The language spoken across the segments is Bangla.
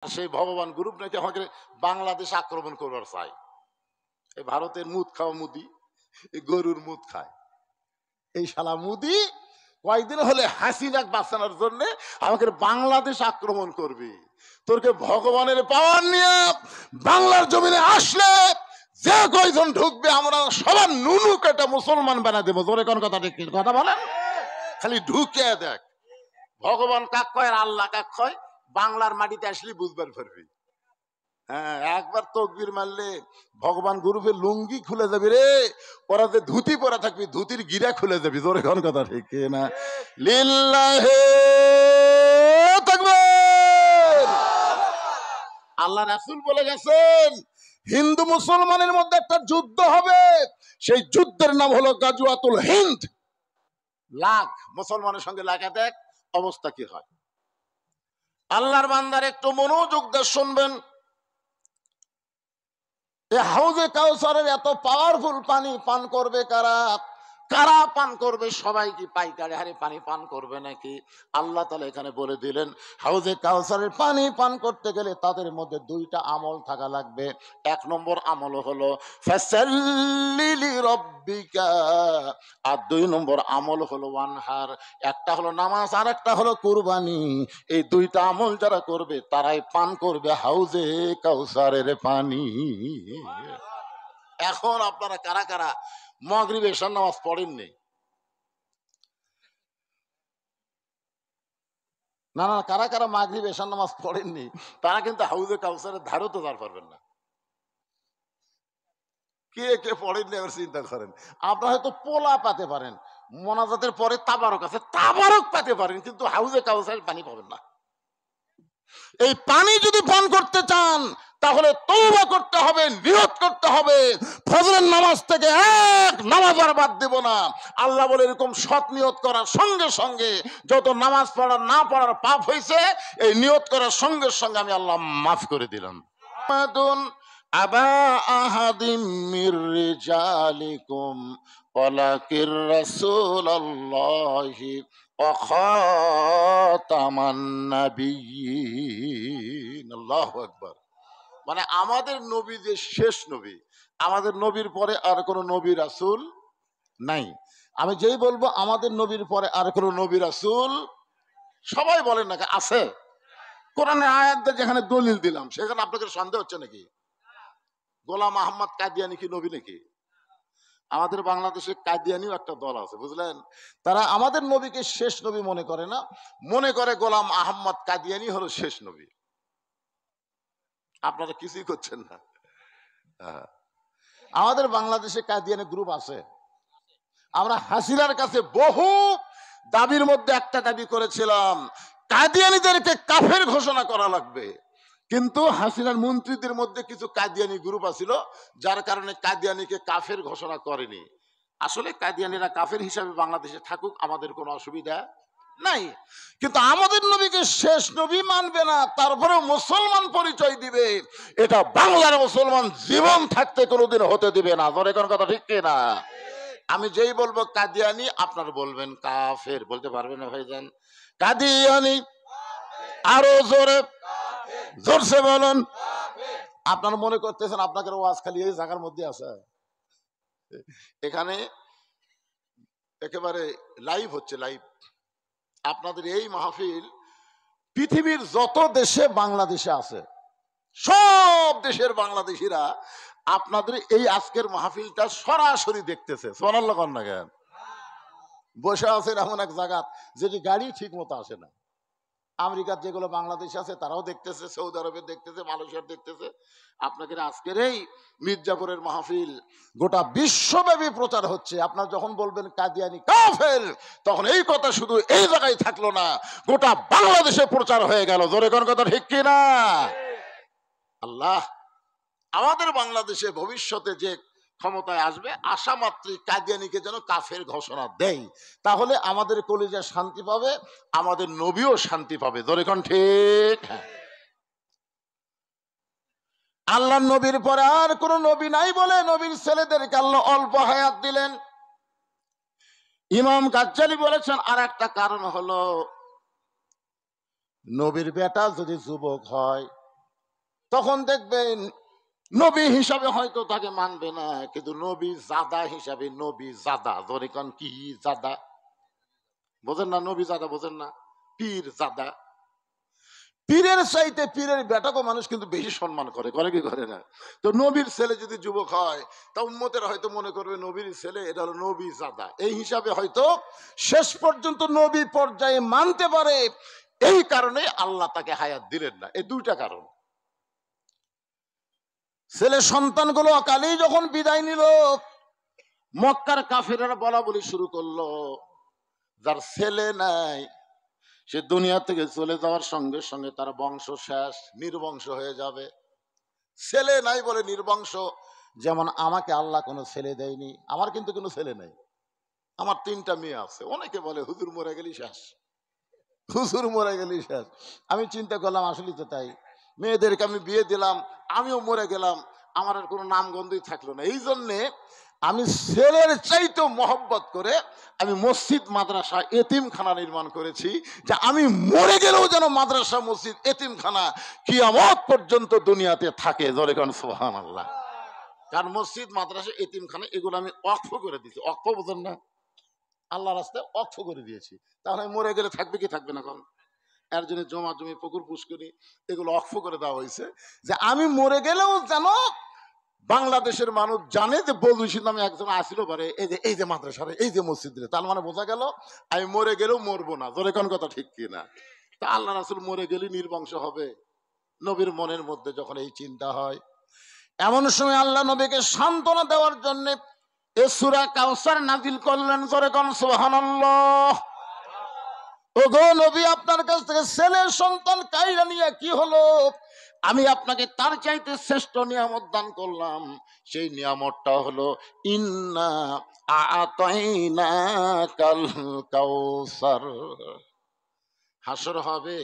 সেই ভগবান গ্রুপ নাকি আমাকে বাংলাদেশ আক্রমণ করবার চাই। এই ভারতের মুদ খাওয়া মুদি, এই গরুর মুদ খায়। এই শালা মুদি কয়েকদিন হলে হাসিনাক বাঁচানোর জন্য আমাকে বাংলাদেশ আক্রমণ করবে। তোরকে ভগবানের পাওয়ার নিয়ে বাংলার জমিনে আসলে যে কয়জন ঢুকবে আমরা সবার নুনু কেটে মুসলমান বানা দেবো। তোর কোন কথা ঠিক কথা বলেন, খালি ঢুকে দেখ ভগবান কাক কয় আর আল্লাহ কাক কয়। বাংলার মাটিতে আসলে বুঝবার পারবি। হ্যাঁ, একবার তকবীর মারলে ভগবান গ্রুপের লুঙ্গি খুলে যাবে রে। ওরা যে ধুতি পরা থাকবি ধুতির গিরা খুলে যাবি। জোরে কোন কথা ঠিক না? লিল্লাহে তাকবীর। আল্লাহ রাসূল বলে গেছেন হিন্দু মুসলমানের মধ্যে একটা যুদ্ধ হবে, সেই যুদ্ধের নাম হলো গাজওয়াতুল হিন্দ। লাখ মুসলমানের সঙ্গে লাগা দেখ অবস্থা কি হয়। আল্লাহর বান্দার একটু মনোযোগ দিয়ে শুনবেন। এই হাউজে কাউসারের এত পাওয়ারফুল পানি পান করবে কারা? কারা পান করবে? সবাই কি পাইকারি হারে পানি পান করবে নাকি? আল্লাহ তাআলা এখানে বলে দিলেন হাউজে কাউসারের পানি পান করতে গেলে তাদের মধ্যে দুইটা আমল থাকা লাগবে। এক নম্বর আমল হলো ফাসাল্লি লিরাব্বিকা, আর দুই নম্বর আমল হলো ওয়ানহার। একটা হলো নামাজ আর একটা হলো কুরবানি। এই দুইটা আমল যারা করবে তারাই পান করবে হাউজে কাউসারের পানি। এখন আপনারা কারা কারা মাগরিব এশার নামাজ পড়েননি? না না, কারা কারা মাগরিব এশার নামাজ পড়েননি তারা কিন্তু হাউজে কাউসারের ধারও তো দাঁড় পারবেন না। কে কে পড়েননি এবার চিন্তা করেন। আপনারা হয়তো পোলা পাতে পারেন, মোনাজাতের পরে তাবারক আছে, তাবারক পাতে পারেন, কিন্তু হাউজে কাউসারের পানি পাবেন না। এই পানি যদি পান করতে চান তাহলে তওবা করতে হবে, নিয়ত করতে হবে ফজরের নামাজ থেকে এক নামাজ আর বাদ দেব না। আল্লাহ বলে এরকম সৎ নিয়ত করার সঙ্গে সঙ্গে যত নামাজ পড়ার না পড়ার পাপ হয়েছে এই নিয়ত করার সঙ্গে সঙ্গে আমি আল্লাহ মাফ করে দিলাম। আবা আহাদিম মির রিজালিকুম ওয়ালাকির রাসূলুল্লাহি ওয়া খাতামান নাবিয়্যিন। আল্লাহু আকবার। মানে আমাদের নবী যে শেষ নবী, আমাদের নবীর পরে আর কোনো নবী রাসূল নাই। আমি যেই বলবো আমাদের নবীর পরে আর কোনো নবী রাসূল, সবাই বলেন নাকি আছে? কোরআনে আয়াত যেখানে দলিল দিলাম সেখানে আপনাদের সন্দেহ হচ্ছে নাকি? গোলাম আহমদ কাদিয়ানি কি নবী নাকি? আমাদের বাংলাদেশে কাদিয়ানিও একটা দল আছে, বুঝলেন? তারা আমাদের নবীকে শেষ নবী মনে করে না, মনে করে গোলাম আহমদ কাদিয়ানি হলো শেষ নবী। আপনারা কিছুই করছেন না। আমাদের বাংলাদেশে কাদিয়ানি গ্রুপ আছে। আমরা হাসিনার কাছে বহু দাবির মধ্যে একটা দাবি করেছিলাম, কাদিয়ানিদেরকে কাফের ঘোষণা করা লাগবে। কিন্তু হাসিনার মন্ত্রীদের মধ্যে কিছু কাদিয়ানি গ্রুপ আছিল, যার কারণে কাদিয়ানিকে কাফের ঘোষণা করেনি। আসলে কাদিয়ানিরা কাফের হিসাবে বাংলাদেশে থাকুক, আমাদের কোনো অসুবিধা নাই। কিন্তু আমাদের নবীকে শেষ নবী মানবে না, তারপরে মুসলমান পরিচয় দিবে, এটা বাংলার মুসলমান জীবন থাকতে কোনোদিন হতে দিবে না। ধরে কোন কথা ঠিক কিনা? আমি যেই বলবো কাদিয়ানি আপনার বলবেন কাফের। বলতে পারবেন না ভাইজান? কাদিয়ানি আরো জোরে জোরসে বলুন। আপনারা মনে করতেছেন আপনাদের ওয়াজ খালি এই জায়গার মধ্যে আছে? এখানে একেবারে লাইভ হচ্ছে, লাইভ। আপনাদের এই মাহফিল পৃথিবীর যত দেশে বাংলাদেশে আছে সব দেশের বাংলাদেশিরা আপনাদের এই আজকের মাহফিলটা সরাসরি দেখতেছে। সুবহানাল্লাহ কোন না কেন? বসে আছেন এমন এক জায়গা যেটি গাড়ি ঠিক মতো আসে না। আমেরিকার যেগুলো বাংলাদেশ আছে তারাও দেখতেছে, সৌদি আরবের দেখতেছে, মালয়েশিয়ার দেখতেছে। আপনাদের আজকের এই মির্জাপুরের মাহফিল গোটা বিশ্বব্যাপী প্রচার হচ্ছে। আপনারা যখন বলবেন কাদিয়ানি কাফের, তখন এই কথা শুধু এই জায়গায় থাকলো না, গোটা বাংলাদেশে প্রচার হয়ে গেল। জোরে কোন কথা ঠিক কিনা? আল্লাহ আমাদের বাংলাদেশে ভবিষ্যতে যে ক্ষমতায় আসবে আশা মাত্রই কাদিয়ানিকে যেন কাফের ঘোষণা দেয়, তাহলে আমাদের কলিজা শান্তি পাবে, আমাদের নবীও শান্তি পাবে। জোরে কোন ঠিক? আল্লাহ নবীর পরে আর কোন নবী নাই বলে নবীর ছেলেদেরকে আল্লাহ অল্প হায়াত দিলেন। ইমাম গাজ্জালি বলেছেন আর একটা কারণ হলো নবীর বেটা যদি যুবক হয় তখন দেখবেন নবী হিসাবে হয়তো তাকে মানবে না, কিন্তু নবী জাদা হিসাবে, নবী জাদা ধরে কন কি জাদা বোঝেন না? নবী জাদা বোঝেন না? পীর জাদা। পীরের চাইতে পীরের বেটাকে মানুষ কিন্তু বেশি সম্মান করে, করে কি করে না? তো নবীর ছেলে যদি যুবক হয় তা উম্মতের হয়তো মনে করবে নবীর ছেলে, এটা হলো নবী জাদা, এই হিসাবে হয়তো শেষ পর্যন্ত নবী পর্যায়ে মানতে পারে। এই কারণে আল্লাহ তাকে হায়াত দিলেন না। এই দুইটা কারণ। ছেলে সন্তানগুলো অকালেই যখন বিদায় নিল, মক্কার কাফেররা বলা বলি শুরু করলো, যার ছেলে নাই সে দুনিয়া থেকে চলে যাওয়ার সঙ্গে সঙ্গে তার বংশ শেষ, নির্বংশ হয়ে যাবে। ছেলে নাই বলে নির্বংশ। যেমন আমাকে আল্লাহ কোনো ছেলে দেয়নি, আমার কিন্তু কোনো ছেলে নাই, আমার 3টা মেয়ে আছে। অনেকে বলে হুজুর মরে গেলি শেষ, হুজুর মরে গেলি শেষ। আমি চিন্তা করলাম আসলে তো তাই, মেয়েদেরকে আমি বিয়ে দিলাম, আমিও মরে গেলাম, আমার আর কোনো নামগন্ধই থাকলো না। এই জন্যে আমি ছেলের চাইতে মহব্বত করে আমি মসজিদ মাদ্রাসা এতিমখানা নির্মাণ করেছি, যে আমি মরে গেলেও যেন মাদ্রাসা মসজিদ এতিমখানা কিয়ামত পর্যন্ত দুনিয়াতে থাকে। জোরে কোন সুবহানাল্লাহ। কারণ মসজিদ মাদ্রাসা এতিমখানা এগুলো আমি ওয়াকফ করে দিয়েছি। ওয়াকফ বোঝেন না? আল্লাহ রাস্তায় ওয়াকফ করে দিয়েছি। তাহলে মরে গেলে থাকবে কি থাকবে না? কারণ এর জন্য জমা জমি, পুকুর পুষ্করি এগুলো ওয়াকফ করে দেওয়া হয়েছে, যে আমি মরে গেলেও যেন বাংলাদেশের মানুষ জানে যে বলুসির নামে একজন আসিল পারে এই যে মাদ্রাসারে, এই যে মসজিদে। তার মানে বোঝা গেল আমি মরে গেলেও মরবো না। জোরে কোন কথা ঠিক কিনা? তা আল্লাহ রাসূল মরে গেলে নির্বংশ হবে। নবীর মনের মধ্যে যখন এই চিন্তা হয়, এমন সময় আল্লাহ নবীকে সান্ত্বনা দেওয়ার জন্য এ সূরা কাউসার নাজিল করলেন। জোরে কোন সুবহানাল্লাহ। ওগো নবী, আপনার কাছ থেকে ছেলের সন্তান কাইরা নিয়ে কি হলো? আমি আপনাকে তার চাইতে শ্রেষ্ঠ নিয়ামত দান করলাম। সেই নিয়ামতটা হলো ইন্না আতাইনাকাল কাউসার। হাসর হবে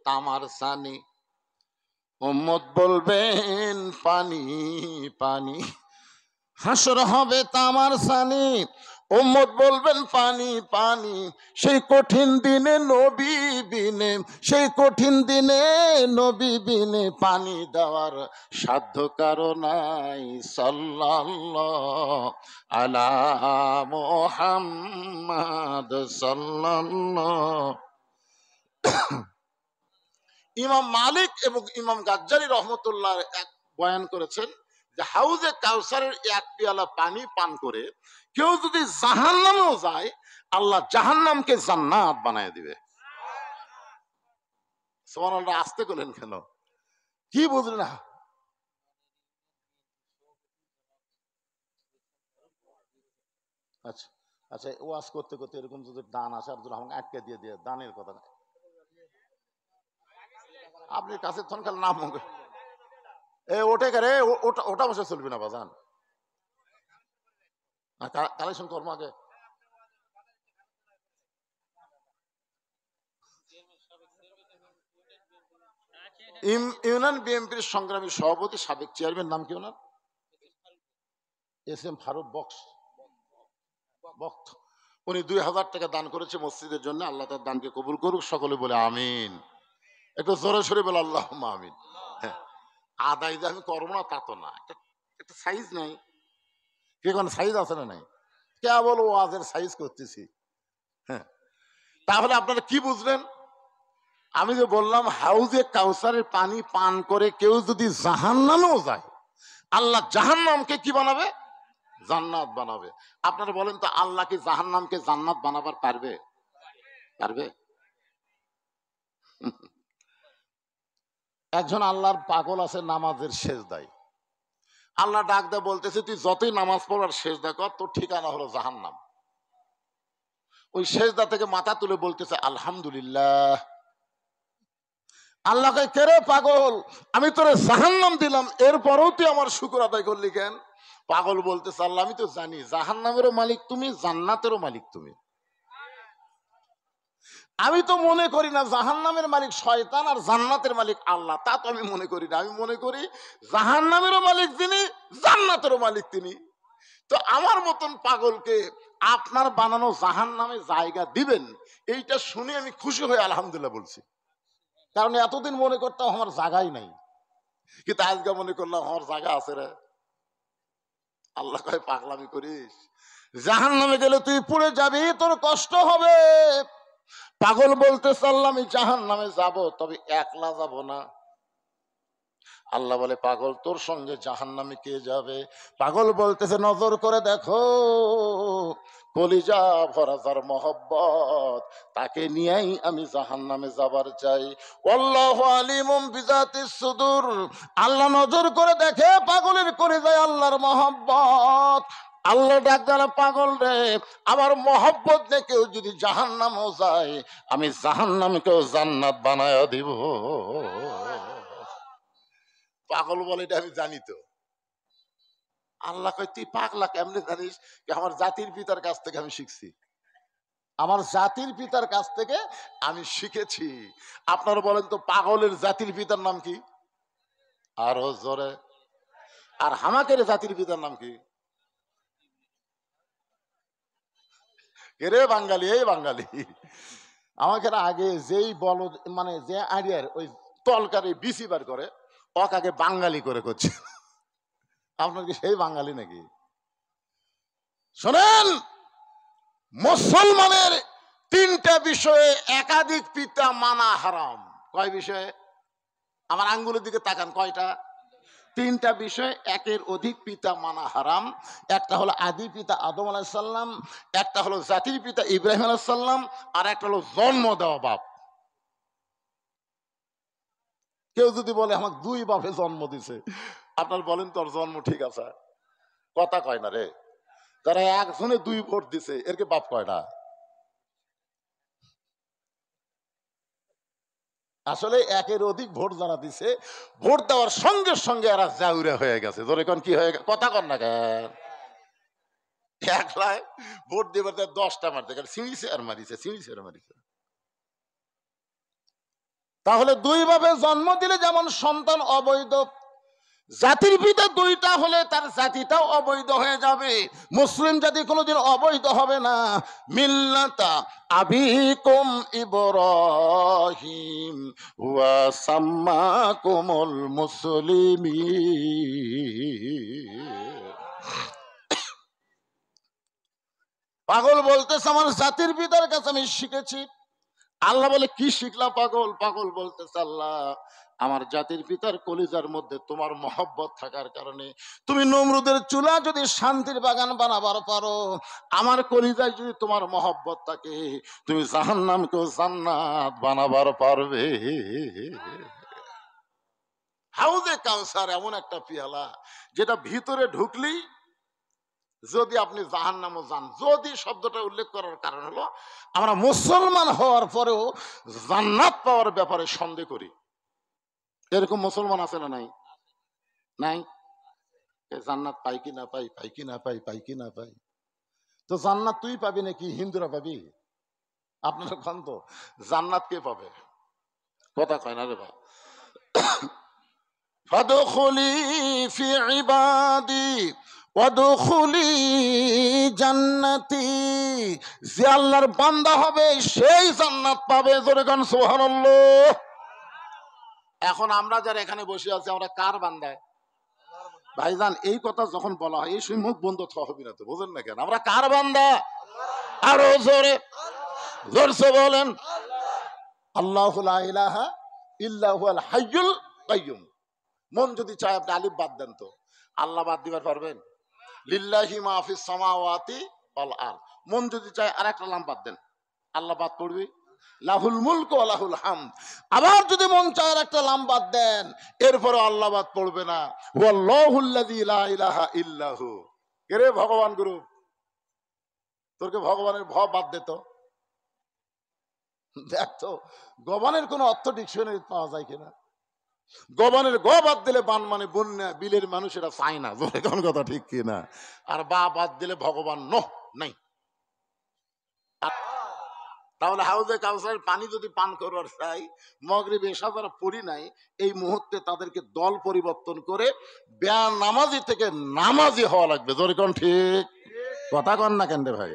তামার সানি, উম্মত বলবেন পানি পানি। হাসর হবে তামার সানি, উম্মত বলবেন পানি পানি। সেই কঠিন দিনে নবী বিনে, সেই কঠিন দিনে নবী বিনে পানি দেওয়ার সাধ্য কারো নাই। সাল্লাল্লাহু আলা মুহাম্মাদ সাল্লাল্লাহু। ইমাম মালিক এবং ইমাম গাজ্জালি রহমতুল্লাহ এক বয়ান করেছেন যে হাউজে কাউসারের এক পেয়ালা পানি পান করে কেউ যদি জাহান্নামেও যায়, আল্লাহ জাহান্নামকে জান্নাত বানায় দিবে। সুবহানাল্লাহ। আস্তে করলেন কেন? কি বুঝলেন না? আচ্ছা আচ্ছা, ওয়াজ করতে করতে এরকম যদি দান আসার জন্য আমাকে আটকে দিয়ে দিয়ে দানের কথা না, আপনি কাছে তখন খালি নাম ওটে করে ওটা ওটা বসে চলবে না বাজান। কালেকশন করবো আগে। ইউনিয়ন বিএনপির সংগ্রামী সভাপতি সাবেক চেয়ারম্যান, নাম কি ওনার? এস এম ফারুক বক্ত। উনি 2000 টাকা দান করেছে মসজিদের জন্য। আল্লাহ তার দানকে কবুল করুক। সকলে বলে আমিন। একটু জোরে সরে বলে আল্লাহ আমিন। হ্যাঁ, আদায় যে আমি করবো না তা তো না, একটা সাইজ নাই। কে কোন সাইজ আছে না নাই? কেবল ওয়াজের সাইজ করতেছি। হ্যাঁ, তাহলে আপনারা কি বুঝলেন? আমি যে বললাম হাউজে কাউসারের পানি পান করে কেউ যদি জাহান্নামেও যায়, আল্লাহ জাহান্নামকে কি বানাবে? জান্নাত বানাবে। আপনারা বলেন তো, আল্লাহ কি জাহান্নামকে জান্নাত বানাবার পারবে? পারবে? একজন আল্লাহর পাগল আছে নামাজের সেজদায়। আল্লাহ ডাক দেয় বলতেছে, তুই যতই নামাজ পড়ার সেজদা কর, তোর ঠিকানা হলো জাহান্নাম। ওই সেজদা থেকে মাথা তুলে বলতেছে আলহামদুলিল্লাহ। আল্লাহকে কেরে পাগল, আমি তোরে জাহান্নাম দিলাম, এরপরেও তুই আমার শুকর আদায় করলি কেন? পাগল বলতেছে আল্লাহ, আমি তো জানি জাহান্নামেরও মালিক তুমি, জান্নাতেরও মালিক তুমি। আমি তো মনে করি না জাহান্নামের মালিক শয়তান আর জান্নাতের মালিক আল্লাহ। তা তো আমি মনে করি না। আমি মনে করি জাহান্নামেরও মালিক তিনি, জান্নাতেরও মালিক তিনি। তো আমার মতন পাগলকে আপনার বানানো জাহান্নামে জায়গা দিবেন, এইটা শুনে আমি খুশি হয়ে আলহামদুলিল্লাহ বলছি। কারণ এতদিন মনে করতাম আমার জায়গাই নাই। কিন্তু আজকে মনে করলাম আমার জায়গা আছে রে। আল্লাহ কয় পাগলামি করিস, জাহান্নামে গেলে তুই পুড়ে যাবি, তোর কষ্ট হবে। পাগল বলতে চাল্লাম আমি জাহান্নামে যাব, তবে একলা যাব না। আল্লাহ বলে পাগল তোর সঙ্গে জাহান্নামে কে যাবে? পাগল বলতেছে নজর করে দেখো, কলিজা ভরা যার মহব্বত, তাকে নিয়েই আমি জাহান্নামে যাবার চাই। আল্লাহু আলিমুম বিজাতিস সুদূর। আল্লাহ নজর করে দেখে পাগলের কলিজায় আল্লাহর মহব্বত। আল্লাহ ডাক দেন পাগল রে, আমার মহব্বত দেখেও যদি জাহান্নামেও যায়, আমি জাহান্নামকেও জান্নাত বানায় দিব। পাগল বলে এটা আমি জানি তো। আল্লাহ কয় তুই পাগলা কেমনে জানিস? আমার জাতির পিতার কাছ থেকে আমি শিখছি, আমার জাতির পিতার কাছ থেকে আমি শিখেছি। আপনারা বলেন তো পাগলের জাতির পিতার নাম কি? আরো জোরে। আর হামাকের জাতির পিতার নাম কি? এরে বাঙালি, এই বাঙালি আমাকে আগে যেই বলদ মানে যে আড়িয়ার ওই তলকারে বিসি বার করে আগে বাঙালি করে করছে। আপনার কি সেই বাঙালি নাকি? শোনেন, মুসলমানের তিনটা বিষয়ে একাধিক পিতা মানা হারাম। কয় বিষয়ে? আমার আঙ্গুলের দিকে তাকান, কয়টা? তিনটা বিষয় একের অধিক পিতা মানা হারাম। একটা হলো আদি পিতা আদম আলাইহিস সালাম, একটা হলো জাতির পিতা ইব্রাহিম আলাইহিস সালাম, আর একটা হলো জন্ম দেওয়া বাপ। কেউ যদি বলে আমাকে দুই বাপে জন্ম দিছে, আপনার বলেন তোর জন্ম ঠিক আছে? কথা কয় না রে। যারা একজনে দুই ভোট দিছে এরকে বাপ কয়টা? আসলে একের অধিক ভোট যারা দিছে, ভোট দেওয়ার সঙ্গে সঙ্গে এরা জাউরে হয়ে গেছে। ধরে কোন কি হয়ে গেছে? কথা কন না কেন? একলাই ভোট দেবার 10টা মারতে গেলে সিঁড়িছে আর মারিছে, সিঁড়িছে আর মারিছে। তাহলে দুই ভাবে জন্ম দিলে যেমন সন্তান অবৈধ, জাতির পিতা দুইটা হলে তার জাতিটাও অবৈধ হয়ে যাবে। মুসলিম জাতি কোনোদিন অবৈধ হবে না। মিল্লাতা আবিকুম ইব্রাহিম ওয়া সাম্মাকুমুল মুসলিমিন। পাগল বলতেছে আমার জাতির পিতার কাছে আমি শিখেছি। আল্লাহ বলে কি শিখলা পাগল? পাগল বলতেছে আল্লাহ আমার জাতির পিতার কলিজার মধ্যে তোমার মহব্বত থাকার কারণে তুমি নমরুদের চুলা যদি শান্তির বাগান বানাবার পারো, আমার কলিজায় যদি তোমার মহব্বত থাকে, তুমি জাহান্নামকেও জান্নাত বানাবার পারবে। হাউজে কাউসার এমন একটা পিয়ালা যেটা ভিতরে ঢুকলেই যদি আপনি জাহান্নামও যান। যদি শব্দটা উল্লেখ করার কারণ হলো আমরা মুসলমান হওয়ার পরেও জান্নাত পাওয়ার ব্যাপারে সন্দেহ করি। এরকম মুসলমান আছে না নাই? নাই? জান্নাত পাই কি না পাই, পাই কি না পাই, পাই কি না পাই। তো জান্নাত তুই পাবি নাকি হিন্দুরা পাবি? আপনারা খান তো জান্নাত কে পাবে? কথা কয় না রে বা। ফাদখুলি ফি ইবাদি ওয়াদখুলি জান্নাতি। যে আল্লাহর বান্দা হবে সেই জান্নাত পাবে। জোরে গান সুবহানাল্লাহ। এখন আমরা যারা এখানে বসে আছি আমরা কার বান্দা? ভাইজান এই কথা যখন বলা হয় এই সময় মুখ বন্ধ হবে না তো, বুঝেন না কেন? আমরা কার বান্দা? আরো জোরে জোরসে বলেন আল্লাহু লা ইলাহা ইল্লা হুয়াল হাইয়ুল কাইয়ুম। মন যদি চায় আপনি আলিফ বাদ দেন তো আল্লাহ বাদ দিবার পারবেন? লিল্লাহি মা ফিস সামাওয়াতি ওয়াল আরদ। মন যদি চায় আরেকটা লাম বাদ দেন, আল্লাহ বাদ পড়বে? লাহুল মুলক ওয়া লাহুল হামদ। আবার যদি মন চায় আরেকটা লাম বাদ দেন, এরপরে আল্লাহ বাদ পড়বে না। ওয়াল্লাহুল্লাযী লা ইলাহা ইল্লাহু। কে ভগবান গুরু? তোরকে ভগবানের ভ বাদ দে তো। দেখ তো গবানের কোন অর্থ ডিকশনারি পাওয়া যায় কিনা? গবানের গ বাদ দিলে বান মানে বন্যা, বিলের মানুষেরা চায় না। কোন কথা ঠিক কিনা? আর বা বাদ দিলে ভগবান নাই। তাহলে হাউজে কাউসারের পানি যদি পান করার চাই, মাগরিব এশা যারা পড়ি নাই এই মুহূর্তে তাদেরকে দল পরিবর্তন করে নামাজি থেকে নামাজি হওয়া লাগবে। জোরে কোন ঠিক? কথা কন না কেন রে ভাই?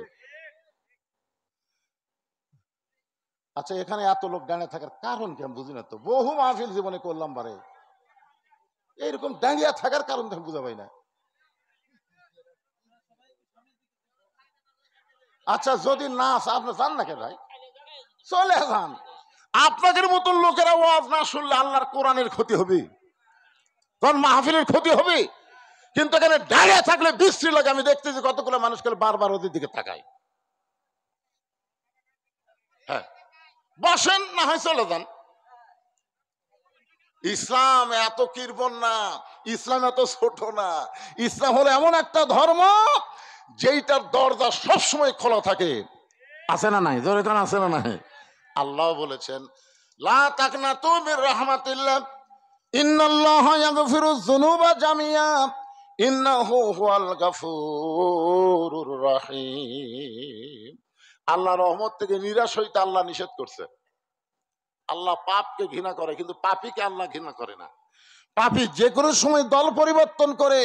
আচ্ছা এখানে এত লোক দাঁড়িয়ে থাকার কারণ কি আমি বুঝি না তো। বহু মাহফিল জীবনে করলাম বারে, এইরকম দাঁড়িয়ে থাকার কারণ আমি বুঝা পাই না। আচ্ছা যদি না আপনি যান না কে ভাই, চলে যান। আপনাদের মতন লোকেরা ওয়াজ না শুনলে আল্লাহর কোরআনের ক্ষতি হবে, তখন মাহফিলের ক্ষতি হবে। কিন্তু এখানে দাঁড়িয়ে থাকলে বিশ্রী লাগে। আমি দেখতেছি কতগুলো মানুষকে বারবার ওদের দিকে তাকায়। হ্যাঁ, বসেন, না হয় চলে যান। ইসলাম এত কিরবন না, ইসলাম এত ছোট না। ইসলাম হলো এমন একটা ধর্ম যেইটার দরজা সবসময় খোলা থাকে। আছে না নাই? জোরে কান আছে না নাই? আল্লাহ বলেছেন, লা তাকনাতু মির রাহমাতিল্লাহ ইন্নাল্লাহা ইয়াগফিরুয যুনুবা জামিয়া ইন্নাহু হুয়াল গাফুরুর রহিম। আল্লাহর রহমত থেকে নিরাশ হইতে আল্লাহ নিষেধ করছে। আল্লাহ পাপকে ঘৃণা করে, কিন্তু পাপীকে আল্লাহ ঘৃণা করে না। পাপী যে কোনো সময় দল পরিবর্তন করে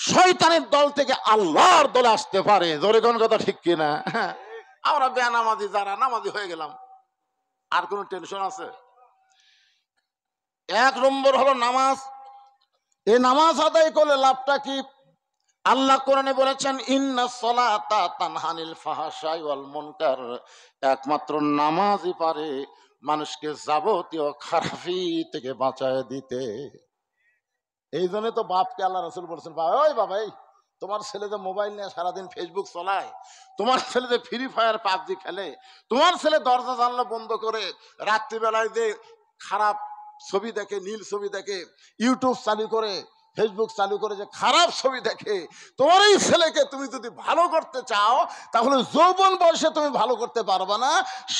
শয়তানের দল থেকে আল্লাহর দলে আসতে পারে। জোরে কোন কথা ঠিক কিনা? আমরা বেনামাজি যারা নামাজি হয়ে গেলাম, আর কোন টেনশন আছে? এক নম্বর হলো নামাজ। এই নামাজ আদায় করলে লাভটা কি? আল্লাহ কোরআনে বলেছেন, ইন্নাস সালাতা তানহা আনিল ফাহশাই ওয়াল মুনকার। একমাত্র নামাজই পারে মানুষকে যাবতীয় খারাপি থেকে বাঁচায় দিতে। এই জন্য তো বাপকে আল্লাহ রাসূল বলেছেন, ওই বাবা, এই তোমার ছেলে যে মোবাইল নিয়ে সারাদিন ফেসবুক চলায়, তোমার ছেলে যে ফ্রি ফায়ার পাবজি খেলে, তোমার ছেলে দরজা জানলা বন্ধ করে রাত্রিবেলায় যে খারাপ ছবি দেখে, নীল ছবি দেখে, ইউটিউব চালু করে, ফেসবুক চালু করে যে খারাপ ছবি দেখে, তোমার এই ছেলেকে তুমি যদি ভালো করতে চাও তাহলে যৌবন বয়সে তুমি ভালো করতে পারবে না।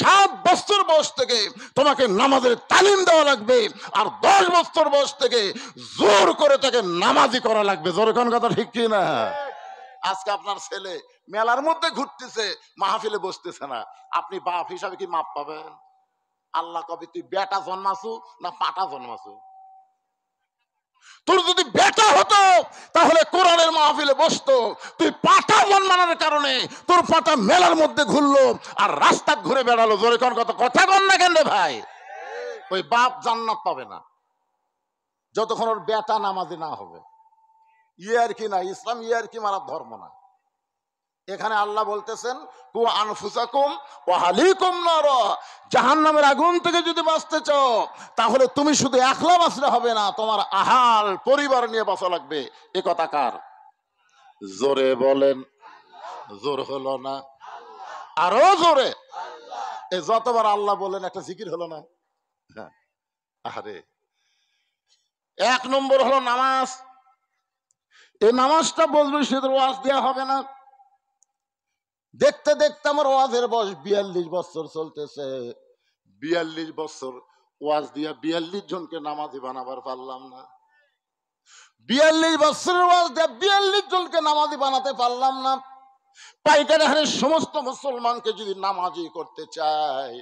7 বছর বয়স থেকে তোমাকে নামাজের তালিম দেওয়া লাগবে, আর 10 বছর বয়স থেকে জোর করে তাকে নামাজি করা লাগবে। জোর কোন কথা ঠিক কি না? আজকে আপনার ছেলে মেলার মধ্যে ঘুরতেছে, মাহফিলে বসতেছে না, আপনি বাপ হিসাবে কি মাপ পাবেন? আল্লাহ কবে তুই বেটা জন্মাসু না পাটা জন্মাসু? তোর যদি বেটা হতো তাহলে কোরআনের মাহফিলে বসতো। তুই পাটা জন্মানোর কারণে তোর পাটা মেলার মধ্যে ঘুরলো আর রাস্তা ঘুরে বেড়ালো। জোরে কোন কথা, কথা কন না কেন রে ভাই? ওই বাপ জান্নাত পাবে না যতক্ষণ ওর বেটা নামাজি না হবে। ইয়ার কি না, ইসলাম ইয়ার কি মারার ধর্ম না। এখানে আল্লাহ বলতেছেন, কু আনফুসাকুম ওয়া আহলিকুম নার। জাহান্নামের আগুন থেকে যদি বাঁচতে চাও তাহলে তুমি শুধু একলা বাঁচলে হবে না, তোমার আহাল পরিবার নিয়ে বাঁচা লাগবে। এ কথা কার? জোরে বলেন। জোর হলো না, আরো জোরে। এই যতবার আল্লাহ বলেন একটা জিকির হলো না? আরে, 1 নম্বর হলো নামাজ। এই নামাজটা বলবে সেদের ওয়াজ দেওয়া হবে না। দেখতে দেখতে আমার ওয়াজের বয়স 42 বছর চলতেছে। 42 বছর ওয়াজ দিয়া 42 জনকে নামাজি বানাবার পারলাম না। 42 বছরের ওয়াজ দিয়া 42 জনকে নামাজি বানাতে পারলাম না। পাইকারি হারে সমস্ত মুসলমানকে যদি নামাজি করতে চাই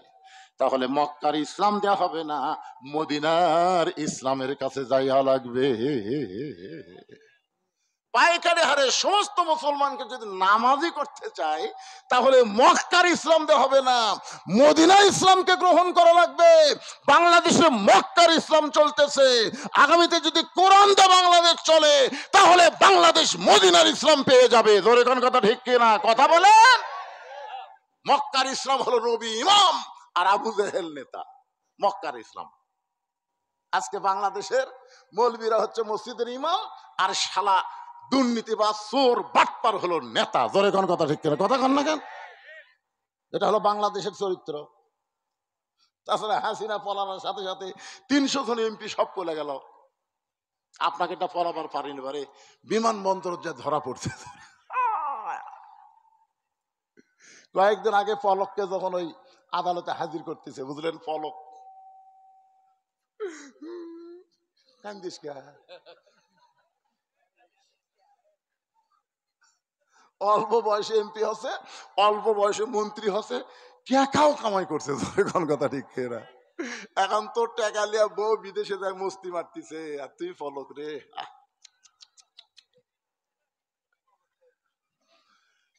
তাহলে মক্কার ইসলাম দেয়া হবে না, মদিনার ইসলামের কাছে যাইয়া লাগবে। পাইকারি হারে সমস্ত মুসলমানকে যদি নামাজি করতে চাই তাহলে মক্কার ইসলাম দেওয়া হবে না, মদিনা ইসলামকে গ্রহণ করা লাগবে। বাংলাদেশে মক্কার ইসলাম চলতেছে, আগামীতে যদি কোরআন দিয়ে বাংলাদেশ চলে তাহলে বাংলাদেশ মদিনার ইসলাম পেয়ে যাবে। জোরে কোন কথা ঠিক কিনা? কথা বলেন। মক্কার ইসলাম হলো নবী, ইমাম আর আবু জেহেল নেতা। মক্কার ইসলাম। আজকে বাংলাদেশের মৌলবীরা হচ্ছে মসজিদের ইমাম, আর শালা দুর্নীতিবাজ চোর বাটপার হলো নেতা। জোরে কোন কথা ঠিক কিনা? কথা কন না কেন? এটা হলো বাংলাদেশের চরিত্র। তাছাড়া হাসিনা পলানোর সাথে সাথে 300 জন এমপি সব চলে গেল। আপনাকে এটা পলাবার পারিনি পারে, বিমানবন্দর যে ধরা পড়ছে। কয়েকদিন আগে পলককে যখন ওই আদালতে হাজির করতেছে, বুঝলেন, পলক কান্দিস কে? অল্প বয়সে এমপি হচ্ছে, অল্প বয়সে মন্ত্রী হচ্ছে, টাকাও কামাই করছে। কোন কথা ঠিক না? এখন তোর টাকা লিয়া বউ বিদেশে যায় মস্তি মারতিছে, আর তুই পলক রে।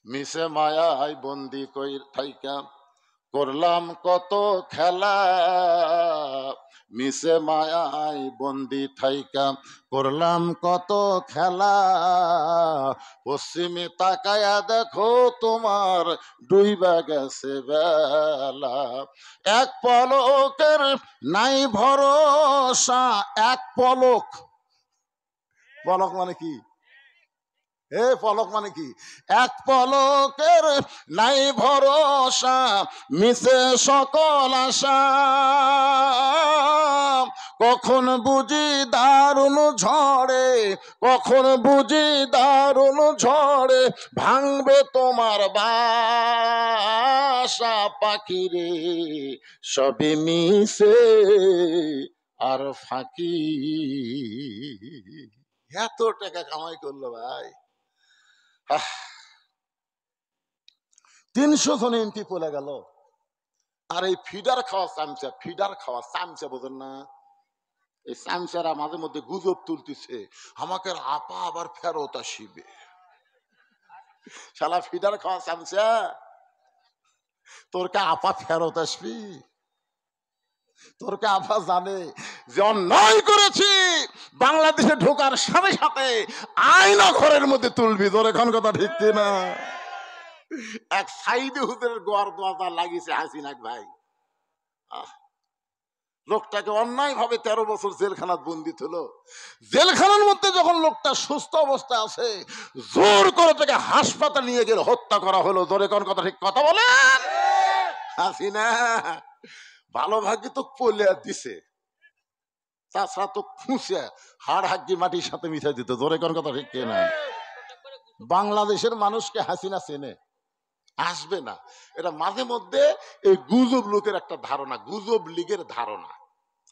মিশে মায়ায় বন্দি কই থাইকা করলাম কত খেলা, মিশে মায়াই বন্দি থাইকা করলাম কত খেলা, পশ্চিমে তাকায়া দেখো তোমার ডুইবা গেছে বেলা। এক পলকের নাই ভরসা, এক পলক, পলক মানে কি? পলক মানে কি? এক পলকের নাই ভরসা, মিশে সকল আশা, কখন বুঝি দারুণ ঝড়ে, কখন বুঝি দারুণ ঝড়ে ভাঙবে তোমার বাসা। পাখিরে সবে মিশে আর ফাঁকি। এত টাকা কামাই করলো ভাই, 300 জন এমপি পলে গেল। আর এই ফিডার খাওয়া চামচা, ফিডার খাওয়া চামচা বোঝেন না? এই চামচারা মাঝে মধ্যে গুজব তুলতেছে আমাকে আপা আবার ফেরত আসিবে। শালা ফিডার খাওয়া চামচা, তোরকে আপা ফেরত আসবি? তোরকে আপা জানে যে অন্যায় করেছি, বাংলাদেশে ঢোকার সাথে সাথে আইনা ঘরের মধ্যে তুলবি। তোর এখন কথা ঠিক কিনা? এক সাইদে হুজুরের গোয়ার দোয়া লাগিয়েছে হাসিনাক ভাই। লোকটাকে অন্যায় ভাবে 13 বছর জেলখানাত বন্দী হলো। জেলখানার মধ্যে যখন লোকটা সুস্থ অবস্থায় আছে, জোর করে তাকে হাসপাতাল নিয়ে গেলে হত্যা করা হলো। জোরে কোন কথা ঠিক কথা বলেন? হাসিনা ভালো ভাগ্যে তো পলিয়া দিছে, তাছাড়া তো খুঁজে হাড় হাগ্গি মাটির সাথে মিশাই দিত। জোরে কোন কথা ঠিক কিনা? বাংলাদেশের মানুষকে হাসিনা চেনে? আসবে না। এটা মাঝে মধ্যে এই গুজব লোকের একটা ধারণা, গুজব লীগের ধারণা।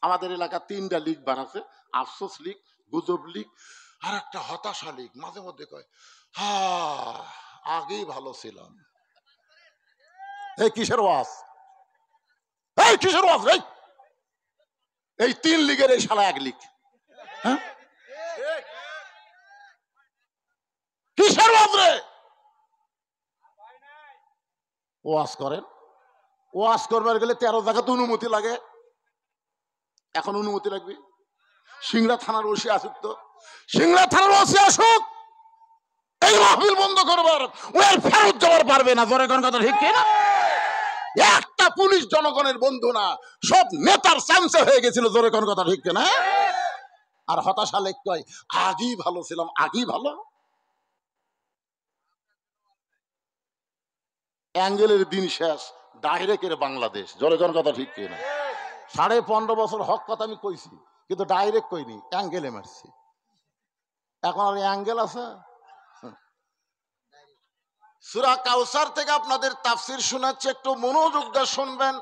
আমাদের এলাকা 3টা লীগ বানাচ্ছে, আফসোস লীগ, গুজব লীগ, আর একটা হতাশা লীগ। মাঝে মধ্যে কয় আগেই ভালো ছিলাম। এই কিসের ওয়াজ? এই কিসের ওয়াজ? এই 3 লীগের এই শালা এক লীগ। হ্যাঁ, কিসের ওয়াজ রে? ওয়াজ করেন, ওয়াজ করবার গেলে 13 জায়গাতে অনুমতি লাগে। এখন অনুমতি লাগবে? সিংড়া থানার ওসি আসুক তো, সিংড়া থানার ওসি আসুক, এই মাহফিল বন্ধ করবার ওই ফেরত যাওয়ার পারবে না। জোরে কোন কথা ঠিক কিনা? একটা পুলিশ জনগণের বন্ধু না, সব নেতার চামচা হয়ে গেছিল। জোরে কোন কথা ঠিক কিনা? আর হতাশা লেখ কয় আগেই ভালো ছিলাম, আগেই ভালো। অ্যাঙ্গেলের দিন শেষ, ডাইরেক্টের বাংলাদেশ। জোরে কোন কথা ঠিক কিনা? 15.5 বছর হক কথা আমি কইছি, কিন্তু ডাইরেক্ট কইনি, অ্যাঙ্গেলে মারছি। এখন আর অ্যাঙ্গেল আছে? সূরা কাউসার থেকে আপনাদের তাফসীর শোনাচ্ছে, একটু মনোযোগ দিয়ে শুনবেন।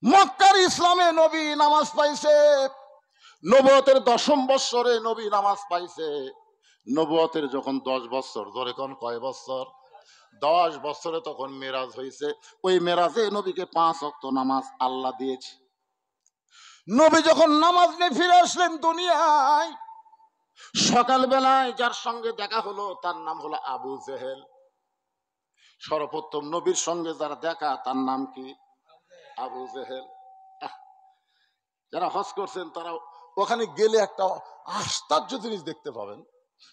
মক্কার ইসলামে নবী নামাজ পাইছে, নবুয়তের 10ম বৎসরে নবী নামাজ পাইছে। নবুয়তের যখন 10 বছর, ধরে কোন কয় বছর? 10 বছরে তখন মেরাজ হয়েছে। ওই মেরাজে নবীকে 5 ওয়াক্ত নামাজ আল্লাহ দিয়েছে। নবী যখন নামাজ নিয়ে ফিরে আসলেন দুনিয়ায়, সকালবেলায় যার সঙ্গে দেখা হলো তার নাম হলো আবু জেহেল। সর্বপ্রথম নবীর সঙ্গে যারা দেখা তার নাম কি? আবু জেহেল। যারা হজ করছেন তারা ওখানে গেলে একটা আশ্চর্য জিনিস দেখতে পাবেন।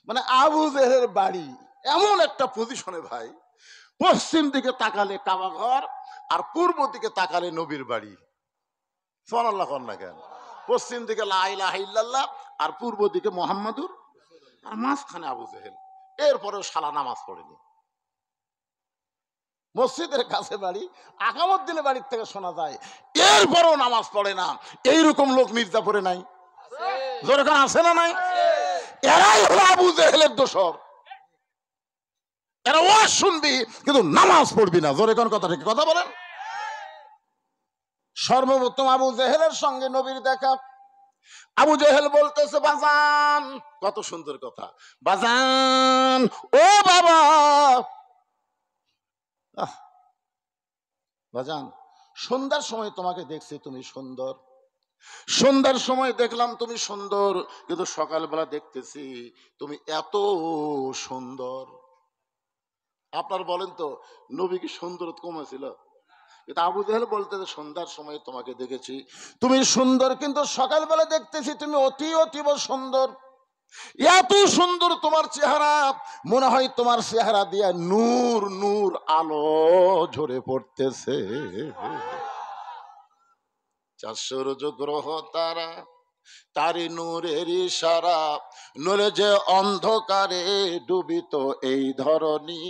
মানে আবু জেহেলের বাড়ি এমন একটা পজিশনে ভাই, পশ্চিম দিকে তাকালে কাবা ঘর, আর পূর্ব দিকে তাকালে নবীর বাড়ি। সুবহানাল্লাহ কন না কেন? পশ্চিম দিকে লা ইলাহা ইল্লাল্লাহ, আর পূর্ব দিকে মুহাম্মাদুর, আর মাঝখানে আবু জেহেল। এরপরেও শালা নামাজ পড়েনি। মসজিদের কাছে বাড়ি, আকামত দিলে বাড়ির থেকে শোনা যায়, এরপরেও নামাজ পড়ে না। এইরকম লোক মির্জাপুরে নাই? যেরকম আছে না নাই? এরাই হলো আবু জেহেলের দোসর। এরা ওয়াজ শুনবি কিন্তু নামাজ পড়বি না। জোরে কোন কথা ঠিক কথা বলেন? সর্বপ্রথম আবু জেহেলের সঙ্গে নবীর দেখা। আবু জেহেল বলতেছে বাজান, কত সুন্দর কথা, বাজান ও বাবা, বাজান সন্ধ্যার সময় তোমাকে দেখছি তুমি সুন্দর, সন্ধ্যার সময় দেখলাম তুমি সুন্দর, কিন্তু সকালবেলা দেখতেছি তুমি এত সুন্দর। আপনার বলেন তো, নবী কি সুন্দর কমেছিল? কিন্তু আবু জেহেল বলতে, সন্ধ্যার সময় তোমাকে দেখেছি তুমি সুন্দর, কিন্তু সকালবেলা দেখতেছি তুমি অতি অতীব সুন্দর। এত সুন্দর তোমার চেহারা, মনে হয় তোমার চেহারা দিয়া নূর নূর আলো ঝরে পড়তেছে। 400 গ্রহ তারা তারি নূরের ইশারা, নূরে যে অন্ধকারে ডুবিত এই ধরনী।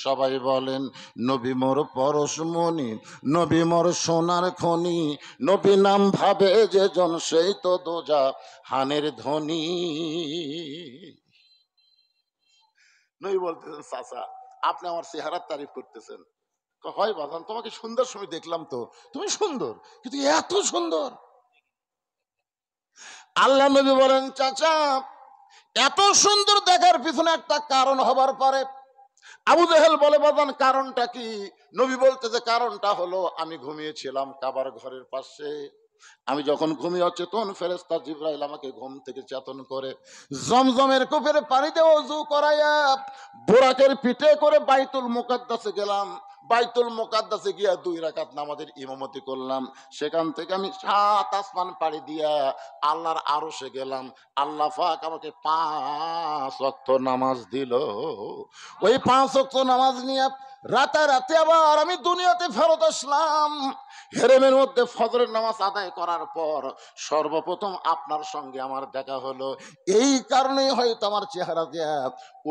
সবাই বলেন নবী মোর পরশমণি, নবী মোর সোনার খনি, নবী নাম ভাবে যে জন সেই তো দোজা হানের ধ্বনি। নবী বলতেছেন, চাচা আপনি আমার চেহারার তারিফ করতেছেন? হয় বাজান, তোমাকে সুন্দর সময় দেখলাম তো, তুমি সুন্দর, কিন্তু এত সুন্দর? আল্লাহ নবী বলেন, চাচা এত সুন্দর দেখার পিছনে একটা কারণ হবার পরে। আবু জেহেল বলে, বাজান কারণটা কি? নবী বলতেছে, কারণটা হলো আমি ঘুমিয়েছিলাম কাবার ঘরের পাশে। আমি যখন ঘুমিয়ে অচেতন, ফেরেশতা জিবরাইল আমাকে ঘুম থেকে চেতন করে জমজমের কূপের পানিতে ওযু করাইয়া বোরাকের পিঠে করে বাইতুল মুকাদ্দাসে গেলাম। বাইতুল মুকাদ্দাসে গিয়া 2 রাকাত নামাজের ইমামতি করলাম। সেখান থেকে আমি 7 আসমান পাড়ি দিয়া আল্লাহর আরশে গেলাম। আল্লাহ পাক আমাকে 5 ওয়াক্ত নামাজ দিল। ওই 5 ওয়াক্ত নামাজ নিয়ে রাতারাতি আবার আমি দুনিয়াতে ফেরত আসলাম। হেরেমের মধ্যে ফজরের নামাজ আদায় করার পর সর্বপ্রথম আপনার সঙ্গে আমার দেখা হলো। এই কারণে হয়তো আমার চেহারা দিয়া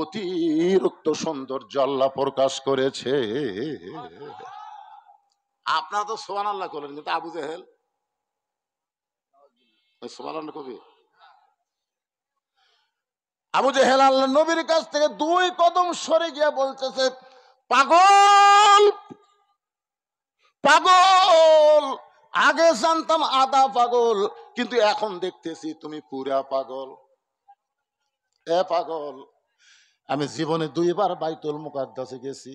অতিরিক্ত সৌন্দর্য আল্লাহ প্রকাশ করেছে। আপনারা তো সুবহানাল্লাহ করলেন, কিন্তু আবু জেহেল সুবহানাল্লাহ কবি? আবু জেহেল আল্লাহ নবীর কাছ থেকে 2 কদম সরে গিয়া বলতেছে, পাগল পাগল, আগে জানতাম আধা পাগল, কিন্তু এখন দেখতেছি তুমি পুরা পাগল। এ পাগল, আমি জীবনে 2 বার বাইতুল মুকাদ্দাসে গেছি।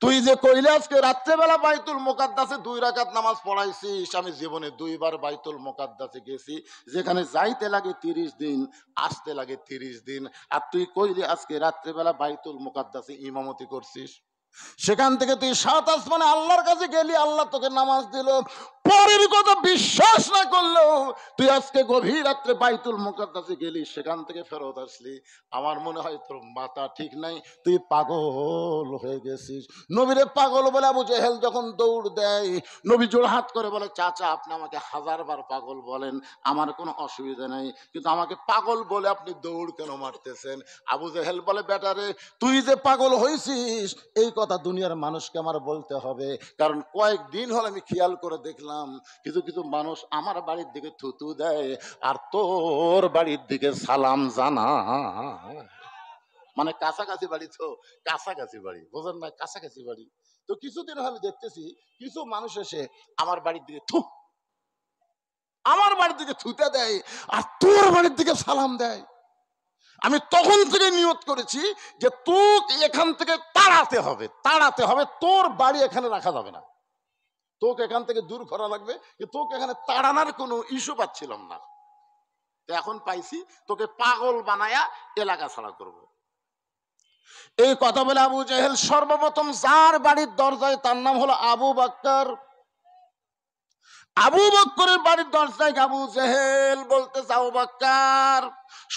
তুই যে কইলে আজকে রাত্রেবেলা বাইতুল মুকাদ্দাসে 2 রাকাত নামাজ পড়াইছিস, আমি জীবনে 2 বার বাইতুল মুকাদ্দাসে গেছি, যেখানে যাইতে লাগে 30 দিন, আসতে লাগে 30 দিন। আর তুই কইলে আজকে রাত্রেবেলা বাইতুল মুকাদ্দাসে ইমামতি করছিস। সেখান থেকে তুই 7 আসমানে আল্লাহর কাছে গেলি, আল্লাহ তোকে নামাজ দিল। পরের কথা বিশ্বাস না করলেও তুই আজকে গভীর রাত্রে বাইতুল মুকাদ্দাসে গেলি, সেখান থেকে ফেরত আসলি। আমার মনে হয় তোর মাথা ঠিক নাই, তুই পাগল হয়ে গেছিস। নবীরে পাগল বলে আবু জেহেল যখন দৌড় দেয়, নবী জোড়হাত করে বলে, চাচা আপনি আমাকে 1000 বার পাগল বলেন, আমার কোনো অসুবিধা নেই, কিন্তু আমাকে পাগল বলে আপনি দৌড় কেন মারতেছেন? আবু জেহেল বলে, বেটারে তুই যে পাগল হয়েছিস এই কথা দুনিয়ার মানুষকে আমার বলতে হবে, কারণ কয়েকদিন হল আমি খেয়াল করে দেখলাম কিছু কিছু মানুষ আমার বাড়ির দিকে থুতু দেয় আর তোর বাড়ির দিকে সালাম জানা। মানে কাছাকাছি বাড়ি, তো কাছাকাছি বাড়ি, বোঝেন না, কাছাকাছি বাড়ি। তো কিছুদিন আমি দেখতেছি কিছু মানুষ এসে আমার বাড়ির দিকে আমার বাড়ির দিকে থুতে দেয় আর তোর বাড়ির দিকে সালাম দেয়। আমি তখন থেকে নিয়ত করেছি যে তোকে এখান থেকে তাড়াতে হবে, তোর বাড়ি এখানে রাখা যাবে না, তোকে এখান থেকে দূর করা লাগবে। তোকে এখানে তাড়ানোর কোনো ইস্যু পাচ্ছিলাম না, তো এখন পাইছি, তোকে পাগল বানায়া এলাকা ছাড়া করব। এই কথা বলে আবু জেহেল সর্বপ্রথম যার বাড়ির দরজায়, তার নাম হলো আবু বকর। আবু বকরের বাড়ির দরজায় আবু জেহেল বলতে, আবু বকর।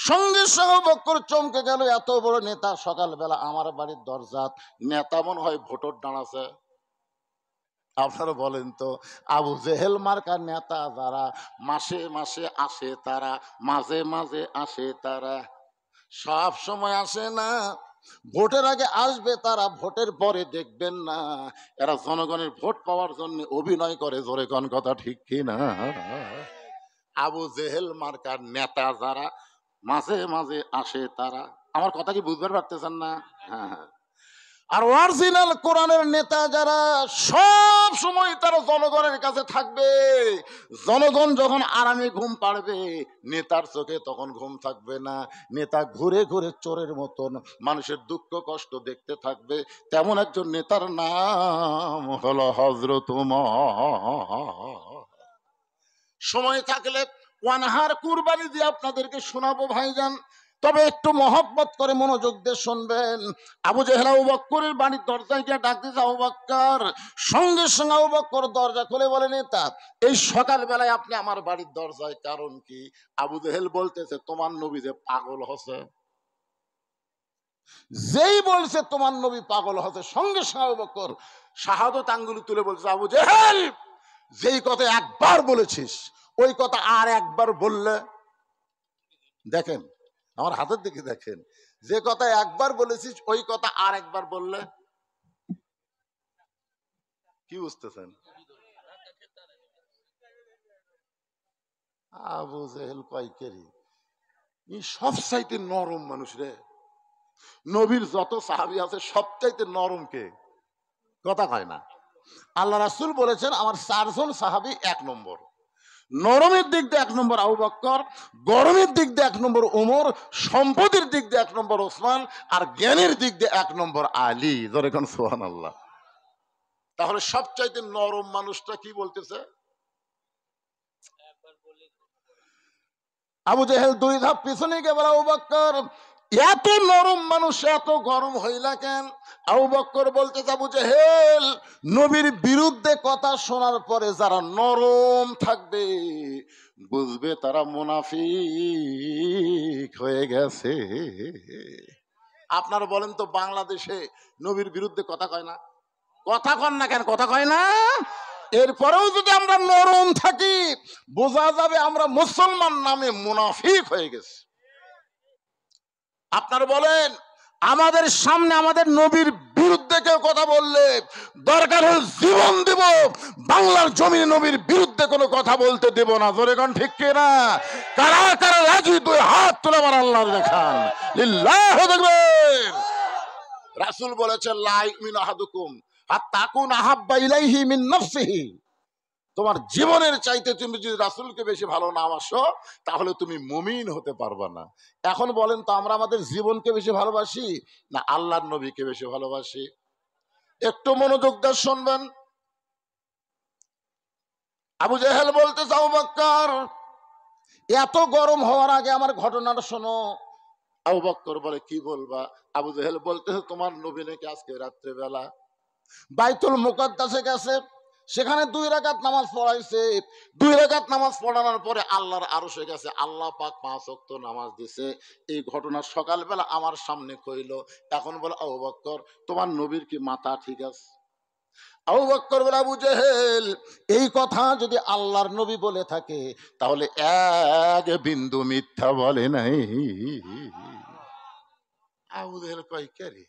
সঙ্গে সঙ্গে বকর চমকে গেল, এত বড় নেতা সকালবেলা আমার বাড়ির দরজাত। নেতা মনে হয় ভোটর দাঁড়াছে। আপনারা বলেন তো, আবু জেহেল মার্কার নেতা যারা, মাসে মাসে আসে তারা, মাঝে মাঝে আসে তারা, সব সময় আসে না। ভোটের আগে আসবে তারা, ভোটের পরে দেখবেন না। এরা জনগণের ভোট পাওয়ার জন্য অভিনয় করে, জোরে কোন কথা ঠিক কি না? আবু জেহেল মার্কার নেতা যারা, মাঝে মাঝে আসে তারা। আমার কথা কি বুঝতে পারতেছেন না? হ্যাঁ। আর অরিজিনাল কোরআনের নেতা যারা, সব সময় তারা জনগণের কাছে থাকবে। জনগণ যখন আরামে ঘুম পাড়বে, নেতার চোখে তখন ঘুম থাকবে না। নেতা ঘুরে ঘুরে চোরের মতন মানুষের দুঃখ কষ্ট দেখতে থাকবে। তেমন একজন নেতার নাম হলো হযরত ওমর। সময় থাকলে ওয়ানহার কুরবানি দিয়ে আপনাদেরকে শোনাবো ভাইজান। তবে একটু মহব্বত করে মনোযোগ দিয়ে শুনবেন। আবু জেহেল আবু বক্করের বাড়ির দরজায় গিয়ে ডাক দিয়েছে, আবু বক্কর। সঙ্গে সঙ্গে আবু বক্কর দরজা খুলে বলে, নেতা এই সকাল বেলায় আপনি আমার বাড়ির দরজায়, কারণ কি? আবু জেহেল বলতেছে তোমার নবী যে পাগল হচ্ছে। যেই বলছে তোমার নবী পাগল হচ্ছে, সঙ্গে সঙ্গে আবু বক্কর শাহাদত আঙ্গুলি তুলে বলছে, আবু জেহেল যেই কথা একবার বলেছিস ওই কথা আর একবার বললে, দেখেন আমার হাতের দিকে দেখেন, যে কথা একবার বলেছিস ওই কথা আর একবার বললে, কি বুঝতেছেন? আবু জেহেল কয়কেরি এই সব চাইতে নরম মানুষ রে। নবীর যত সাহাবী আছে সবচাইতে নরম কে? কথা কয় না। আল্লাহ রাসূল বলেছেন আমার 4 জন সাহাবী 1 নম্বর। নরমের দিক দিয়ে 1 নম্বর আবু বকর, গরমের দিক দিয়ে 1 নম্বর ওমর, সম্পদের দিক দিয়ে 1 নম্বর ওসমান, আর জ্ঞানের দিক দিয়ে 1 নম্বর আলী। জোরে কোন সুবহানাল্লাহ। তাহলে সবচাইতে নরম মানুষটা কি বলতেছে? আবু জেহেল 2 ধাপ পিছনে গিয়ে বলে, আবু বকর এত নরম মানুষ এত গরম হইলা কেন? আবু বকর বলতেছে, আবু জেহেল নবীর বিরুদ্ধে কথা শোনার পরে যারা নরম থাকবে বুঝবে তারা মুনাফিক হয়ে গেছে। আপনারা বলেন তো বাংলাদেশে নবীর বিরুদ্ধে কথা কয় না? কথা কন না কেন? কথা কয় না। এরপরেও যদি আমরা নরম থাকি বোঝা যাবে আমরা মুসলমান নামে মুনাফিক হয়ে গেছি। আপনারা বলেন আমাদের সামনে আমাদের নবীর বিরুদ্ধে কেউ কথা বললে দরকার হলে জীবন দেব, বাংলার জমিনে নবীর বিরুদ্ধে কোনো কথা বলতে দেব না। জোরে কোন ঠিক কিনা? কারা কারা রাজি 2 হাত তুলে আমার আল্লাহ দেখান। লিল্লাহ দেখবেন রাসূল বলেছেন লা ইউমিনু আহাদুকুম হাত্তা তাকুনা আহাব্বা ইলাইহি মিন নাফসিহি। তোমার জীবনের চাইতে তুমি যদি রাসূলকে বেশি ভালো না বাসো তাহলে তুমি মুমিন হতে পারবা না। এখন বলেন তো আমরা আমাদের জীবনকে বেশি ভালোবাসি না আল্লাহর নবীকে বেশি ভালোবাসি? একটু মনোযোগ দিয়ে শুনবেন। আবু জেহেল বলতে, আবু বকর এত গরম হওয়ার আগে আমার ঘটনাটা শোনো। আবু বকর বলে, কি বলবা? আবু জেহেল বলতেছে তোমার নবী নাকি আজকে রাত্রে বেলা বাইতুল মুকাদ্দাসে গেছে, সেখানে 2 রাকাত নামাজ পড়াইছে। 2 রাকাত নামাজ পড়ানোর পরে আল্লাহর আরশে গেছে, আল্লাহ পাক 5 ওয়াক্ত নামাজ দিছে। এই ঘটনা সকালবেলা আমার সামনে কইলো। এখন বলে, আবু বকর তোমার নবীর কি মাথা ঠিক আছে? আবু বকর বলে, আবু জেহেল এই কথা যদি আল্লাহর নবী বলে থাকে তাহলে 1 বিন্দু মিথ্যা বলে নাই। আবু জেহেল কয়, কে রে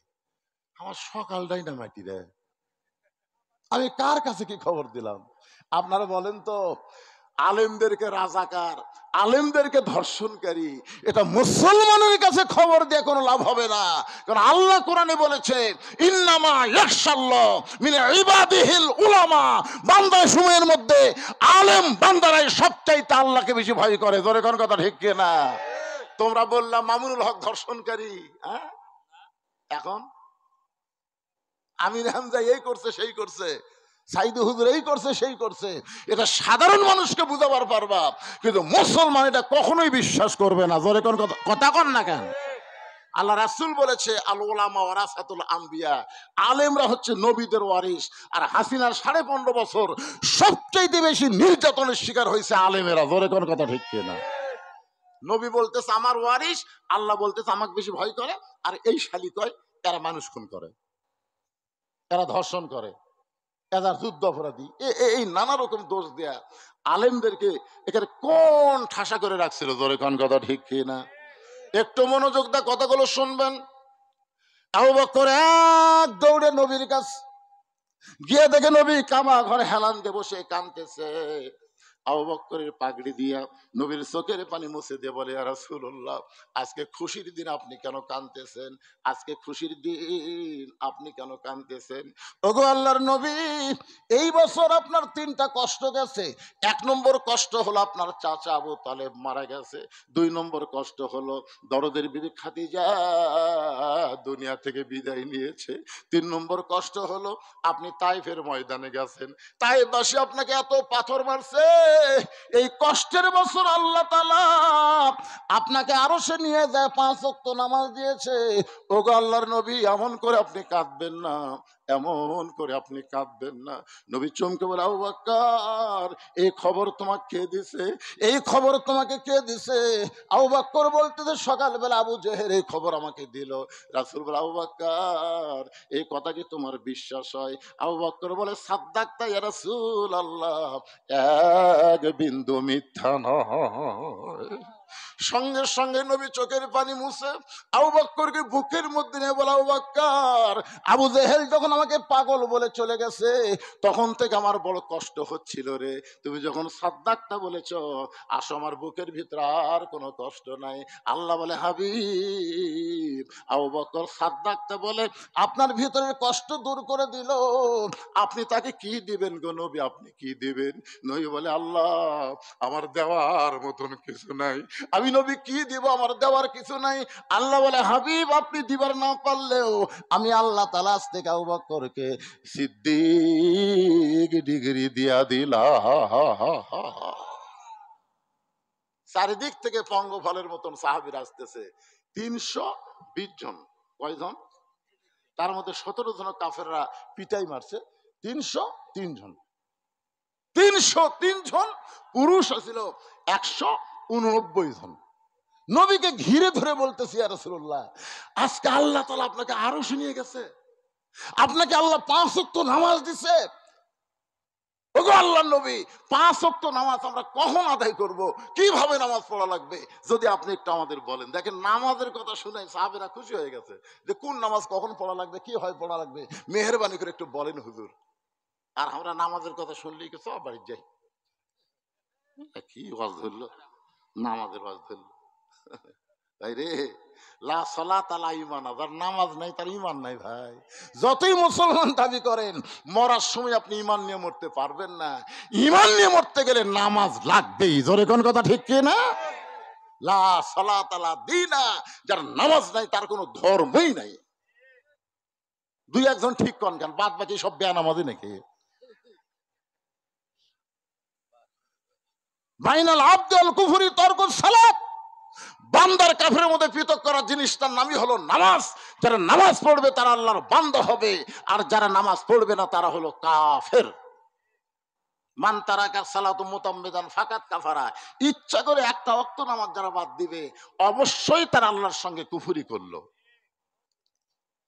আমার সকালটাই না মাটি রে, আমি কার কাছে কি খবর দিলাম? আপনারা বলেন তো আলেমদেরকে রাজাকার, আলেমদেরকে ধর্ষণকারী, এটা মুসলমানের কাছে খবর দিয়ে কোনো লাভ হবে না। কারণ আল্লাহ কোরআনে বলেছে ইন্নামা ইয়াখশাল্লাহ মিন ইবাদিহিল উলামা। বান্দা সময়ের মধ্যে আলেম বান্দারাই সবচাইতে আল্লাহকে বেশি ভয় করে। জোরে কোন কথা ঠিক কি না? তোমরা বললাম মামুনুল হক ধর্ষণকারী, হ্যাঁ? এখন আমির হামজা এই করছে সেই করছে, সাইদু হুজুর এই করছে সেই করছে, এটা সাধারণ মানুষকে বুঝাবার পারবা, কিন্তু মুসলমান এটা কখনোই বিশ্বাস করবে না। জোরে কোন কথা কন না কেন? আল্লাহ রাসূল বলেছে আল উলামা ওয়ারাসাতুল আম্বিয়া, আলেমরা হচ্ছে নবীদের ওয়ারিস। আর হাসিনার 15.5 বছর সবচেয়ে বেশি নির্যাতনের শিকার হয়েছে আলেমেরা। জোরে কোন কথা ঠিক কিনা? নবী বলতেছে আমার ওয়ারিস, আল্লাহ বলতেছে আমাকে বেশি ভয় করে, আর এই শালি কয় এরা মানুষ খুন করে, এরা ধর্ষণ করে, এরা যুদ্ধ অপরাধী, এই নানা রকম দোষ দেয়া আলেমদেরকে এখানে কোন ঠাসা করে রাখছিল। জোরে কোন কথা ঠিক কি না? একটু মনোযোগ দিয়ে কথাগুলো শুনবেন। আবু বকর এক দৌড়ে নবীর কাছে গিয়ে দেখে নবী কামা ঘরে হেলান দিয়ে বসে কাঁদতেছে। আবু বকরের পাগড়ি দিয়া নবীর চোখের পানি মুছে দিয়ে বলে, ইয়া রাসূলুল্লাহ আজকে খুশির দিন আপনি কেন কাঁদতেছেন? আজকে খুশির দিন আপনি কেন কাঁদতেছেন? ওগো আল্লাহর নবী এই বছর আপনার 3টা কষ্ট গেছে। 1 নম্বর কষ্ট হলো আপনার চাচা আবু তালেব মারা গেছে। 2 নম্বর কষ্ট হলো দরদের বিবি খাদিজা দুনিয়া থেকে বিদায় নিয়েছে। 3 নম্বর কষ্ট হলো আপনি তাইফের ময়দানে গেছেন, তাইফবাসী আপনাকে এত পাথর মারছে। এই কষ্টের বছর আল্লাহ তাআলা আপনাকে আরো সে নিয়ে যায়, 5 ওয়াক্ত নামাজ দিয়েছে। ওগো আল্লাহর নবী, এমন করে আপনি কাঁদবেন না, এমন করে আপনি কাঁদবেন না। নবী চমকে বলে, আবু বকর, এই খবর তোমাকে কে দিছে? এই খবর তোমাকে কে দিছে? আবু বকর বলতেছে, সকালবেলা আবু জেহেল এই খবর আমাকে দিল। রাসূল বলে, আবু বকর, এই কথা কি তোমার বিশ্বাস হয়? আবু বকর বলে, সাদ্দাকতা ইয়া রাসূলুল্লাহ, এক বিন্দু মিথ্যা নয়। সঙ্গে সঙ্গে নবী চোখের পানি মুছে আবু বকরকে বুকের মধ্যে নিয়ে বলে, আবু বকর, আবু জেহেল যখন আমাকে পাগল বলে চলে গেছে, তখন থেকে আমার বড় কষ্ট হচ্ছিল রে। তুমি যখন সাদ্দাকটা বলেছ, আসো, আমার বুকের ভিতর আর কোনো কষ্ট নাই। আল্লাহ বলে, হাবিব, আবু বকর সাদ্দাকটা বলে আপনার ভিতরের কষ্ট দূর করে দিল। আপনি তাকে কি দিবেন গো নবী? আপনি কি দিবেন? নবী বলে, আল্লাহ, আমার দেওয়ার মতন কিছু নাই। আমি নবী কি দিব? আমার দেওয়ার কিছু নাই। আল্লাহ বলে, হাবিব, আপনি দিবার না পারলেও আমি আল্লাহ তাআলা আজ থেকে আবু বকরকে সিদ্দিক ডিগ্রি দিয়া দিলাম। চারিদিক থেকে পঙ্গফলের মতন সাহাবীরা আসতেছে, 320 জন। কয়জন? তার মধ্যে 17 জন কাফেররা পিটাই মারছে। 303 জন। 303 জন পুরুষ ছিল, 189 জন। নবীকে ঘিরে ধরে বলতেছি, ইয়া রাসূলুল্লাহ, আজকে আল্লাহ তাআলা আপনাকে আরো শুনিয়ে গেছে। আপনাকে আল্লাহ 5 ওয়াক্ত নামাজ দিছে। ওগো আল্লাহর নবী, 5 ওয়াক্ত নামাজ আমরা কখন আদায় করব? কিভাবে নামাজ পড়া লাগবে? যদি আপনি একটু আমাদের বলেন। দেখেন, নামাজের কথা শুনে সাহাবীরা খুশি হয়ে গেছে যে কোন নামাজ কখন পড়া লাগবে, কি হয় পড়া লাগবে, মেহেরবানি করে একটু বলেন হুজুর। আর আমরা নামাজের কথা শুনলেই কি সব বাড়ি যাই, কি ওয়াজ ধরলো, নামাজের ওয়াজ ধরলো। ভাই রে, লা সালাত আলা ঈমান, যার নামাজ নাই তার ঈমান নাই ভাই। যতই মুসলমান দাবি করেন, মরার সময় আপনি ঈমান নিয়ে মরতে পারবেন না। ঈমান নিয়ে মরতে গেলে নামাজ লাগবেই। জোরে কোন কথা ঠিক কি না? লা সালাত আলা দীনা, যার নামাজ নাই তার কোনো ধর্মই নাই। দুই একজন ঠিক কন কেন, বাদ বাকি সব বেনামাজি নাকি? বাইনাল আবদ আল কুফরি তারকুস সালাত, বান্দার কাফেরের মধ্যে পৃথক করার জিনিসটার নামই হলো নামাজ। যারা নামাজ পড়বে তারা আল্লাহর বান্দা হবে, আর যারা নামাজ পড়বে না তারা হলো কাফের। মান তারাকা সালাতু মুতাম্মিদান ফাকাত কাফারা, ইচ্ছা করে একটা ওয়াক্ত নামাজ যারা বাদ দিবে, অবশ্যই তারা আল্লাহর সঙ্গে কুফরি করলো।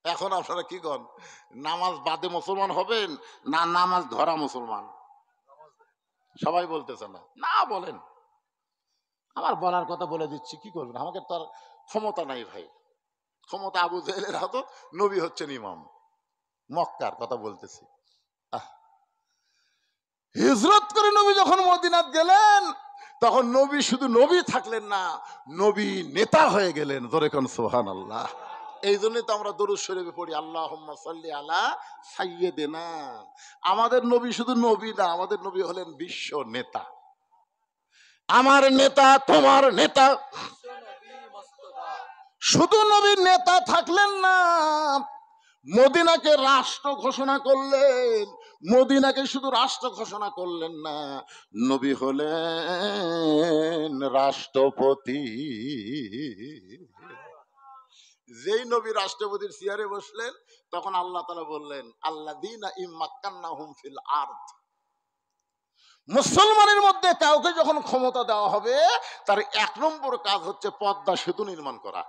এখন আপনারা কি করেন, নামাজ বাদে মুসলমান হবেন না নামাজ ধরা মুসলমান? সবাই বলতেছে না, না বলেন। আমার বলার কথা বলে দিচ্ছি, কি করবেন? আমাকে তার ক্ষমতা নাই ভাই। ক্ষমতা আবু জেহেলের হাতে, নবী হচ্ছেন ইমাম। মক্কার কথা বলতেছি। হিজরত করে নবী যখন মদিনাত গেলেন, তখন নবী শুধু নবী থাকলেন না, নবী নেতা হয়ে গেলেন। জোরে কোন সুবহানাল্লাহ। এই জন্যই তো আমরা দরুদ শরীফে পড়ি, আল্লাহুম্মা সাল্লি আলা সাইয়্যিদিনা। আমাদের নবী শুধু নবী না, আমাদের নবী হলেন বিশ্ব নেতা। আমার নেতা, তোমার নেতা। শুধু নবী নেতা থাকলেন না, মদিনাকে রাষ্ট্র ঘোষণা করলেন। মদিনাকে শুধু রাষ্ট্র ঘোষণা করলেন না, নবী হলেন রাষ্ট্রপতি। যেই নবী রাষ্ট্রপতির চেয়ারে বসলেন, তখন আল্লাহ তাআলা বললেন, আল্লাযীনা ইম্মাক্কান্নাহুম ফিল আরদ, মুসলমানের মধ্যে কাউকে যখন ক্ষমতা দেওয়া হবে, তার 1 নম্বর কাজ হচ্ছে পদ্মা সেতু নির্মাণ করা।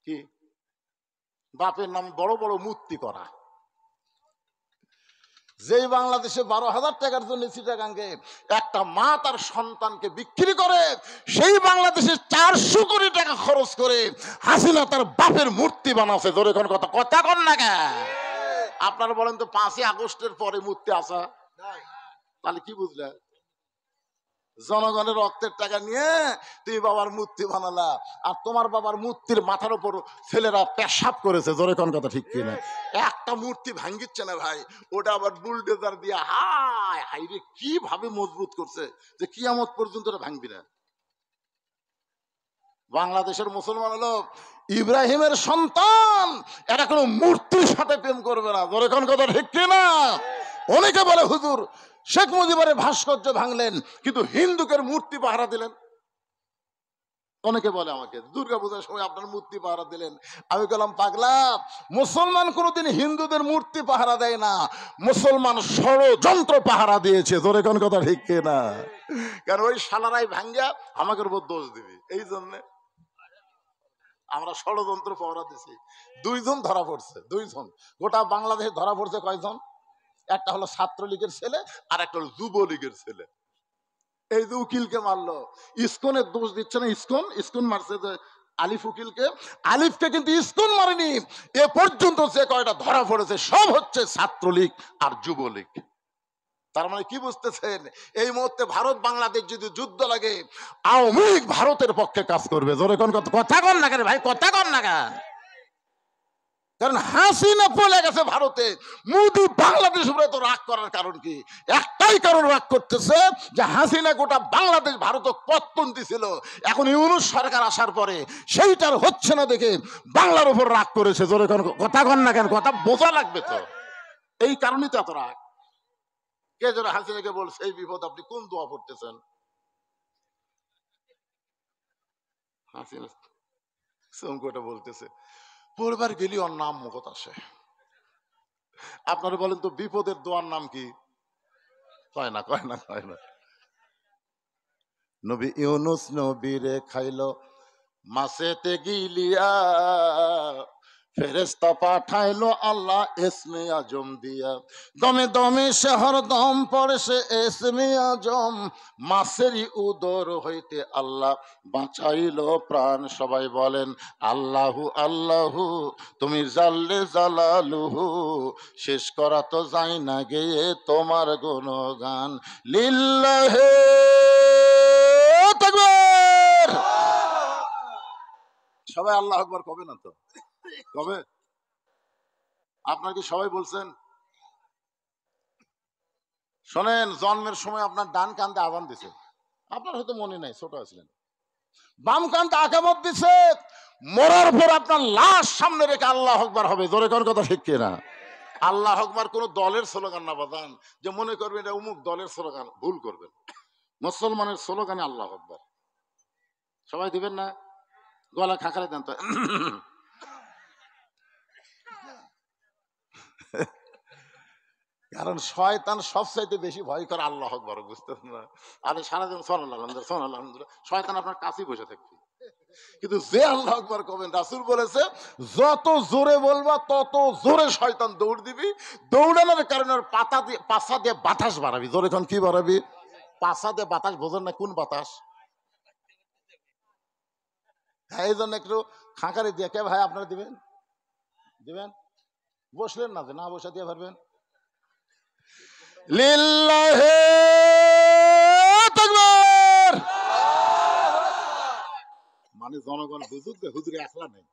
কি? বাপের নাম বড় বড় মূর্তি করা। যেই বাংলাদেশে 12,000 টাকার জন্য চিটাগাঙ্গে একটা মা তার সন্তানকে বিক্রি করে, সেই বাংলাদেশে 400 কোটি টাকা খরচ করে হাসিনা তার বাপের মূর্তি বানাচ্ছে। ধরে কোন কথা কথা কন না কে? আপনারা বলেন তো, 5ই আগস্টের পরে মূর্তি আসা, তাহলে কি বুঝলে? জনগণের রক্তের টাকা নিয়ে তুমি বাবার মূর্তি বানালা, আর তোমার বাবার মূর্তির মাথার উপর ছেলেরা পেশাব করেছে। জোরে কোন কথা ঠিক কিনা? একটা মূর্তি ভাঙ্গিচ্ছে না ভাই, ওটা আবার বুলডোজার দিয়ে হায় হাই রে কিভাবে মজবুত করছে যে কিয়ামত পর্যন্ত ওটা ভাঙবি না। বাংলাদেশের মুসলমান হলো ইব্রাহিমের সন্তান, এরা কোনো মূর্তির সাথে প্রেম করবে না। জোরে কোন কথা ঠিক কিনা? অনেকে বলে, হুজুর শেখ মুজিবের ভাস্কর্য ভাঙলেন কিন্তু হিন্দুকের মূর্তি পাহারা দিলেন। অনেকে বলে আমাকে, দুর্গা পূজার সময় আপনার মূর্তি পাহারা দিলেন। আমি বললাম, পাগলা, মুসলমান কোনোদিন হিন্দুদের মূর্তি পাহারা দেয় না, মুসলমান ষড়যন্ত্র পাহারা দিয়েছে। তোর এখন কথা ঠিক না? কারণ ওই শালারাই ভাঙ্গা আমাকে উপর দোষ দিবি, এই জন্য আমরা ষড়যন্ত্র পাহারা দিছি। 2 জন ধরা পড়ছে, 2 জন। গোটা বাংলাদেশে ধরা পড়ছে কয়জন? একটা হলো ছাত্রলীগের ছেলে, আর একটা হলো যুবলীগের ছেলে। এই যে উকিলকে মারলো, ইসকনের দোষ দিচ্ছে না, ইসকন মারছে যে আলিফ উকিলকে। আলিফকে কিন্তু ইসকন মারেনি। এ পর্যন্ত যে কয়টা ধরা পড়েছে সব হচ্ছে ছাত্রলীগ আর যুবলীগ। তার মানে কি বুঝতেছেন? এই মুহূর্তে ভারত বাংলাদেশ যদি যুদ্ধ লাগে, আওয়ামী লীগ ভারতের পক্ষে কাজ করবে। জোরে কোন কথা কন না কেন ভাই, কথা কন না কেন? কারণ হাসিনা বলে গেছে ভারতে, মোদি বাংলাদেশ উপরে তো রাগ করার কারণ কি? একটাই কারণ রাগ করতেছে যে হাসিনা গোটা বাংলাদেশ ভারত পত্তন দিছিল। এখন ইউনূস সরকার আসার পরে সেইটার হচ্ছে না দেখে বাংলার উপর রাগ করেছে। জোরে কথা কন না কেন? কথা বোঝা লাগবে তো। এই কারণেই তো এত রাগ। কে যেন হাসিনাকে বলছে এই বিপদ, আপনি কোন দোয়া পড়তেছেন? হাসিনা চমকটা বলতেছে, পড়বার গেলি ওর নাম মুখত আসে। আপনারা বলেন তো বিপদের দোয়ার নাম কি? কয় না, কয় না, কয় না। নবী ইউনূস নবীরে খাইলো মাছেতে গিলিয়া, ফেরেশতা পাঠাইলো আল্লাহ ইসমে আজম দিয়া। দমে দমে শহর দম পড়ছে ইসমে আজম, মাছেরই উদর হইতে আল্লাহ বাঁচাইলো প্রাণ। সবাই বলেন আল্লাহু আল্লাহু, তুমি জাল্লে জালালুহু, শেষ করা তো যায় না গেয়ে তোমার গুণগান। লিল্লাহে তাকবীর। সবাই আল্লাহু আকবার কবে না তো? কবে? আপনার কি সবাই বলছেন? শোনেন, জন্মের সময় আপনার ডান কান্দে আযান দিছে, আপনার হয়তো মনে নাই, ছোট আছিলেন। বাম কান্দে আকামত দিছে। মরার পর আপনার লাশ সামনে রেখে আল্লাহু আকবার হবে। জোরে কোন কথা ঠিক কিনা? আল্লাহু আকবার কোন দলের স্লোগান না বাজান, যে মনে করবেন এটা অমুক দলের স্লোগান, ভুল করবেন। মুসলমানের স্লোগানে আল্লাহু আকবার। সবাই দিবেন না? গলা খাঁকারে দেন তো। কারণ শয়তান সবচাইতে বেশি ভয় করে আল্লাহু আকবার, বুঝতেছেন না? আপনি সারাদিন সুবহানাল্লাহ সুবহানাল্লাহ আলহামদুলিল্লাহ, শয়তান আপনার কাছেই বসে থাকবে। কিন্তু যে আল্লাহু আকবার কবেন, রাসূল বলেছে যত জোরে বলবা তত জোরে শয়তান দৌড় দিবি। দৌড়ানোর কারণে পাছা দিয়ে বাতাস বাড়াবি। জোরে কোন কি বাড়াবি? পাছা দিয়ে বাতাস। বোঝেন না কোন বাতাস? হ্যাঁ, এই জন্য একটু খাঁকারি দিয়ে। কে ভাই আপনারা দিবেন? দিবেন? বসলেন না যে, না বসে দিয়ে পারবেন? লিল্লাহে তাকবীর। মানে জনগণ বুঝুক যে হুজুরে একলা নেই।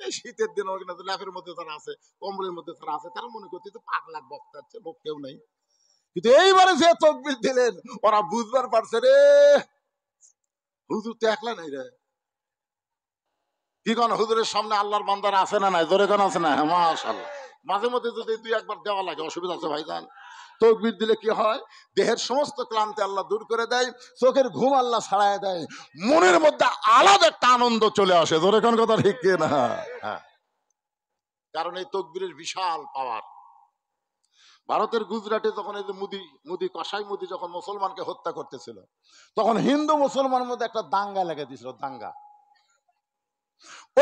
এই শীতের দিন ল্যাপের মধ্যে তারা আছে, কম্বলের মধ্যে তারা আছে, তারা মনে করতে তো পাগলা বক্তা আছে, লোক কেউ নেই। কিন্তু এইবারে যে তাকবীর দিলেন, ওরা বুঝবার পারছে রে হুজুর তো একলা নাই রে। কি কোন হুজুরের সামনে আল্লাহর বান্দারা আছে না নাই? জোরে কোন আছে না? মাশাআল্লাহ। মাঝে মধ্যে যদি 2-1 দেওয়া লাগে, অসুবিধা আছে ভাইজান? তাকবীর দিলে কি হয়? দেহের সমস্ত ক্লান্তি আল্লাহ দূর করে দেয়, চোখের ঘুম আল্লাহ ছাড়ায় দেয়, মনের মধ্যে আলাদা একটা আনন্দ চলে আসে। জোরে কোন কথা ঠিক কি না? হ্যাঁ, কারণ এই তাকবীরের বিশাল পাওয়ার। ভারতের গুজরাটে যখন এই যে মুদি কসাই মুদি যখন মুসলমানকে হত্যা করতেছিল, তখন হিন্দু মুসলমানের মধ্যে একটা দাঙ্গা লেগে দিয়েছিল, দাঙ্গা।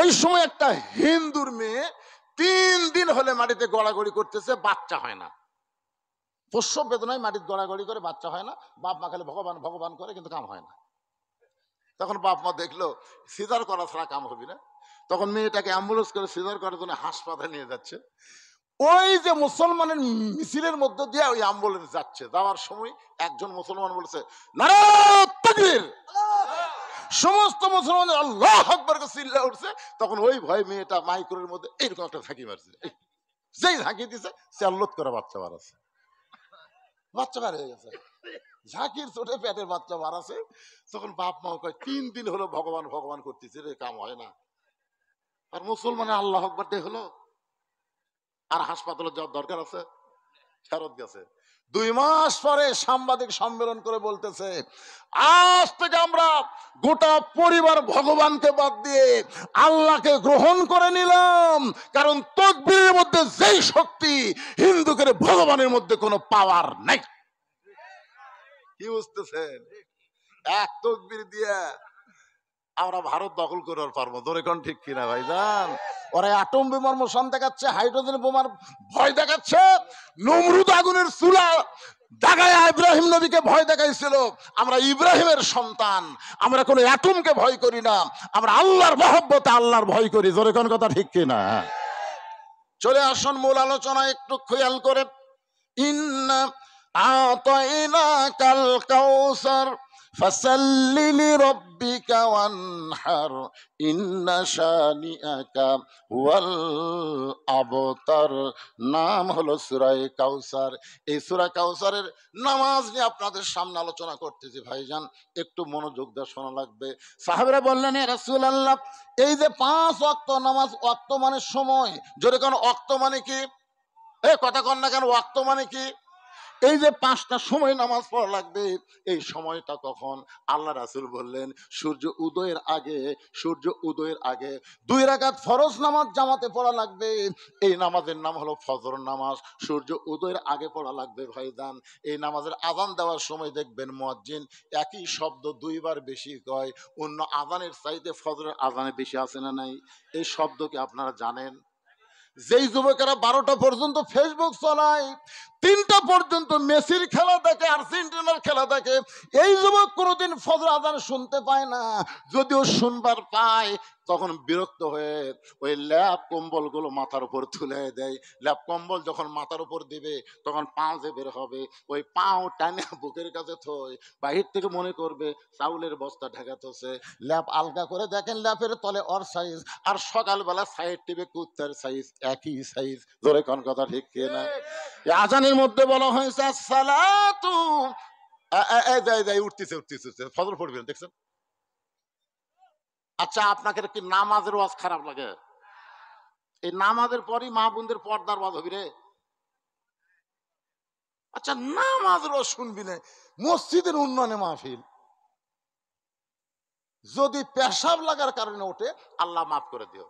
ওই সময় একটা হিন্দুর মেয়ে 3 দিন হলে মাটিতে গড়াগড়ি করতেছে, বাচ্চা হয় না। প্রসব বেদনায় মাটিতে গড়াগড়ি করে, বাচ্চা হয় না। বাপ মা খালি ভগবান ভগবান করে, কিন্তু কাম হয় না। তখন বাপ মা দেখলো সিজার করা ছাড়া কাম হবে না। তখন মেয়েটাকে অ্যাম্বুলেন্স করে সিজার করার জন্য হাসপাতালে নিয়ে যাচ্ছে। ওই যে মুসলমানের মিছিলের মধ্য দিয়ে ওই অ্যাম্বুলেন্স যাচ্ছে, যাওয়ার সময় একজন মুসলমান বলেছে নারে তাকবীর। সমস্ত মুসলমান আল্লাহু আকবার করে চিল্লা উঠছে। তখন ওই ভয় মেয়েটা মাইক্রোর মধ্যে এরকম একটা ঝাঁকি মারছে, যেই ঝাঁকি দিছে চাল্লত করে বাচ্চা বাড়াছে। বাচ্চা বার হয়ে গেছে, ঝাঁকির চোটে পেটের বাচ্চা বাড়াছে। তখন বাপ মা কয় 3 দিন হলো ভগবান ভগবান করতেছে রে, কাম হয় না। আর মুসলমানের আল্লাহু আকবার দিয়ে হলো, আর হাসপাতালে যাওয়ার দরকার আছে? ফেরত গেছে। 2 মাস পরে সাংবাদিক সম্মেলন করে বলতেছে, আজ থেকে আমরা গোটা পরিবার ভগবানকে বাদ দিয়ে আল্লাহকে গ্রহণ করে নিলাম, কারণ তাকবীরের মধ্যে যেই শক্তি, হিন্দুদের ভগবানের মধ্যে কোনো পাওয়ার নাই। কি বুঝতেছেন? এক তাকবীর দিয়ে আমরা ভারত দখল করে পারবো, ধরে কোন ঠিক কিনা ভাইজান? ওরা অ্যাটম বোমার মোশন দেখাচ্ছে, হাইড্রোজেন বোমার ভয় দেখাচ্ছে, নমরুদ আগুনের চুলা দাগায় ইব্রাহিম নবীকে ভয় দেখাইছিল। আমরা ইব্রাহিমের সন্তান, আমরা কোনো অ্যাটমকে ভয় করি না, আমরা আল্লাহর মহব্বতে আল্লাহর ভয় করি, ধরে কোন কথা ঠিক কিনা? চলে আসুন মূল আলোচনা একটু খেয়াল করে। ইন্না আতাইনাকাল কাউসার ফাসাল্লি লিরাব্বিকা ওয়ানহার ইন্না শানিআকা ওয়াল আবতার। নাম হলো সূরা কাউসার। এই সূরা কাউসারের নামাজ নিয়ে আপনাদের সামনে আলোচনা করতেছি ভাইজান, একটু মনোযোগ দিয়ে শোনা লাগবে। সাহাবীরা বললেন, হে রাসূলুল্লাহ, এই যে 5 ওয়াক্ত নামাজ, ওয়াক্ত মানে সময়, জোরে কোন ওয়াক্ত মানে কি? কথা কন না কেন, ওয়াক্ত মানে কি? এই যে 5টা সময় নামাজ পড়া লাগবে, এই সময়টা কখন? আল্লাহ রাসূল বললেন, সূর্য উদয়ের আগে। সূর্য উদয়ের আগে 2 রাকাত ফরজ নামাজ জামাতে পড়া লাগবে। এই নামাজের নাম হলো ফজর নামাজ। সূর্য উদয়ের আগে পড়া লাগবে ভাইজান। এই নামাজের আযান দেওয়ার সময় দেখবেন মুয়াজ্জিন একই শব্দ 2 বার বেশি কয়। অন্য আযানের চাইতে ফজরের আযানে বেশি আছে না নাই? এই শব্দ কি আপনারা জানেন? যেই যুবকেরা 12টা পর্যন্ত ফেসবুক চালায়, 3টা পর্যন্ত মেসির খেলা দেখে, আর্জেন্টিনার খেলা দেখে, এই যুবক কোনোদিন ফজর আযান শুনতে পায় না। যদিও শুনবার পায়, তখন বিরক্ত হয়ে ওই ল্যাপ কম্বল গুলো মাথার উপর তুলে দেয়। ল্যাপ কম্বল যখন মাথার উপর দিবে, তখন পাও যে বের হবে, ওই পাও টানে বুকের কাছে থই, বাহির থেকে মনে করবে চাউলের বস্তা ঢাকাতেছে। ল্যাপ আলগা করে দেখেন, ল্যাপের তলে ওর সাইজ, আর সকালবেলা সাইড টিপে কুত্তার সাইজ, একই সাইজ। ধরে কোন কথা ঠিক কিনা? আজানের মধ্যে বলা হয়েছে আসসালাতু, উঠতেছে উঠতেছে, ফজর পড়বেন, দেখছেন? আচ্ছা, আপনাকে কি নামাজের ওয়াজ খারাপ লাগে? এই নামাজের পরই মা বোনদের পর্দার ওয়াজ হবি রে? আচ্ছা, নামাজের ওয়াজ শুনবি না, মসজিদের উন্নয়নে মাহফিল। যদি পেশাব লাগার কারণে ওঠে, আল্লাহ মাফ করে দিও।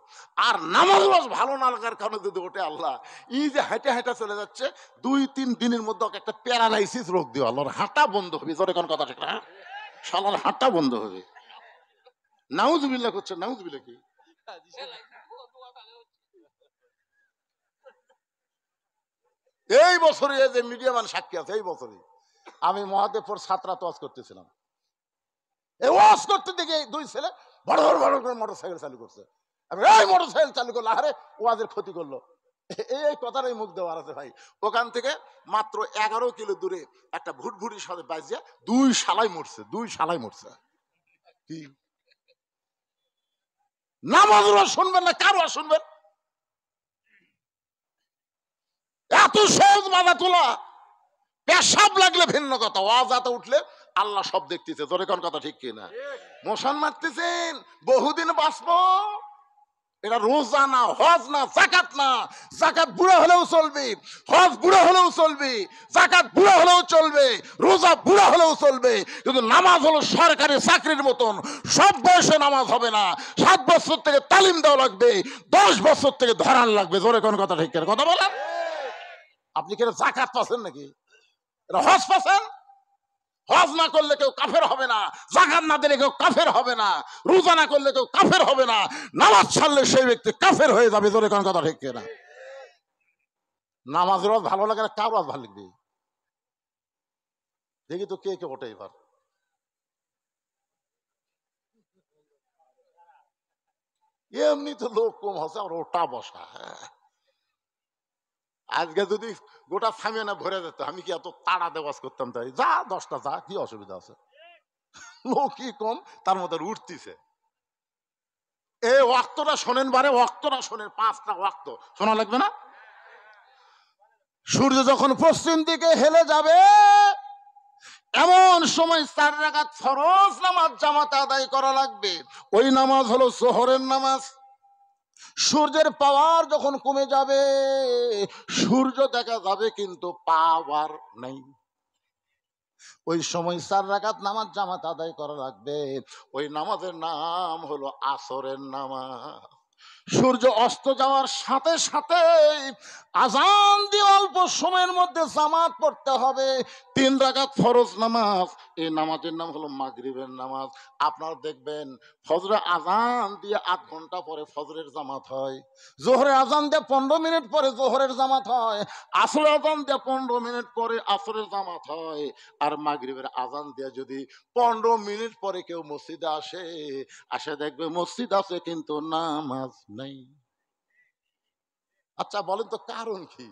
আর নামাজ ওয়াজ ভালো না লাগার কারণে যদি ওঠে, আল্লাহ এই যে হাঁটে হাঁটা চলে যাচ্ছে, 2-3 দিনের মধ্যে ওকে একটা প্যারালাইসিস রোগ দিও, আল্লাহর হাঁটা বন্ধ হবে। জোরে কোন কথা ঠিক না? শালার হাঁটা বন্ধ হবে। নাউজুবিল্লাহ করছে, নাউজুবিল্লাহ কি? এই বছরে যে মিডিয়া মান সাক্ষী আছে, এই বছরে আমি মহাদেবপুর ছাত্রাত ওয়াজ করতেছিলাম। এই ওয়াজ করতে দেখে 2 ছেলে বড় বড় করে মোটরসাইকেল চালু করছে। আমি এই মোটরসাইকেল চালু করলো, আরে ওয়াজের ক্ষতি করলো। এই কথাটাই মুখ দেওয়ার আছে ভাই। ওখান থেকে মাত্র 11 কিলো দূরে একটা ভুটভুটির সাথে বাজিয়া 2 শালাই মরছে, 2 শালাই মরছে। কি নামাজ ওয়াজ শুনবেন না, কার ওয়াজ শুনবেন? এত সহজ বাধা তোলা। পেশাব লাগলে ভিন্ন কথা, ওয়াজ আতে উঠলে আল্লাহ সব দেখতেছে। জোরে কোন কথা ঠিক কিনা? মোশন মারতেছেন, বহুদিন বাঁচবো। এটা রোজা না, হজ না, যাকাত না। যাকাত বুড়া হলেও চলবে, হজ বুড়া হলেও চলবে, যাকাত বুড়া হলেও চলবে, রোজা বুড়া হলেও চলবে। কিন্তু নামাজ হলো সরকারি চাকরির মতন, সব বয়সে নামাজ হবে না। 7 বছর থেকে তালিম দেওয়া লাগবে, 10 বছর থেকে ধরান লাগবে। জোরে কোন কথা ঠিক কিনা? কথা বলেন। আপনি কি যাকাত পাচ্ছেন নাকি? হজ পাচ্ছেন? হজ না করলে কেউ কাফের হবে না, যাকাত না দিলে কেউ কাফের হবে না, রোজা না করলে কেউ কাফের হবে না, নামাজ ছাড়লে সেই ব্যক্তি কাফের হয়ে যাবে। জোরে কোন কথা ঠিক কিনা? নামাজের ওয়াজ ভালো লাগে না, কার ওয়াজ ভালো লাগবে? দেখি তো কে কে ওঠে এবার। এমনি তো লোক কম হচ্ছে, আর ওটা বসা। আজকে যদি গোটা সামিয়ানা ভরে যেত, আমি কি এত তাড়া দেওয়াজ করতাম? তাই যা 10টা যা, কি অসুবিধা আছে? লোকই কম, তার মধ্যে উঠতেছে। এই ওয়াক্তটা শোনেন, বারে ওয়াক্তটা শোনেন, 5টা ওয়াক্ত শোনা লাগবে না? সূর্য যখন পশ্চিম দিকে হেলে যাবে, এমন সময় 4 রাকাত ফরজ নামাজ জামাতে আদায় করা লাগবে। ওই নামাজ হলো যোহরের নামাজ। সূর্যের পাওয়ার যখন কমে যাবে, সূর্য দেখা যাবে কিন্তু পাওয়ার নেই। ওই সময় 4 রাকাত নামাজ জামাত আদায় করা লাগবে। ওই নামাজের নাম হলো আসরের নামাজ। সূর্য অস্ত যাওয়ার সাথে সাথে আজান দিয়ে অল্প সময়ের মধ্যে জামাত পড়তে হবে। 3 রাকাত ফরজ নামাজ, এই নামাজের নাম হলো মাগরিবের নামাজ। আপনারা দেখবেন ফজরে আজান দিয়ে 8 ঘন্টা পরে ফজরের জামাত হয়, জোহরের আজান দিয়ে 15 মিনিট পরে জোহরের জামাত হয়, আসরের আজান দিয়ে 15 মিনিট পরে আসরের জামাত হয়। আর মাগরিবের আজান দিয়ে যদি 15 মিনিট পরে কেউ মসজিদে আসে দেখবে মসজিদ আছে কিন্তু নামাজ নেই। আচ্ছা বলেন তো কারণ কি?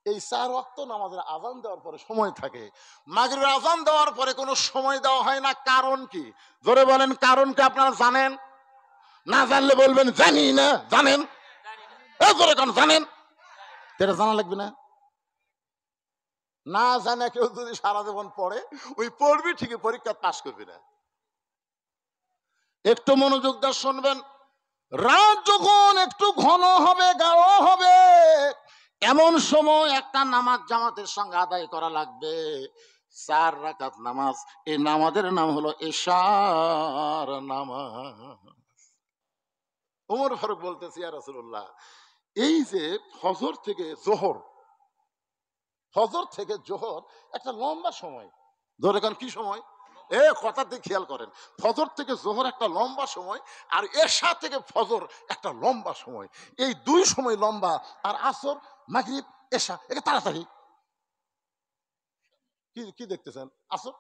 এই 4 ওয়াক্ত নামাজের আজান দেওয়ার পরে সময় থাকে, মাগরিবের আজান দেওয়ার পরে কোনো সময় দেওয়া হয় না, কারণ কি? জোরে বলেন কারণ কি আপনারা জানেন? না জানলে বলবেন জানি না। জানেন? জোরে কোন জানেন? এটা জানা লাগবে না। না জানে কেউ যদি সারা জীবন পড়ে, ওই পড়বি ঠিকই, পরীক্ষা পাস করবি না। একটু মনোযোগ দিয়ে শুনবেন। রাত যখন একটু ঘন হবে, গাঢ় হবে, এমন সময় একটা নামাজ জামাতের সঙ্গে আদায় করা লাগবে, 4 রাকাত নামাজ। এই নামাজের নাম হলো এশার নামাজ। ওমর ফারুক বলতেছি, ইয়া রাসূলুল্লাহ, এই যে ফজর থেকে জোহর, ফজর থেকে জোহর একটা লম্বা সময়, ধরে কারণ কি সময়? কথা দিয়ে খেয়াল করেন, ফজর থেকে জোহর একটা লম্বা সময়, আর এশা থেকে ফজর একটা লম্বা সময়। এই 2 সময় লম্বা, আর আসর মাগরিব এশা এটা তাড়াতাড়ি। কি কি দেখতেছেন? আসর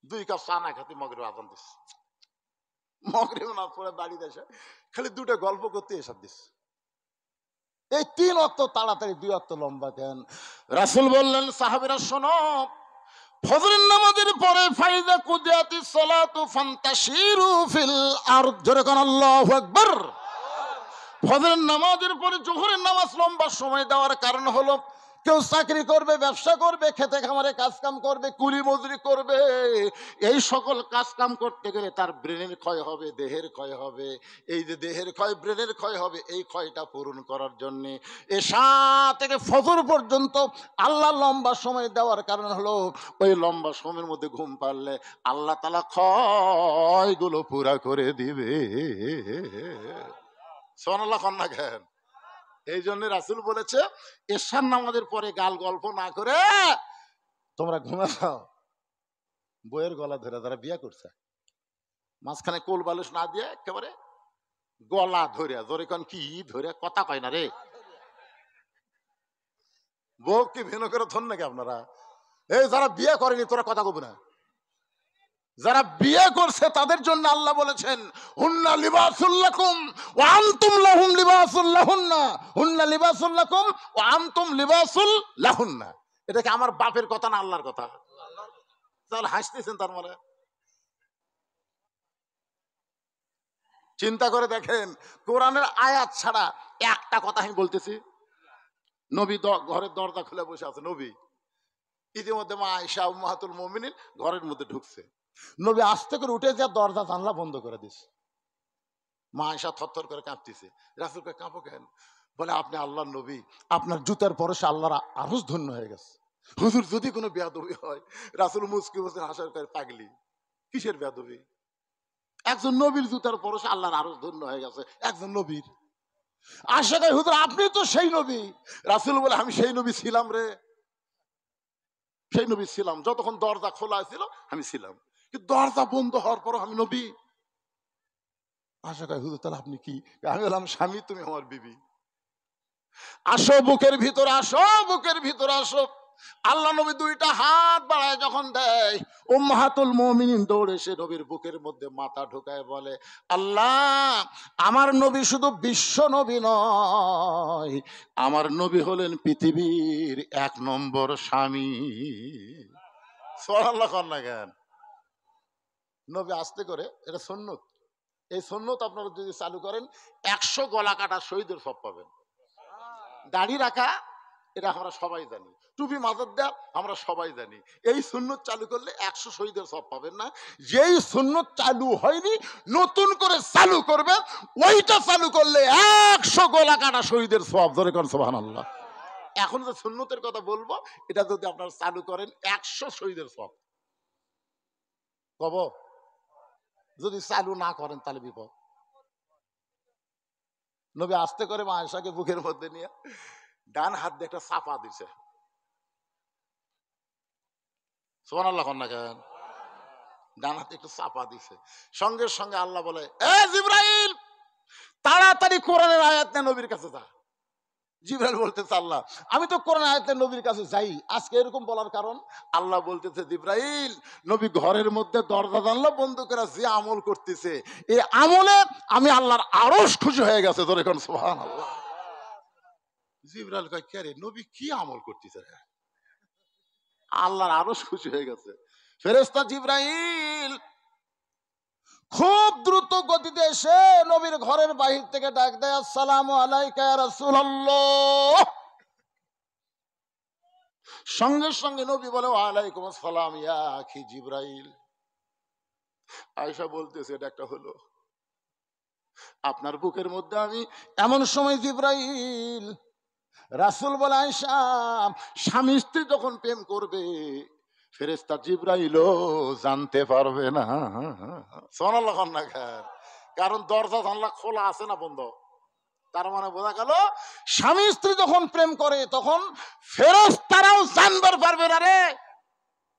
2 কাপ চা না খাতে মগরিব আজান দিস, মগরিব না পড়ে বাড়ি দেশে খালি 2টা গল্প করতে এসব দিস। এই 3 ওয়াক্ত তাড়াতাড়ি, 2 ওয়াক্ত লম্বা কেন? রাসূল বললেন, সাহাবীরা শোনো, ফজরের নামাজের পরে ফাইদা কুদিয়াতিস সালাতু ফান্তাশিরু ফিল আরদ, জোরে কোন আল্লাহু আকবার। ফজরের নামাজের পরে জোহরের নামাজ লম্বা সময় দেওয়ার কারণ হলো, কেউ চাকরি করবে, ব্যবসা করবে, খেতে খামারে কাজ কাম করবে, কুলি মজুরি করবে, এই সকল কাজ কাম করতে গেলে তার ব্রেনের ক্ষয় হবে, দেহের ক্ষয় হবে। এই যে দেহের ক্ষয়, ব্রেনের ক্ষয় হবে, এই ক্ষয়টা পূরণ করার জন্য এশা থেকে ফজর পর্যন্ত আল্লাহ লম্বা সময় দেওয়ার কারণ হলো, ওই লম্বা সময়ের মধ্যে ঘুম পারলে আল্লাহ তাআলা ক্ষয়গুলো পুরা করে দিবে। সুবহানাল্লাহ কন্যা কেন? এই জন্য রাসূল বলেছে, এশার নামাজের পরে গাল গল্প না করে তোমরা ঘুমাও। বইয়ের গলা ধরে যারা বিয়ে করছে, মাঝখানে কোল বালিশ না দিয়ে একেবারে গলা ধরে, জোরে কোন কি ধরে, কথা কয় না রে, বউ কি ভিন্ন করে ধর নাকি আপনারা? এই যারা বিয়ে করেনি তোরা কথা কব না, যারা বিয়ে করছে তাদের জন্য আল্লাহ বলেছেন, হুন্না লিবাসুল লাকুম ওয়া আনতুম লাহুম লিবাসুল লাহুন্না, হুন্না লিবাসুল লাকুম ওয়া আনতুম লিবাসুল লাহুন্না। এটা কি আমার বাপের কথা না আল্লাহর কথা? তাহলে হাসতেছেন তার মানে? চিন্তা করে দেখেন, কোরআনের আয়াত ছাড়া একটা কথা আমি বলতেছি। নবী ঘরের দরজা খুলে বসে আছে, নবী ইতিমধ্যে মা আয়েশা উম্মাহাতুল মুমিনিন ঘরের মধ্যে ঢুকছে, নবী আস্তে করে উঠে যা দরজা জানলা বন্ধ করে দিস। মা আয়েশা থরথর করে কাঁপতেছে। রাসূলকে কাঁপো কেন? বলে আপনি আল্লাহর নবী, আপনার জুতার পরশে আল্লাহর আরশ ধন্য হয়ে গেছে। হুজুর যদি কোনো বেয়াদবি হয়? রাসূল মুস্কি বসে হাসার করে, পাগলি কিসের বেয়াদবি? একজন নবীর জুতার পরশে আল্লাহর আরশ ধন্য হয়ে গেছে, একজন নবীর। আশা করি হুজুর আপনি তো সেই নবী। রাসূল বলে আমি সেই নবী ছিলাম রে, সেই নবী ছিলাম, যতক্ষণ দরজা খোলা ছিল আমি ছিলাম, কিন্তু দরজা বন্ধ হওয়ার পরও আমি নবী। আশা করি হুজুর তাহলে আপনি কি? আমি বললাম স্বামী তুমি আমার বিবি, আসো বুকের ভিতরে, আসো বুকের ভিতরে আসো। আল্লাহ নবী 2টা হাত বাড়ায় যখন দেয়, উম্মাহাতুল মুমিনিন দৌড়ে এসে নবীর বুকের মধ্যে মাথা ঢোকায় বলে, আল্লাহ আমার নবী শুধু বিশ্ব নবী নয়, আমার নবী হলেন পৃথিবীর 1 নম্বর স্বামী। সুবহানাল্লাহ কন্যা জ্ঞান। নবী আস্তে করে, এটা সুন্নত, এই সুন্নত আপনারা যদি চালু করেন 100 গলা কাটা শহীদের সব পাবেন। দাড়ি রাখা এটা আমরা সবাই জানি। টুপি মাথার দেয়া আমরা সবাই জানি। এই সুন্নত চালু করলে 100 শহীদের সব পাবেন না। যেই সুন্নত চালু হয়নি নতুন করে চালু করবেন, ওইটা চালু করলে 100 গলা কাটা শহীদের সব। ধরে কোন সুবহানাল্লাহ। এখন যে সুন্নতের কথা বলবো, এটা যদি আপনারা চালু করেন 100 শহীদের সব কব। যদি চালু না করেন তাহলে বিপদ। নবী আস্তে করে মা আয়েশাকে বুকের মধ্যে নিয়ে ডান হাত দিয়ে একটা চাপা দিছে। সুবহানাল্লাহ না কেন? ডান হাতে একটু চাপা দিছে, সঙ্গে সঙ্গে আল্লাহ বলে, এ জিবরাইল তাড়াতাড়ি কোরআনের আয়াত নিয়ে নবীর কাছে যা। জিবরাইল বলতেছে, আল্লাহ আমি তো কোরআন আয়াতে নবীর কাছে যাই। আজকে এরকম বলার কারণ, আল্লাহ বলতেছে, জিবরাইল নবী ঘরের মধ্যে দরজা জানলা বন্ধ করে যে আমল করতেছে, এই আমলে আমি আল্লাহর আরশ খুশি হয়ে গেছে। ধরে কোন সুবহানাল্লাহ। জিবরাইল কয়, কে রে নবী কি আমল করতেছে? আল্লাহর আরশ খুশি হয়ে গেছে। ফেরেশতা জিবরাইল খুব দ্রুত গতিতে এসে নবীর ঘরের বাহির থেকে ডাক দেয়, আসসালামু আলাইকা ইয়া রাসূলুল্লাহ। সঙ্গে সঙ্গে নবী বলে, ওয়ালাইকুম আসসালাম ইয়া আখি জিবরাইল। আয়েশা বলতেছে, এটা একটা হলো আপনার বুকের মধ্যে আমি এমন সময় জিবরাইল। রাসূল বলে, আয়েশা স্বামী স্ত্রী যখন প্রেম করবে ফেরেশতা জিবরাইলও জানতে পারবে না। সুবহানাল্লাহ না কেন? কারণ দরজা জানলা খোলা আছে না বন্ধ? তার মানে বোঝা গেল স্বামী স্ত্রী যখন প্রেম করে তখন ফেরেশতারাও জানবার পারবে না রে।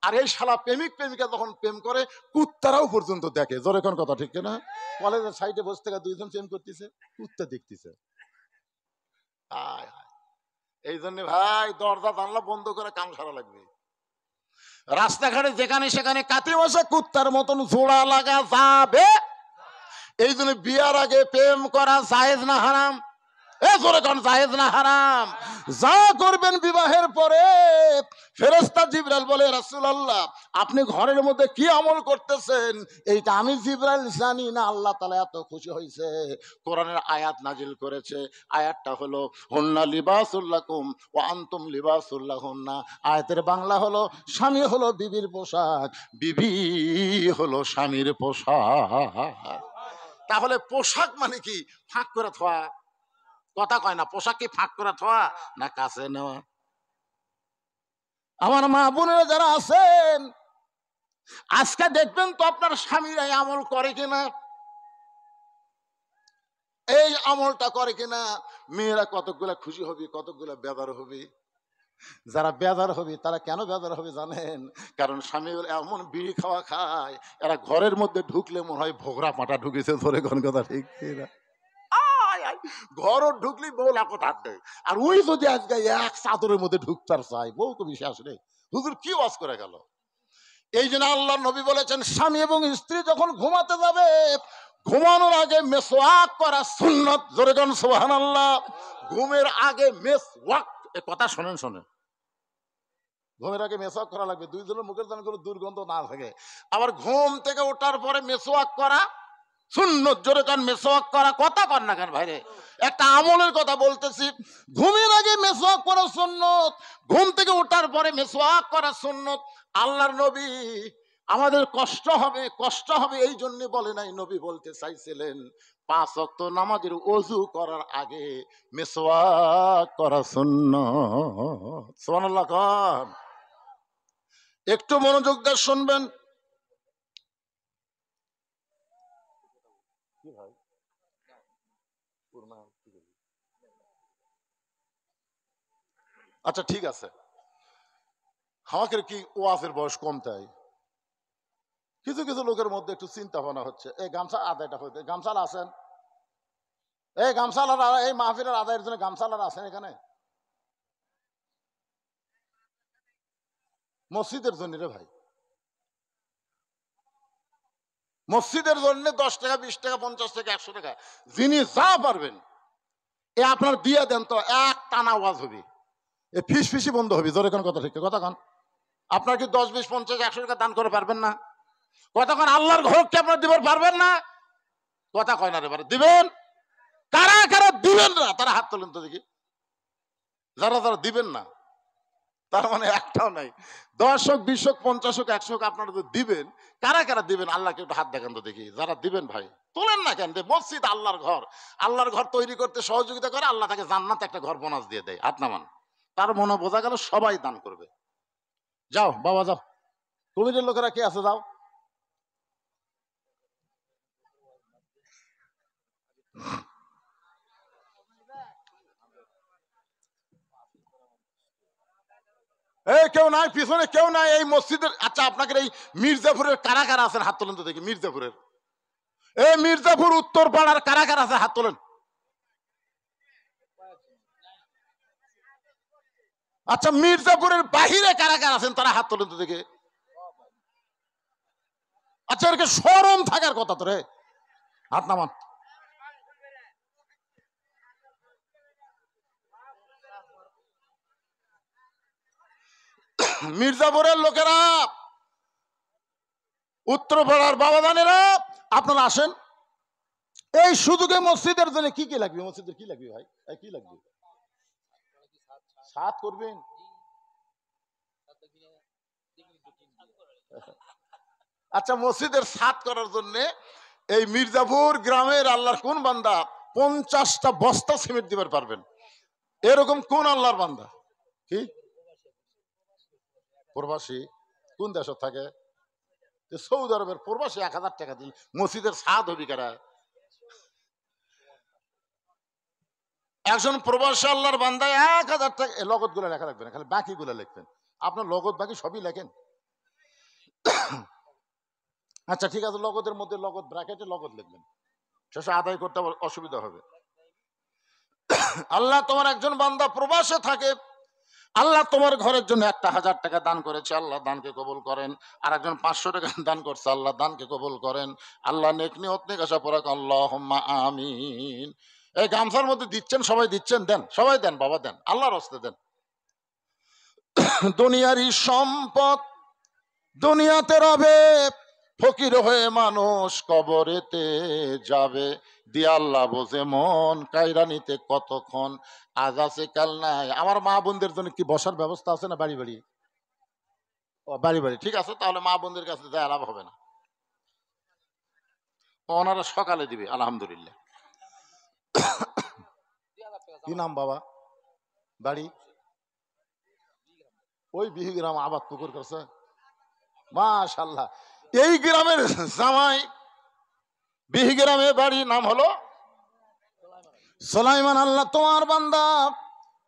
আর এই শালা প্রেমিক প্রেমিকা যখন প্রেম করে কুত্তারাও পর্যন্ত দেখে। জোরে কোন কথা ঠিক না? কলেজের সাইডে বসে থেকে দুইজন প্রেম করতেছে, কুত্তা দেখতেছে। এই জন্য ভাই দরজা জানলা বন্ধ করে কাম সারা লাগবে। রাস্তাঘাটে যেখানে সেখানে কাতি বসে কুত্তার মতন জোড়া লাগা যাবে। এই জন্য বিয়ার আগে প্রেম করা জায়েজ না হারাম? জায়েজ না হারাম? যা করবেন বিবাহের পরে। ফেরেশতা জিবরাইল বলে, রাসূলুল্লাহ আপনি ঘরের মধ্যে কি আমল করতেছেন এইটা আমি জিবরাইল জানি না। আল্লাহ তাআলা এত খুশি হয়েছে, কোরআনের আয়াত নাজিল করেছে। আয়াতটা হলো, হুন্না লিবাসুল লাকুম ওয়া আনতুম লিবাসুল লাহুন্না। আয়াতের বাংলা হলো, স্বামী হলো বিবির পোশাক, বিবি হলো স্বামীর পোশাক। তাহলে পোশাক মানে কি? ফাঁক করে থোয়া? কথা কয় না। পোশাক কি ফাঁক করে থোয়া না কাছে নেওয়া? আমার মা বোনেরা যারা আছেন, আজকে দেখবেন তো আপনার স্বামীরা এই আমল করে কিনা, এই আমলটা করে কিনা। মেয়েরা কতগুলা খুশি হবে, কতগুলা বেজার হবে। যারা বেজার হবে তারা কেন বেজার হবে জানেন? কারণ স্বামী এমন বিড়ি খাওয়া খায়, এরা ঘরের মধ্যে ঢুকলে মনে হয় ভোগরা পাটা ঢুকেছে। ধরে কোন কথা ঠিক না? ঘর ঢুকলি বউ লাখো হাত দেয়। আর ওই যদি আজকে এক চাদরের মধ্যে ঢুকতার চাই, বউ তো বিশ্বাস নেই। হুজুর কি ওয়াজ করে গেল? এই জন্য আল্লাহ নবী বলেছেন, স্বামী এবং স্ত্রী যখন ঘুমাতে যাবে ঘুমানোর আগে মেসওয়াক করা সুন্নাত। জোরে কোন সুবহানাল্লাহ। ঘুমের আগে মেসওয়াক, এ কথা শোনেন শোনেন, ঘুমের আগে মেসওয়াক করা লাগবে। দুইজনের মুখের যেন কোনো দুর্গন্ধ না থাকে। আবার ঘুম থেকে ওঠার পরে মেসওয়াক করা সুন্নত। জোরে কান মেসওয়াক করা। কথা কর না কেন ভাইরে? একটা আমলের কথা বলতেছি। ঘুমের আগে মেসওয়াক করা সুন্নত, ঘুম থেকে ওঠার পরে মেসওয়াক করা সুন্নত। আল্লাহর নবী আমাদের কষ্ট হবে এই জন্য বলে নাই। নবী বলতে চাইছিলেন 5 ওয়াক্ত নামাজের ওযু করার আগে মেসওয়াক করা সুন্নত। সুবহানাল্লাহ খান। একটু মনোযোগ দিয়ে শুনবেন। আচ্ছা ঠিক আছে, আমাকে কি ওয়াজের বয়স কম তাই? কিছু কিছু লোকের মধ্যে একটু চিন্তা ভাবনা হচ্ছে। এই গামছা আদায়টা হইতে, গামছালা আছেন? এই গামছালার, এই মাহফিলের আদায়ের জন্য গামছালার আছেন এখানে? মসজিদের জন্য রে ভাই, মসজিদের জন্য 10 টাকা 20 টাকা 50 টাকা 100 টাকা যিনি যা পারবেন এ আপনার দিয়ে দেন তো এক টানা ওয়াজ হবে। এ ফিসফিসি বন্ধ হবে। জোরে কোন কথা ঠিক কথা কান? আপনার কি 10 20 50 100 টাকা দান করে পারবেন না? কথা কান? আল্লাহর ঘর কি আপনার দিবার পারবেন না? কথা কয় না রে, দিবেন? কারা কারা দিবেন না তারা হাত তোলেন তো দেখি। যারা যারা দিবেন না, তার মানে একটাও নাই। 10 হোক, 20 হোক, 50 হোক, 100 হোক, আপনারা তো দিবেন। কারা কারা দিবেন আল্লাহকে একটু হাত দেখান তো দেখি। যারা দিবেন ভাই তোলেন না কেন? মসজিদ আল্লাহর ঘর, আল্লাহর ঘর তৈরি করতে সহযোগিতা করে, আল্লাহ তাকে জান্নাতে একটা ঘর বোনাস দিয়ে দেয়। হাত নামান। তার মনে বোঝা গেল সবাই দান করবে। যাও বাবা যাও, কমিটির লোকেরা কে আছে যাও। এই কেউ নাই, পিছনে কেউ নাই এই মসজিদের। আচ্ছা আপনাদের এই মির্জাপুরের কারা কারা আছেন হাত তোলেন তো দেখি। মির্জাপুরের, এই মির্জাপুর উত্তর পাড়ার কারা কারা আছে হাত তোলেন। আচ্ছা মির্জাপুরের বাহিরে কারা কারা আছেন তারা হাত তোলেন তো দেখি। আচ্ছা এরকে শরম থাকার কথা তো রে, হাত নামান। মির্জাপুরের লোকেরা, উত্তরপাড়ার বাবাদানেরা, আপনারা আসেন। এই সুযোগে মসজিদের জন্য কি কি লাগবে? মসজিদের কি লাগবে ভাই? কি লাগবে? সাত করবেন? আচ্ছা মসজিদের সাত করার জন্য এই মির্জাপুর গ্রামের আল্লাহর কোন বান্দা 50টা বস্তা সিমেন্ট দিবার পারবেন? এরকম কোন আল্লাহর বান্দা? কি প্রবাসী? কোন দেশ থাকে? সৌদি আরবের প্রবাসী 1000 টাকা দিল মসজিদের সাদ হবি কারা? একজন প্রবাসী আল্লাহর বান্দায় 1000 টাকা। লগত গুলা লেখা রাখবেন, খালি বাকি গুলা লিখবেন। আপনার লগত বাকি সবই লেখেন। আচ্ছা ঠিক আছে, লগতের মধ্যে লগত ব্র্যাকেটে লগত লিখবেন, শেষে আদায় করতে অসুবিধা হবে। আল্লাহ তোমার একজন বান্দা প্রবাসে থাকে, আল্লাহ তোমার ঘরের জন্য 1000 টাকা দান করেছে, আল্লাহ দানকে কবুল করেন। আর একজন 500 টাকা দান করছে, আল্লাহ দানকে কবুল করেন। আল্লাহ নেক নিয়ত নেক আশা পড়া আল্লাহুম্মা আমিন। এই গামছার মধ্যে দিচ্ছেন, সবাই দিচ্ছেন, দেন সবাই দেন বাবা, দেন আল্লাহর রাস্তায় দেন। দুনিয়ারই সম্পদ দুনিয়াতে রবে, ফকির হয়ে মানুষ কবরেতে যাবে। দিয়ে আল্লাহ বোঝে মন, কায়রা নিতে কতক্ষণ, আজ আছে কাল নাই। আমার মা বোনদের জন্য কি বসার ব্যবস্থা আছে না বাড়ি বাড়ি? ও বাড়ি বাড়ি, ঠিক আছে, তাহলে মা বোনদের কাছে যায় লাভ হবে না, ওনারা সকালে দিবে আলহামদুলিল্লাহ। কি নাম বাবা? বাড়ি ওই বিহিগ্রাম আবাদ পুকুর করছে। মাশাআল্লাহ, এই গ্রামের জামাই বিহিগ্রামে বাড়ি, নাম হলো সুলাইমান। আল্লাহ তোমার বান্দা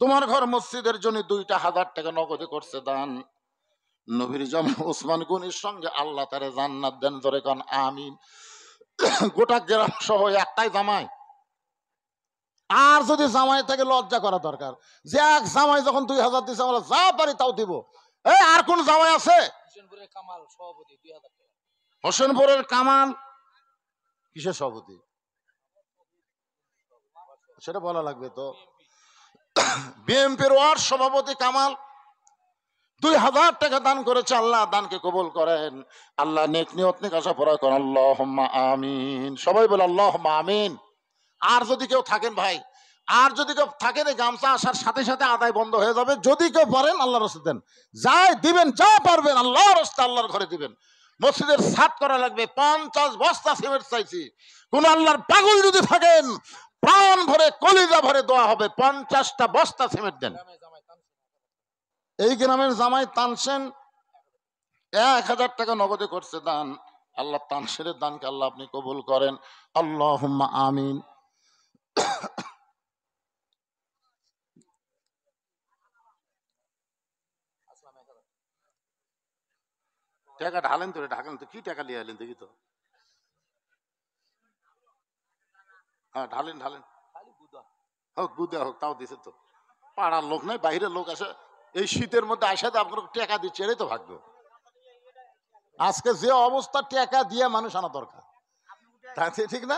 তোমার ঘর মসজিদের জন্য 2000 টাকা নগদে করছে দান। নবীর জামাই ওসমান গনির সঙ্গে আল্লাহ তারে জান্নাত দেন, ধরে কান আমিন। গোটা গ্রাম সহ একটাই জামাই। আর যদি জামাই থেকে লজ্জা করা দরকার, যে এক জামাই যখন 2000 দিছে, আমরা যা পারি তাও দিব। এই আর কোন জামাই আছে? হোসেনপুরের কামাল কিসের সভাপতি সেটা বলা লাগবে তো। বিএনপির ওয়ার্ড সভাপতি কামাল 2000 টাকা দান করেছে, আল্লাহ দানকে কবুল করেন। আল্লাহ নেক নিয়ত নেক আশা পড়া করেন আল্লাহুম্মা আমিন। সবাই বলে আল্লাহুম্মা আমিন। আর যদি কেউ থাকেন ভাই, আর যদি কেউ থাকেন, এই গামছা আসার সাথে সাথে আদায় বন্ধ হয়ে যাবে। যদি কেউ পারেন আল্লাহর রাস্তায় দেন, যাই দিবেন, যা পারবেন আল্লাহর রাস্তায় আল্লাহর ঘরে দিবেন। মসজিদের সাত করা লাগবে, 50 বস্তা সিমেন্ট চাইছি। কোন আল্লাহর পাগল যদি থাকেন, প্রাণ ভরে কলিজা ভরে দোয়া হবে, 50টা বস্তা সিমেন্ট দেন। এই গ্রামের জামাই তানসেন 1000 টাকা নগদে করছে দান। আল্লাহ তানসেনের দানকে আল্লাহ আপনি কবুল করেন আল্লাহুম্মা আমিন। টাকা ঢালেন তো, ঢাকেন তো, কি টাকা নিয়ে এলেন দেখি তো। হ্যাঁ ঢালেন ঢালেন, হোক বুদা হোক, তাও দিছে তো। পাড়ার লোক নাই, বাইরের লোক আসে, এই শীতের মধ্যে আসাতে আপনার টাকা দিচ্ছে, এটাই তো ভাগ্য। আজকে যে অবস্থা, টাকা দিয়ে মানুষ আনা দরকার, ঠিক না?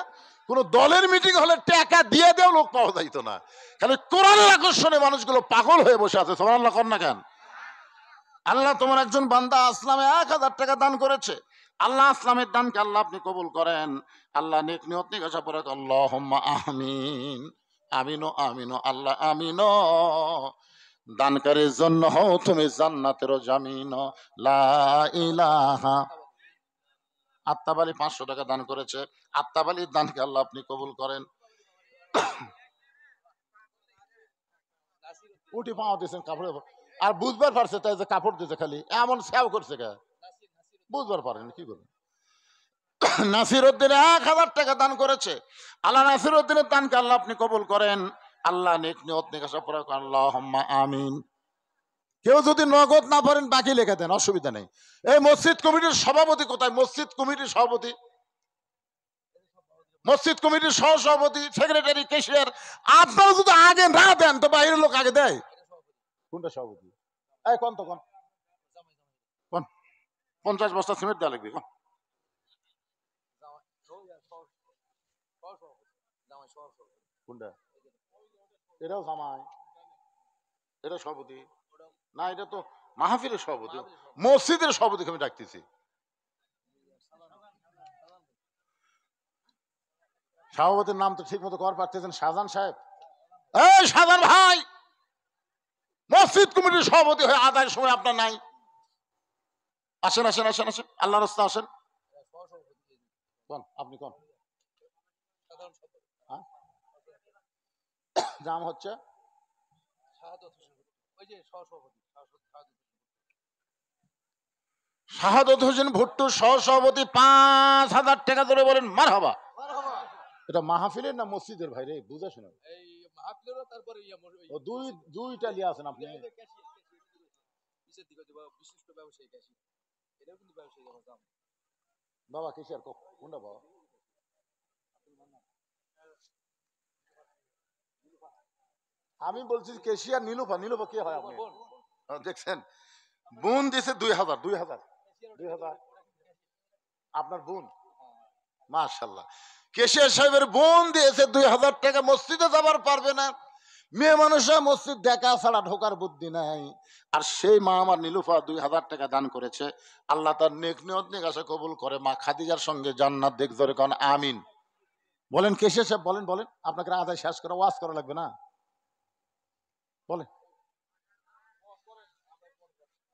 কোন দলের মিটিং হলে টাকা দিয়ে দেও লোক পাওয়া যাইতো না, খালি কোরআনের আকর্ষণে মানুষগুলো পাগল হয়ে বসে আছে। সুবহানাল্লাহ কর না কেন? আল্লাহ তোমার একজন বান্দা আসলামে 1000 টাকা দান করেছে, আল্লাহ আসলামের দানকে আল্লাহ আপনি কবুল করেন। আল্লাহ নেক নিয়ত নেক আশা পড়ে আল্লাহুম্মা আমিন। আমিনো আমিনো আল্লাহ আমিনো। দানকারীর জন্য হও তুমি জান্নাতেরও জামিন। লা ইলাহা। আত্তাব আলী 500 টাকা দান করেছে। আত্তাব আলীর দানকে আল্লাহ আপনি কবুল করেন। উঠি পাওয়া দিয়েছেন কাপড়ে, আর বুঝবার পারছে তাই যে কাপড় দিতে খালি এমন সেও করছে কে বুঝবার পারেন কি করবেন। নাসির উদ্দিন 1000 টাকা দান করেছে। আল্লাহ নাসির উদ্দিনের দানকে আল্লাহ আপনি কবুল করেন। আল্লাহ নেক নিয়ত নেক আশা পুরা করেন। আল্লাহুম্মা আমিন। কেউ যদি নগদ না পারেন বাকি লিখে দেন, অসুবিধা নেই। এই মসজিদ কমিটির সভাপতি কোথায়? মসজিদ কমিটির সভাপতি, মসজিদ কমিটির সহ সভাপতি, সেক্রেটারি, ক্যাশিয়ার, আপনারা যদি আগে না দেন তো বাইরের লোক আগে দেয়। কোনটা সভাপতি? এই কোন তো কোন 50 বস্তা সিমেন্ট দেওয়া লাগবে। কোনটা? এটাও জামাই, এটা সভাপতি না, এটা তো মাহফিলের সভাপতি। মসজিদের সভাপতি আমি ডাকতেছি। সভাপতির নাম তো ঠিক মতো কর পারতেছেন, শাহজাহান সাহেব। এই শাহজাহান ভাই, মসজিদ কমিটির সভাপতি হয়ে আদায়ের সময় আপনার নাই। আসেন আসেন আসেন আসেন, আল্লাহ রাস্তা আসেন। কোন আপনি কোন নাম হচ্ছে? শাহাদত হোসেন ভুট্টো সহ সভাপতি 5000 টাকা ধরে বলেন মারহাবা। এটা মাহফিলের না মসজিদের ভাই রে? বুঝে শুনে দুইটা লিয়ে আছেন আপনি। বাবা কিসের কোনটা বাবা? আমি বলছি কেশিয়ার নীলুফা। নীলুফা কি হয় আপনি দেখছেন? বোন দিয়েছে 2000 2000 2000 আপনার বোন। মাশাআল্লাহ, কেশিয়ার সাহেবের বোন দিয়েছে 2000 টাকা। মসজিদে যাবার পারবে না, মেয়ে মানুষরা মসজিদ দেখা ছাড়া ঢোকার বুদ্ধি নাই। আর সেই মা আমার নীলুফা 2000 টাকা দান করেছে। আল্লাহ তার নেক নিয়ত নেক আশা কবুল করে। মা খাদিজার সঙ্গে জান্নাত দেখ ধরে কারণ আমিন বলেন। কেশিয়ার সাহেব বলেন বলেন, আপনাকে আদায় শেষ করা ওয়াজ করা লাগবে না বলেন।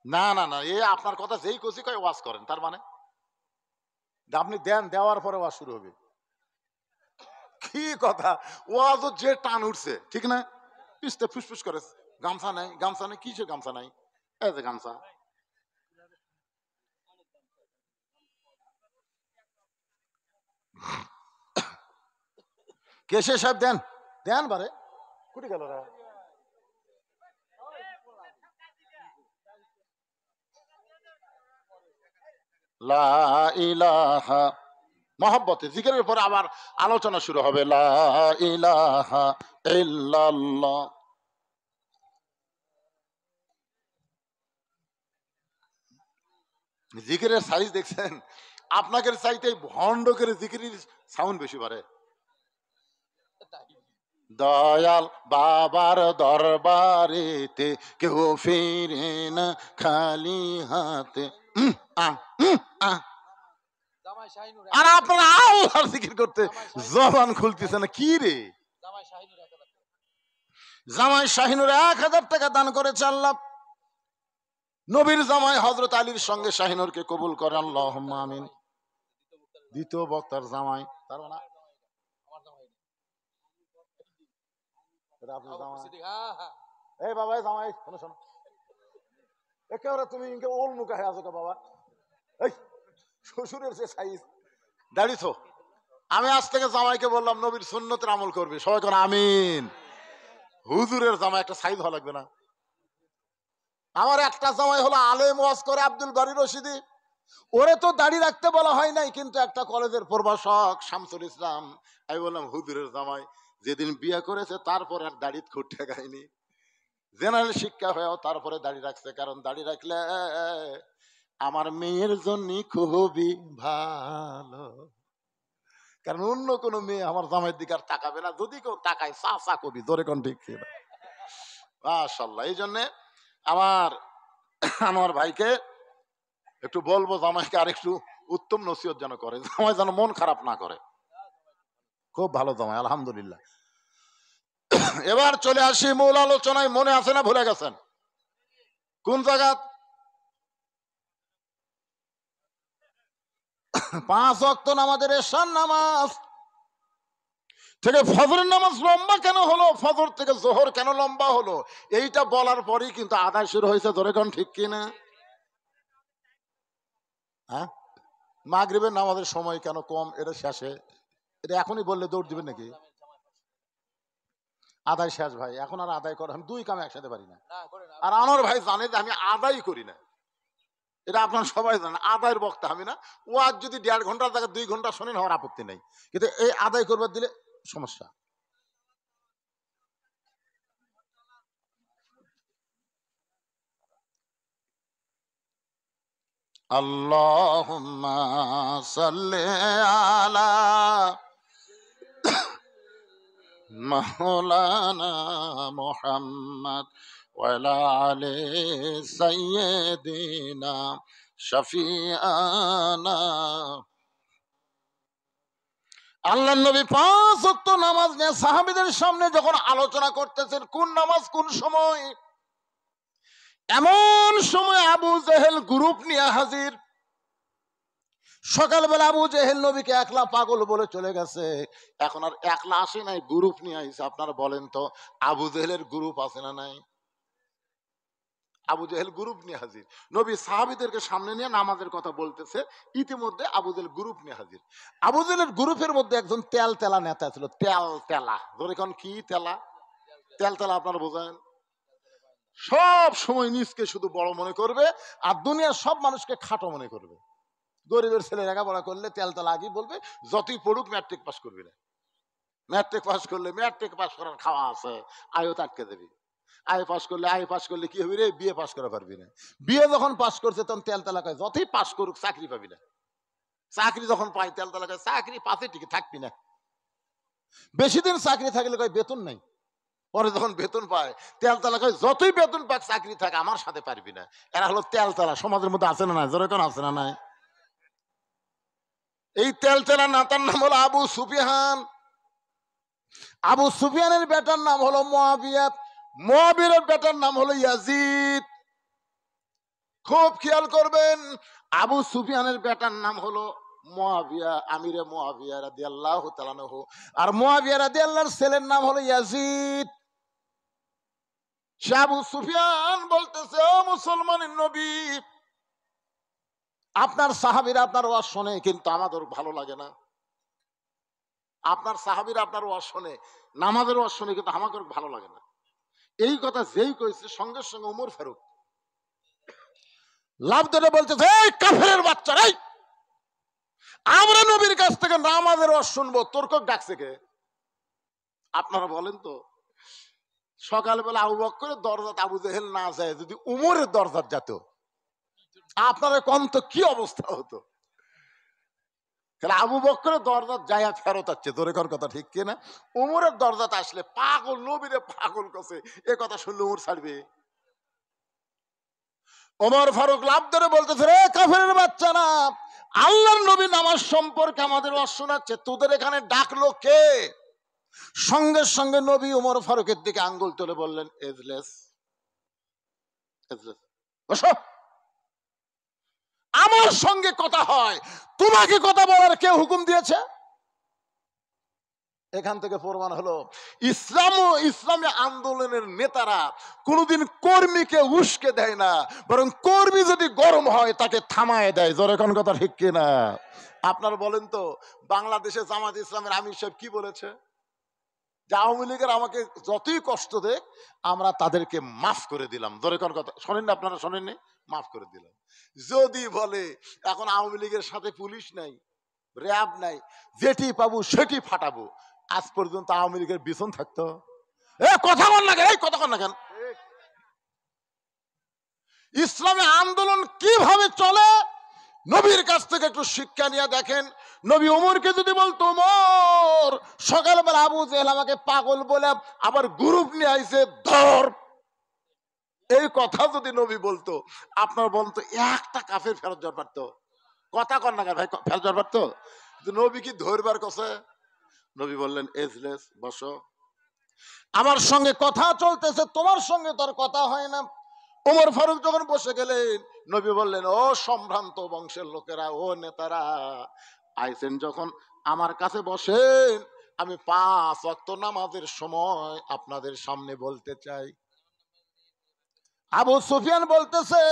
না না না, এ আপনার কথা যেই কচি কয় ওয়াজ করেন, তার মানে আপনি দেন, দেওয়ার পরে ওয়াজ শুরু হবে। কি কথা, ওয়াজ যে টান উঠছে ঠিক না? পিছতে ফুসফুস করে গামছা নাই, গামছা নাই, কিসের গামছা নাই? এই যে গামছা। কেশে সাহেব দেন দেন বারে, কুটি গেল রা? লা ইলাহা, মহব্বতে জিকিরের পর আবার আলোচনা শুরু হবে। লা ইলাহা ইল্লাল্লাহ। জিকিরের সাইজ দেখছেন? আপনাদের চাইতে ভণ্ড করে জিকিরের সাউন্ড বেশি বাড়ে। দয়াল বাবার দরবারেতে কেউ ফিরে না খালি হাতে। আর আপনারা আল্লাহর জিকির করতে জবান খুলতেছে না কি রে? জামাই শাহিনুর 1000 টাকা দান করেছে আল্লাহ। নবীর জামাই হযরত আলীর সঙ্গে শাহিনুরকে কবুল করে। আল্লাহুম্মা আমিন। দ্বিতীয় বক্তার জামাই, তার মানে এই বাবা জামাই শোনো শোনো, একেবারে তুমি ইনকে ওল মুখা হয়ে আছো বাবা। এই শ্বশুরের যে সাইজ দাড়ি তো, আমি আজ থেকে জামাইকে বললাম নবীর সুন্নতের আমল করবে। সবাই কোন আমিন। হুজুরের জামাই একটা সাইজ হওয়া লাগবে না? আমার একটা জামাই হলো আলেম ওয়াজ করে, আব্দুল বারী রশিদি। ওরে তো দাড়ি রাখতে বলা হয় নাই, কিন্তু একটা কলেজের প্রভাষক শামসুল ইসলাম, আমি বললাম হুজুরের জামাই যেদিন বিয়ে করেছে তারপর আর দাড়ি খুঁট ঠেকায়নি। জেনারেল শিক্ষা হয়েও তারপরে দাড়ি রাখছে, কারণ দাড়ি রাখলে আমার মেয়ের জন্য খুবই ভালো। কারণ অন্য কোন মেয়ে আমার জামাইয়ের দিকে আর তাকাবে না, যদি কেউ তাকায় চা চা কবি ধরে কোন ঠিক ছিল। মাশাআল্লাহ, এই জন্যে আমার ভাইকে একটু বলবো জামাইকে আর একটু উত্তম নসিহত যেন করে, জামাই যেন মন খারাপ না করে। খুব ভালো জামাই আলহামদুলিল্লাহ। এবার চলে আসি মূল আলোচনায়। মনে আছে না ভুলে গেছেন? কোন জায়গা? 5 ওয়াক্ত নামাজের এশার নামাজ থেকে ফজরের নামাজ লম্বা কেন হলো, ফজর থেকে জোহর কেন লম্বা হলো, এইটা বলার পরেই কিন্তু আদায় শুরু হয়েছে। ধরে কোন ঠিক কিনা? হ্যাঁ, মাগরিবের নামাজের সময় কেন কম, এটা শেষে, এটা এখনই বললে দৌড় দিবেন নাকি? আদায় শেষ ভাই, এখন আর আদায় করা, আমি 2 কাম একসাথে পারি না। আর আমার ভাই জানে যে আমি আদায় করি না, এটা আপনারা সবাই জানেন। আদায়ের বক্তা আমি না। ও আজ যদি 1.5 ঘন্টার জায়গায় 2 ঘন্টা শোনেন, হওয়ার আপত্তি নেই, কিন্তু এই আদায় করবার দিলে সমস্যা। আল্লাহুম্মা সাল্লি আলা মাওলানা মুহাম্মদ ওয়া আলা আলি সাইয়্যিদিনা শাফিআনা। আল্লাহর নবী 5 ওয়াক্ত নামাজ নিয়ে সাহাবীদের সামনে যখন আলোচনা করতেছেন কোন নামাজ কোন সময়, এমন সময় আবু জেহেল গ্রুপ নিয়ে হাজির। সকালবেলা আবু জেহেল নবীকে একলা পাগল বলে চলে গেছে, এখন আর একলা আসে নাই, গ্রুপ নিয়ে আইছে। আপনারা বলেন তো, আবু জেহেলের গ্রুপ আছে না নাই? আবু জেহেল গ্রুপ নিয়ে হাজির, নবী সাহাবীদেরকে সামনে নিয়ে নামাজের কথা বলতেছে, ইতিমধ্যে আবু জেহেল গ্রুপ নিয়ে হাজির। আবু জেহেলের গ্রুপের মধ্যে একজন তেল তেলা নেতা ছিল। তেল তেলা, ধরে কোন কি তেলা? তেল তেলা আপনারা বোঝেন? সব সময় নিজকে শুধু বড় মনে করবে, আর দুনিয়ার সব মানুষকে খাটো মনে করবে। গরিবের ছেলে লেখাপড়া করলে তেলতলা আগেই বলবে, যতই পড়ুক ম্যাট্রিক পাস করবি না। ম্যাট্রিক পাস করলে, ম্যাট্রিক পাস করার খাওয়া আছে, আয়ও আটকে দেবি। আয় পাস করলে কি হবে রে, বিয়ে পাস করা পারবি না। বিয়ে যখন পাস করছে তখন তেলতলা কয়, যতই পাস করুক চাকরি পাবি না। চাকরি যখন পাই, তেলতলা কয়, চাকরি পাশে টিকে থাকবি না। বেশি দিন চাকরি থাকলে কয় বেতন নাই। পরে যখন বেতন পায়, তেলতলা কয়, যতই বেতন পাক চাকরি থাকে আমার সাথে পারবি না। এরা হলো তেলতলা। সমাজের মধ্যে আছে না নাই? জোরে কোন আছে না নাই? এই তেলতেলা নেতার নাম হলো আবু সুফিয়ান। আবু সুফিয়ানের বেটার নাম হলো মুয়াবিয়া। মুয়াবিয়ার বেটার নাম হলো ইয়াজিদ। খুব খেয়াল করবেন, আবু সুফিয়ানের বেটার নাম হলো মুয়াবিয়া, আমিরে মুয়াবিয়া রাদিয়াল্লাহু তাআলা আনহু। আর মুয়াবিয়া রাদিয়াল্লাহর ছেলের নাম হলো ইয়াজিদ। সে আবু সুফিয়ান বলতেছে, ও মুসলমানের নবী, আপনার সাহাবীরা আপনার ওয়াজ শোনে, কিন্তু আমাদের ভালো লাগে না। আপনার সাহাবীরা আপনার ওয়াজ শোনে, নামাজের ওয়াজ শোনে, কিন্তু আমাদের ভালো লাগে না। এই কথা যেই কইছে, সঙ্গে সঙ্গে ওমর ফারুক লাভ ধরে বলতেছে, এই কাফেরের বাচ্চারা, আমরা নবীর কাছ থেকে নামাজের ওয়াজ শুনবো, তোর কক ডাকছে কে? আপনারা বলেন তো, সকালবেলা আবু বকরের দরজাত আবু জেহেল না যায়, যদি উমরের দরজাত যেত, আপনারা কোন তো কি অবস্থা হতো? আবু বকরের দরজাত যাইয়া ফেরত আসছে, তোর কথা ঠিক কিনা? উমরের দরজাতে আসলে পাগল, নবীরে পাগল করছে, এ কথা শুনলে উমর ছাড়বে? ওমর ফারুক লাভ ধরে বলতেছে, রে কাফেরের বাচ্চারা, আল্লাহর নবী নামাজ সম্পর্কে আমাদের ওয়াজ শোনাচ্ছে, তোদের এখানে ডাকলো কে? সঙ্গে সঙ্গে নবী ওমর ফারুকের দিকে আঙ্গুল তুলে বললেন, এজলেস, এজলেস, বসো। আমার সঙ্গে কথা হয়, তোমাকে কথা বলার কে হুকুম দিয়েছে? এখান থেকে প্রমাণ হলো, ইসলামী আন্দোলনের নেতারা কোনোদিন কর্মীকে উস্কে দেয় না, বরং কর্মী যদি গরম হয় তাকে থামায় দেয়। জোরে কোন কথা ঠিক কিনা? আপনারা বলেন তো, বাংলাদেশে জামাত ইসলামের আমির সাহেব কি বলেছে? যে আওয়ামী লীগের আমাকে যতই কষ্ট দেয়, আমরা তাদেরকে মাফ করে দিলাম। জোরে কোন কথা শোনেন না? আপনারা শোনেননি? মাফ করে দিলাম। যদি বলে এখন আওয়ামী লীগের সাথে পুলিশ নাই, র্যাব নাই, যেটি পাবো সেটি ফাটাবো, আজ পর্যন্ত আওয়ামী লীগের বিছন থাকতো? কথা বল না কেন? এই কথা বল না কেন? ইসলামী আন্দোলন কিভাবে চলে, নবীর কাছ থেকে একটু শিক্ষা নিয়ে দেখেন। নবী ওমরকে যদি বলতো, ওমর সকালবেলা আবু জেহেল আমাকে পাগল বলে আবার গ্রুপ নিয়ে আইছে, ধর, এই কথা যদি নবী বলতো, আপনার বলতো একটা কাফের ফেরত যাওয়ার পারতো? কথা কর না ভাই, ফেরত যাওয়ার পারতো? নবী কি ধরবার কছে? নবী বললেন, এজলেস, বসো, আমার সঙ্গে কথা চলতেছে, তোমার সঙ্গে তোর কথা হয় না। ওমর ফারুক যখন বসে গেলেন, নবী বললেন, ও সম্ভ্রান্ত বংশের লোকেরা, ও নেতারা, আইসেন যখন আমার কাছে বসেন, আমি 5 ওয়াক্ত নামাজের সময় আপনাদের সামনে বলতে চাই। আবু সুফিয়ান বলতেছে,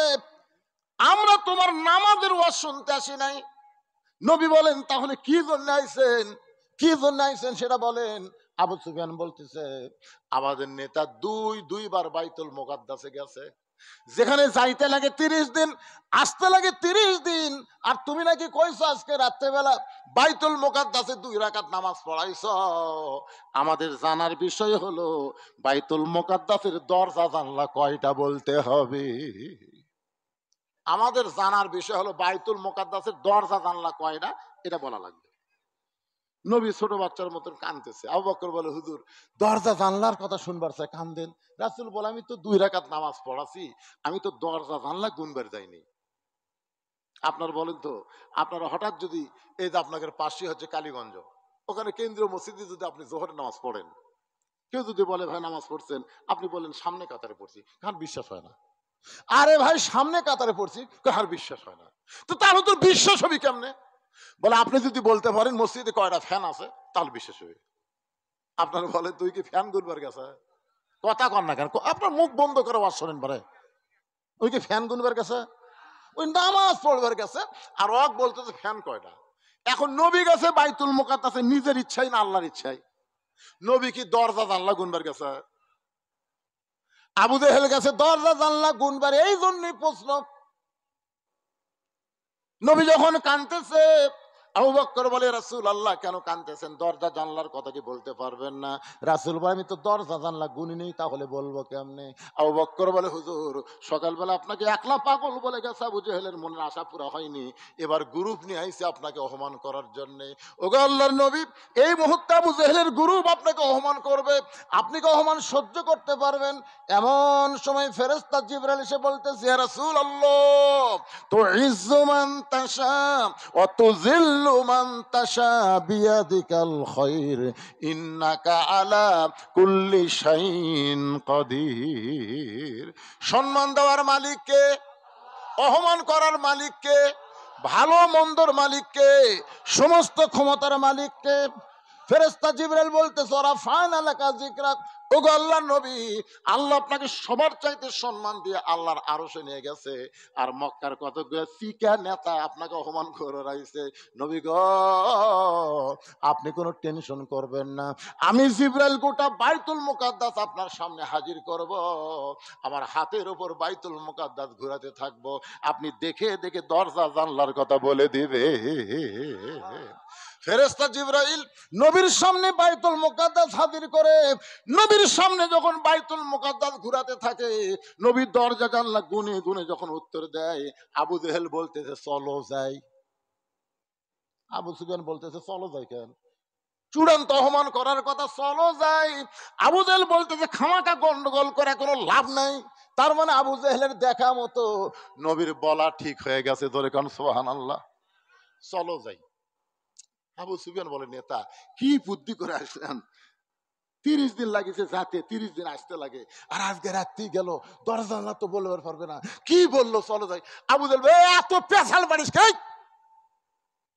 আমরা তোমার নামাজের ওয়াজ শুনতে আসি নাই। নবী বলেন, তাহলে কি জন্য আইছেন, কি জন্য আইছেন সেটা বলেন। আবু সুফিয়ান বলতেছে, আমাদের নেতা দুইবার বাইতুল মুকাদ্দাসে গেছে, যেখানে যাইতে লাগে 30 দিন, আসতে লাগে 30 দিন, আর তুমি নাকি কইছো আজকে রাত্রেবেলা বাইতুল মুকাদ্দাসে 2 রাকাত নামাজ পড়াইছো। আমাদের জানার বিষয় হলো বাইতুল মুকাদ্দাসের দরজা জানলা কয়টা বলতে হবে। আমাদের জানার বিষয় হলো বাইতুল মুকাদ্দাসের দরজা জানলা কয়টা, এটা বলা লাগবে। নবী ছোট বাচ্চার মতন কাঁদতেছে। আবু বকর বলে, হুজুর দরজা জানলার কথা শুনবার চাই, কান্দেন। রাসূল বলে, আমি তো 2 রাকাত নামাজ পড়াছি, আমি তো দরজা জানলা গুনবার যাইনি। আপনার বলেন তো, আপনারা হঠাৎ যদি এই যে আপনাদের পাশে হচ্ছে কালীগঞ্জ, ওখানে কেন্দ্রীয় মসজিদে যদি আপনি জোহরের নামাজ পড়েন, কেউ যদি বলে ভাই নামাজ পড়ছেন, আপনি বলেন সামনে কাতারে পড়ছি, কার বিশ্বাস হয় না। আরে ভাই সামনে কাতারে পড়ছি, কার বিশ্বাস হয় না। তো তাহলে তোর বিশ্বাস হবে কেমনে? বলে, আপনি যদি বলতে পারেন মসজিদে কয়টা ফ্যান আছে, তাহলে বিশ্বাস হবে। আপনারা বলেন, তুই কি ফ্যান গুনবার গেছে? কথা কন না কেন? আপনার মুখ বন্ধ করে ওয়াজ শোনেন পারে। ওই কি ফ্যান গুনবার গেছে? ওই নামাজ পড়বার গেছে। আর ওক বলতেছে ফ্যান কয়টা। এখন নবী গেছে বাইতুল মুকাদ্দাসে নিজের ইচ্ছাই না আল্লাহর ইচ্ছাই? নবী কি দরজা জানলা গুনবার গেছে? আবু জেহেল গেছে দরজা জানলা গুনবার। এই জন্যই প্রশ্ন। নবী যখন কাঁদতেছে, আবু বকর বলে, রাসূলুল্লাহ কেন কাঁদতেছেন? দরজা জানলার কথা কি বলতে পারবেন না? রাসূল বলে, আমি তো দরজা জানলা গুনি নেই, তাহলে বলবো কেমনে? আবু বকর বলে, হুজুর সকালবেলা আপনাকে একলা পাগল বলে গেছে, আবু জেহেলের মনের আশা পুরা হয়নি, এবার গ্রুপ নিয়ে আইছে আপনাকে অপমান করার জন্য। ওগো আল্লাহর নবী, এই মুহূর্তে আবু জেহেলের গ্রুপ আপনাকে অপমান করবে, আপনি কি অপমান সহ্য করতে পারবেন? এমন সময় ফেরেশতা জিবরাইল এসে বলতেছে, ইয়া রাসূলুল্লাহ, তুইজ্জু মান তাশা ওয়া তুযিল্লু মান তাশা বিয়াদিকাল খায়র ইন্নাকা আলা কুল্লি শাইইন কাদির। সম্মান দেওয়ার মালিক কে? অপমান করার মালিক কে? ভালো মন্দর মালিক কে? সমস্ত ক্ষমতার মালিক কে? ফেরেশতা জিবরাইল বলতেছে, ওরা ফানা লাকা যিকরাক, ওগো আল্লাহর নবী, আল্লাহ আপনাকে সবার চাইতে সম্মান দিয়ে আল্লাহর আরশে নিয়ে গেছে, আর মক্কার কতগুলো ফিকা নেতা আপনাকে অপমান করে রাখছে। নবী গো, আপনি কোনো টেনশন করবেন না, আমি জিবরাইল গোটা বাইতুল মুকাদ্দাস আপনার সামনে হাজির করব, আমার হাতের উপর বাইতুল মুকাদ্দাস ঘোরাতে থাকবো, আপনি দেখে দেখে দরজা জানলার কথা বলে দিবে। ফেরেশতা জিবরাইল নবীর সামনে বাইতুল মুকাদ্দাস হাজির করে, নবীর সামনে যখন বাইতুল মুকাদ্দাস ঘোরাতে থাকে, নবীর দরজা জানলা গুনে গুনে যখন উত্তর দেয়, আবু জেহেল বলতেছে চলো যাই। আবু সুফিয়ান বলতেছে চলো যাই কেন? চূড়ান্ত অপমান করার কথা, চলো যাই। আবু জেহেল বলতেছে খামাকা গন্ডগোল করে কোনো লাভ নাই। তার মানে আবু জেহেলের দেখা মতো নবীর বলা ঠিক হয়ে গেছে। ধরে কারণ সুবহানাল্লাহ, চলো যাই। আবু সুফিয়ান বলে, নেতা কি বুদ্ধি করে আসলেন? 30 দিন লাগিয়েছে যাতে, 30 দিন আসতে লাগে, আর আজকে রাত্রি গেল, দরজা না তো বলবার পারবে না, কি বললো চলো যাই? আবু জেহেল এত পেছাল পারিস খাই,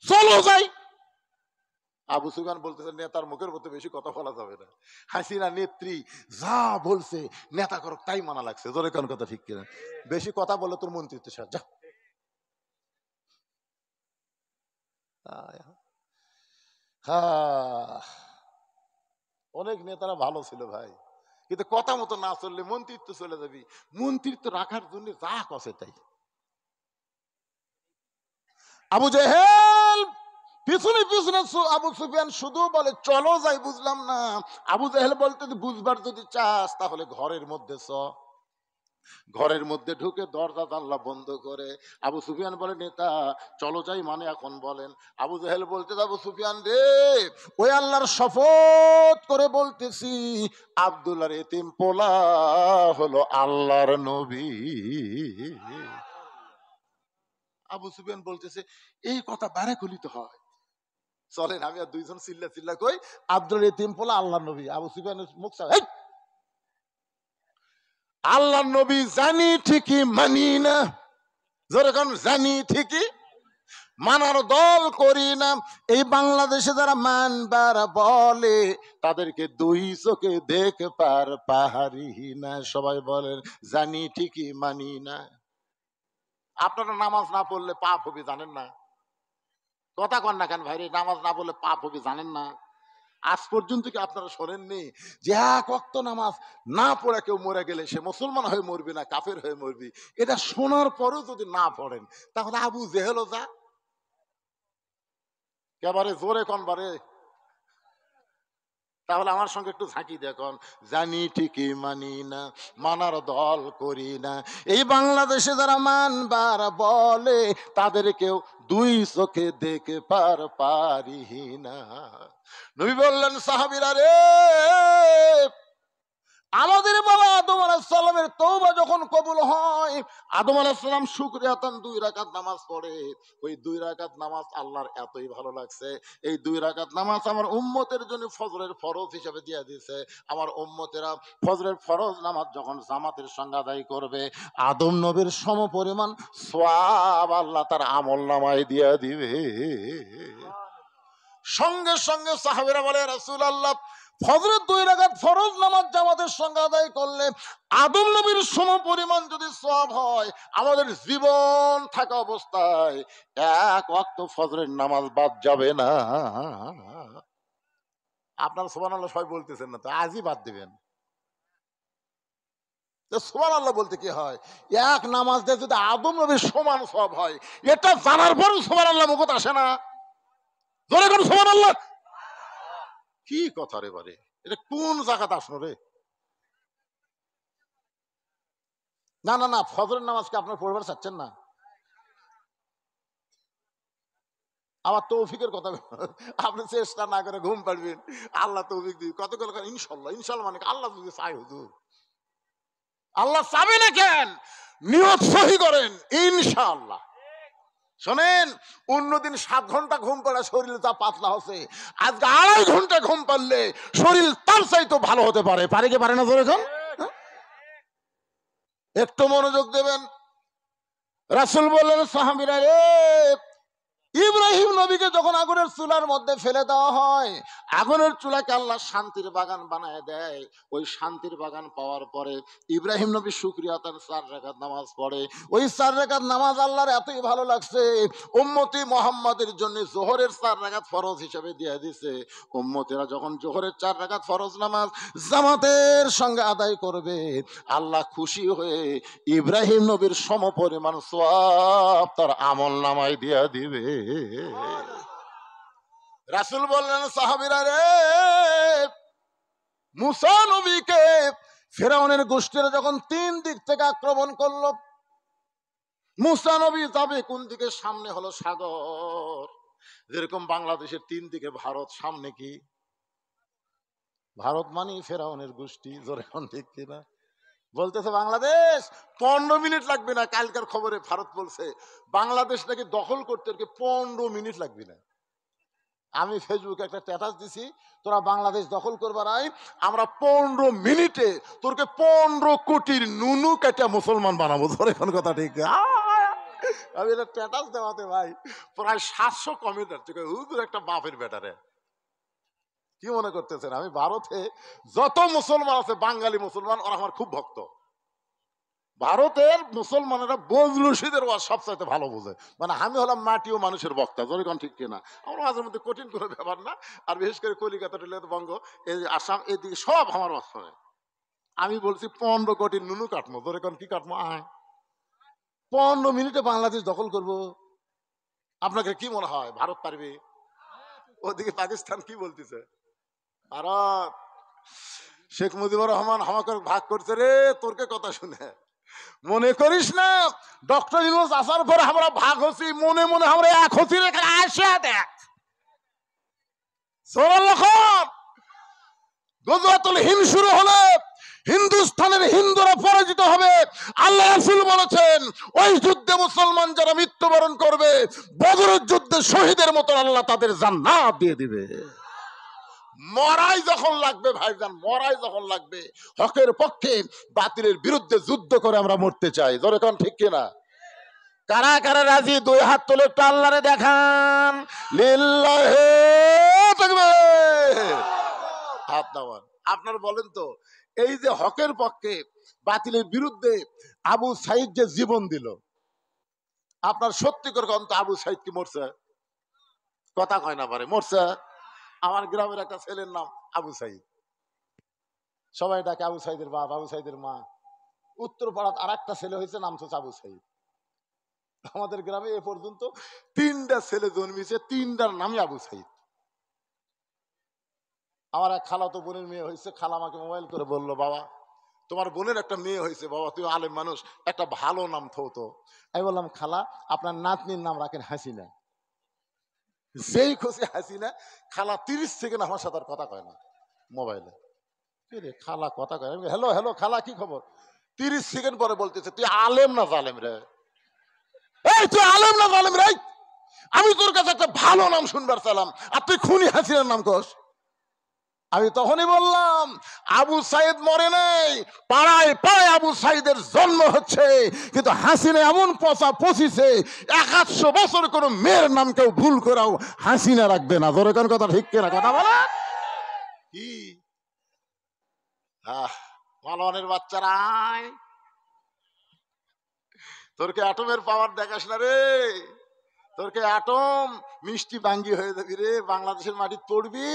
চলো যাই। আবু সুফিয়ান বলতেছে, নেতার মুখের মধ্যে বেশি কথা বলা যাবে না। হাসিনা নেত্রী যা বলছে নেতা করক তাই মানা লাগছে। জোরে কোন কথা ঠিক কিনা? বেশি কথা বলে তোর মন্ত্রিত্ব শেষ, যা। অনেক নেতারা ভালো ছিল ভাই, কিন্তু কথা মতো না চললে মন্ত্রিত্ব চলে যাবি। মন্ত্রিত্ব রাখার জন্য যা কষে তাই। আবু জেহেল পিছনে পিছনে আবু সুফিয়ান শুধু বলে চলো যাই, বুঝলাম না। আবু জেহেল বলতে, বুঝবার যদি চাস তাহলে ঘরের মধ্যে চ। ঘরের মধ্যে ঢুকে দরজা জানলা বন্ধ করে আবু সুফিয়ান বলে, নেতা চলো যাই মানে এখন বলেন। আবু জেহেল বলতে, আবু সুফিয়ান রে, ওই আল্লাহর শপথ করে বলতেছি, আব্দুল্লাহর এতিম পোলা হলো আল্লাহর নবী। আবু সুফিয়ান বলতেছে, এই কথা বারে গলিতে হয়, চলেন আমি আর দুইজন চিল্লা চিল্লা কই, আব্দুল এতিম পোলা আল্লাহর নবী। আবু সুফিয়ানের মুখ আল্লাহ নবী জানি ঠিকই মানি না, যেরকম জানি ঠিকই মানার দল করি না। এই বাংলাদেশে যারা মানবার বলে তাদেরকে দুই চোখে দেখবার পাহাড়ি না। সবাই বলেন জানি ঠিকই মানি না। আপনারা নামাজ না পড়লে পাপ হবে জানেন না? কথা কন না কেন ভাই? নামাজ না পড়লে পাপ হবে জানেন না? আজ পর্যন্ত কি আপনারা শোনেননি যে এক ওয়াক্ত নামাজ না পড়ে কেউ মরে গেলে সে মুসলমান হয়ে মরবি না কাফের হয়ে মরবি? এটা শোনার পরেও যদি না পড়েন তাহলে আবু জেহেলও যা। একেবারে জোরে কন বারে। তাহলে আমার সঙ্গে একটু ঝাঁকি দেখুন, জানি ঠিকই মানি না, মানার দল করি না। এই বাংলাদেশে যারা মানবার বলে তাদেরকেও দুই চোখে দেখে পারি না। নবী বললেন সাহাবীরা রে, আমাদের বাবা আদম আলাইহিস সালামের তওবা যখন কবুল হয়, আদম আলাইহিস সালাম শুকরিয়াতান 2 রাকাত নামাজ পড়ে। ওই 2 রাকাত নামাজ আল্লাহর এতই ভালো লাগছে, এই 2 রাকাত নামাজ আমার উম্মতের জন্য ফজরের ফরজ হিসেবে দিয়ে দিয়েছে। আমার উম্মতেরা ফজরের ফরজ নামাজ যখন জামাতের সঙ্গে আদায় করবে, আদম নবীর সমপরিমাণ সওয়াব আল্লাহ তার আমলনামায় দিয়ে দিবে। সঙ্গে সঙ্গে সাহাবীরা বলে রাসূলুল্লাহ, ফজরের 2 রাকাত ফরজ নামাজ জামাতের সঙ্গে আদায় করলে আদম নবীর সমপরিমাণ যদি সওয়াব হয়, আমাদের জীবন থাকা অবস্থায় এক ওয়াক্ত ফজরের নামাজ বাদ যাবে না। আপনারা সুবহানাল্লাহ সবাই বলতেছেন না তো, আজই বাদ দিবেন। সুবহানাল্লাহ বলতে কি হয়? এক নামাজ দিয়ে যদি আদম নবীর সমান সওয়াব হয়, এটা জানার পরও সুবহানাল্লাহ মুখে আসে না। জোরে করে সুবহানাল্লাহ। কি কথা রে বারে, এটা কোন জায়গাতে আসলো রে? না না না, ফজরের নামাজকে আপনার পড়বার চাচ্ছেন না? আবার তৌফিকের কথা আপনি চেষ্টা না করে ঘুম পাড়বেন, আল্লাহ তৌফিক দিবে কত কত ইনশাল্লাহ। ইনশাল্লাহ মানে আল্লাহ যদি চাই হুজুর, আল্লাহ চাবে না কেন? নিয়ত সহি করেন ইনশাআল্লাহ। শোনেন, অন্যদিন 7 ঘন্টা ঘুম পড়া শরীর তা পাতলা হচ্ছে, আজকে 2.5 ঘন্টা ঘুম পারলে শরীর তার চাইতো ভালো হতে পারে। পারে কি পারে না? ধরে এখন একটু মনোযোগ দেবেন। রাসূল বললেন সাহাবীরা রে, ইব্রাহিম নবীকে যখন আগুনের চুলার মধ্যে ফেলে দেওয়া হয়, আগুনের চুলাকে আল্লাহ শান্তির বাগান বানায় দেয়। ওই শান্তির বাগান পাওয়ার পরে ইব্রাহিম নবী শুকরিয়া তার 4 রাকাত নামাজ পড়ে। ওই 4 রাকাত নামাজ আল্লাহর এতই ভালো লাগছে, উম্মতি মুহাম্মাদের জন্য জোহরের 4 রাকাত ফরজ হিসেবে দিয়ে দিয়েছে। উম্মতিরা যখন জোহরের 4 রাকাত ফরজ নামাজ জামাতের সঙ্গে আদায় করবে, আল্লাহ খুশি হয়ে ইব্রাহিম নবীর সমপরিমাণ সওয়াব তার আমলনামায় দিয়ে দিবে। রাসূল বললেন সাহাবীরা রে, মুসা নবীকে ফিরআউনের গোষ্ঠীরা যখন 3 দিক থেকে আক্রমণ করলো, মুসা নবী যাবে কোন দিকে? সামনে হলো সাগর। যেরকম বাংলাদেশের 3 দিকে ভারত, সামনে কি? ভারত মানে ফিরআউনের গোষ্ঠী। জোরে কোন ঠিক কিনা? বলতেছে বাংলাদেশ 15 মিনিট লাগবে না। কালকার খবরে ভারত বলছে বাংলাদেশ নাকি দখল করতে 15 মিনিট লাগবে না। আমি ফেসবুকে একটা স্ট্যাটাস দিছি, তোরা বাংলাদেশ দখল করবার আই, আমরা 15 মিনিটে তোরকে 15 কোটির নুনু কেটে মুসলমান বানাবো। ধরে কোন কথা ঠিক? আমি এটা স্ট্যাটাস দেওয়াতে ভাই প্রায় 700 কমেন্ট আসছে, হুজুর একটা বাপের বেটারে। কি মনে করতেছেন আমি ভারতে যত মুসলমান আছে বাঙালি মুসলমান, ওরা আমার খুব ভক্ত। ভারতের মুসলমানেরা বজলুসিদের ওয়াজ সবচাইতে ভালো বোঝে। মানে আমি হলাম মাটি ও মানুষের বক্তা। যদি কোন ঠিক কিনা? আমার মাঝে মধ্যে কঠিন কোনো ব্যাপার না। আর বিশেষ করে কলিকাতা বঙ্গ, এই আসাম, এদিকে সব আমার ওয়াজ শোনে। আমি বলছি 15 কোটি নুনু কাটবো। ধরে কোন কি কাটবো? 15 মিনিটে বাংলাদেশ দখল করব। আপনাকে কি মনে হয় ভারত পারবে? ওদিকে পাকিস্তান কি বলতেছে? ভারত, শেখ মুজিবুর রহমান আমাকে ভাগ করছে রে, তোরকে কথা শুনে মনে করিস না ডক্টর ইউনূস আসার পর আমরা ভাগ হচ্ছি, মনে মনে আমরা এক হচ্ছি। রেখে আসে দেখ গজওয়াতুল হিন্দ শুরু হলে হিন্দুস্তানের হিন্দুরা পরাজিত হবে। আল্লাহ রাসূল বলেছেন ওই যুদ্ধে মুসলমান যারা মৃত্যুবরণ করবে, বদরের যুদ্ধে শহীদের মতো আল্লাহ তাদের জান্নাত দিয়ে দিবে। মরাই যখন লাগবে ভাইজান, মরাই যখন লাগবে, হকের পক্ষে বাতিলের বিরুদ্ধে যুদ্ধ করে আমরা মরতে চাই। জোরে কোন ঠিক কিনা? কারা কারা রাজি? দুই হাত তুলে একটু আল্লাহরে দেখান। লিল্লাহি তাকবীর। হাত নামান। আপনার বলেন তো, এই যে হকের পক্ষে বাতিলের বিরুদ্ধে আবু সাইদ যে জীবন দিল, আপনার সত্যি করে কোন তো আবু সাইদ কি মরছে? কথা কয় না পারে, মরছে? আমার গ্রামের একটা ছেলের নাম আবু সাইদ, সবাই ডাকে আবু সাইদের বাপ, আবু সাইদের মা। উত্তরপাড়াত আর একটা ছেলে হয়েছে, নাম হচ্ছে আবু সাইদ। আমাদের গ্রামে এ পর্যন্ত 3টা ছেলে জন্মিছে, 3টার নামই আবু সাইদ। আমার এক খালাতো বোনের মেয়ে হয়েছে, খালা আমাকে মোবাইল করে বললো, বাবা তোমার বোনের একটা মেয়ে হয়েছে, বাবা তুমি আলেম মানুষ, একটা ভালো নাম থতো। আমি বললাম, খালা আপনার নাতনির নাম রাখেন হাসিনা। যেই খুশি হাসিনা, খালা 30 সেকেন্ড আমার সাথে আর কথা কয় না মোবাইলে। রে খালা কথা কয়, হ্যালো হ্যালো খালা কি খবর? 30 সেকেন্ড পরে বলতেছে, তুই আলেম না জালেম রে? এই তুই আলেম না জালেম রে? আমি তোর কাছে একটা ভালো নাম শুনবার চালাম, আর তুই খুনি হাসিনার নাম কস। আমি তখনই বললাম, আবু সাইদ মরে নাই, পাড়ায় পাড়ায় আবু সাইদের জন্ম হচ্ছে, কিন্তু হাসিনা এমন পচা পচিছে, 100 বছর কোন মেয়ের নাম কেউ ভুল করাও হাসিনা রাখবে না। ধরে কোন কথা ঠিক কিনা? কথা বলে কি? মালওয়ানের বাচ্চারা, তোরকে অ্যাটমের পাওয়ার দেখাস না রে, তোরকে অ্যাটম মিষ্টি বাঙ্গি হয়ে যাবি রে, বাংলাদেশের মাটি পড়বি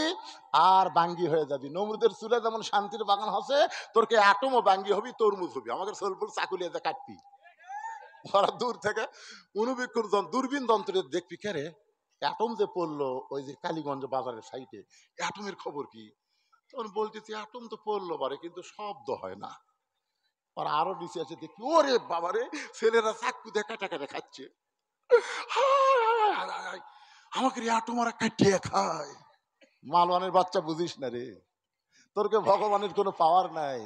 আর বাঙ্গি হয়ে যাবি। নমরুদের চুলে যেমন শান্তির বাগান হচ্ছে, তোরকে অ্যাটমও বাঙ্গি হবি, তরমুজ হবি। আমাকে সোলপুর চাকুলিয়া কাটবি, ওরা দূর থেকে অনুবীক্ষণ দূরবীন যন্ত্রে দেখবি, কে রে অ্যাটম যে পড়লো ওই যে কালীগঞ্জ বাজারের সাইডে, অ্যাটমের খবর কি? তখন বলতেছি, অ্যাটম তো পড়লো পারে, কিন্তু শব্দ হয় না। আর আরো নিচে আছে দেখি, ওরে বাবারে, ছেলেরা চাকু দিয়ে কাটা কাটা খাচ্ছে। আমাকে অ্যাটম আর কাটিয়ে খায়। মালওয়ানের বাচ্চা বুঝিস না রে, তোরকে ভগবানের কোনো পাওয়ার নাই,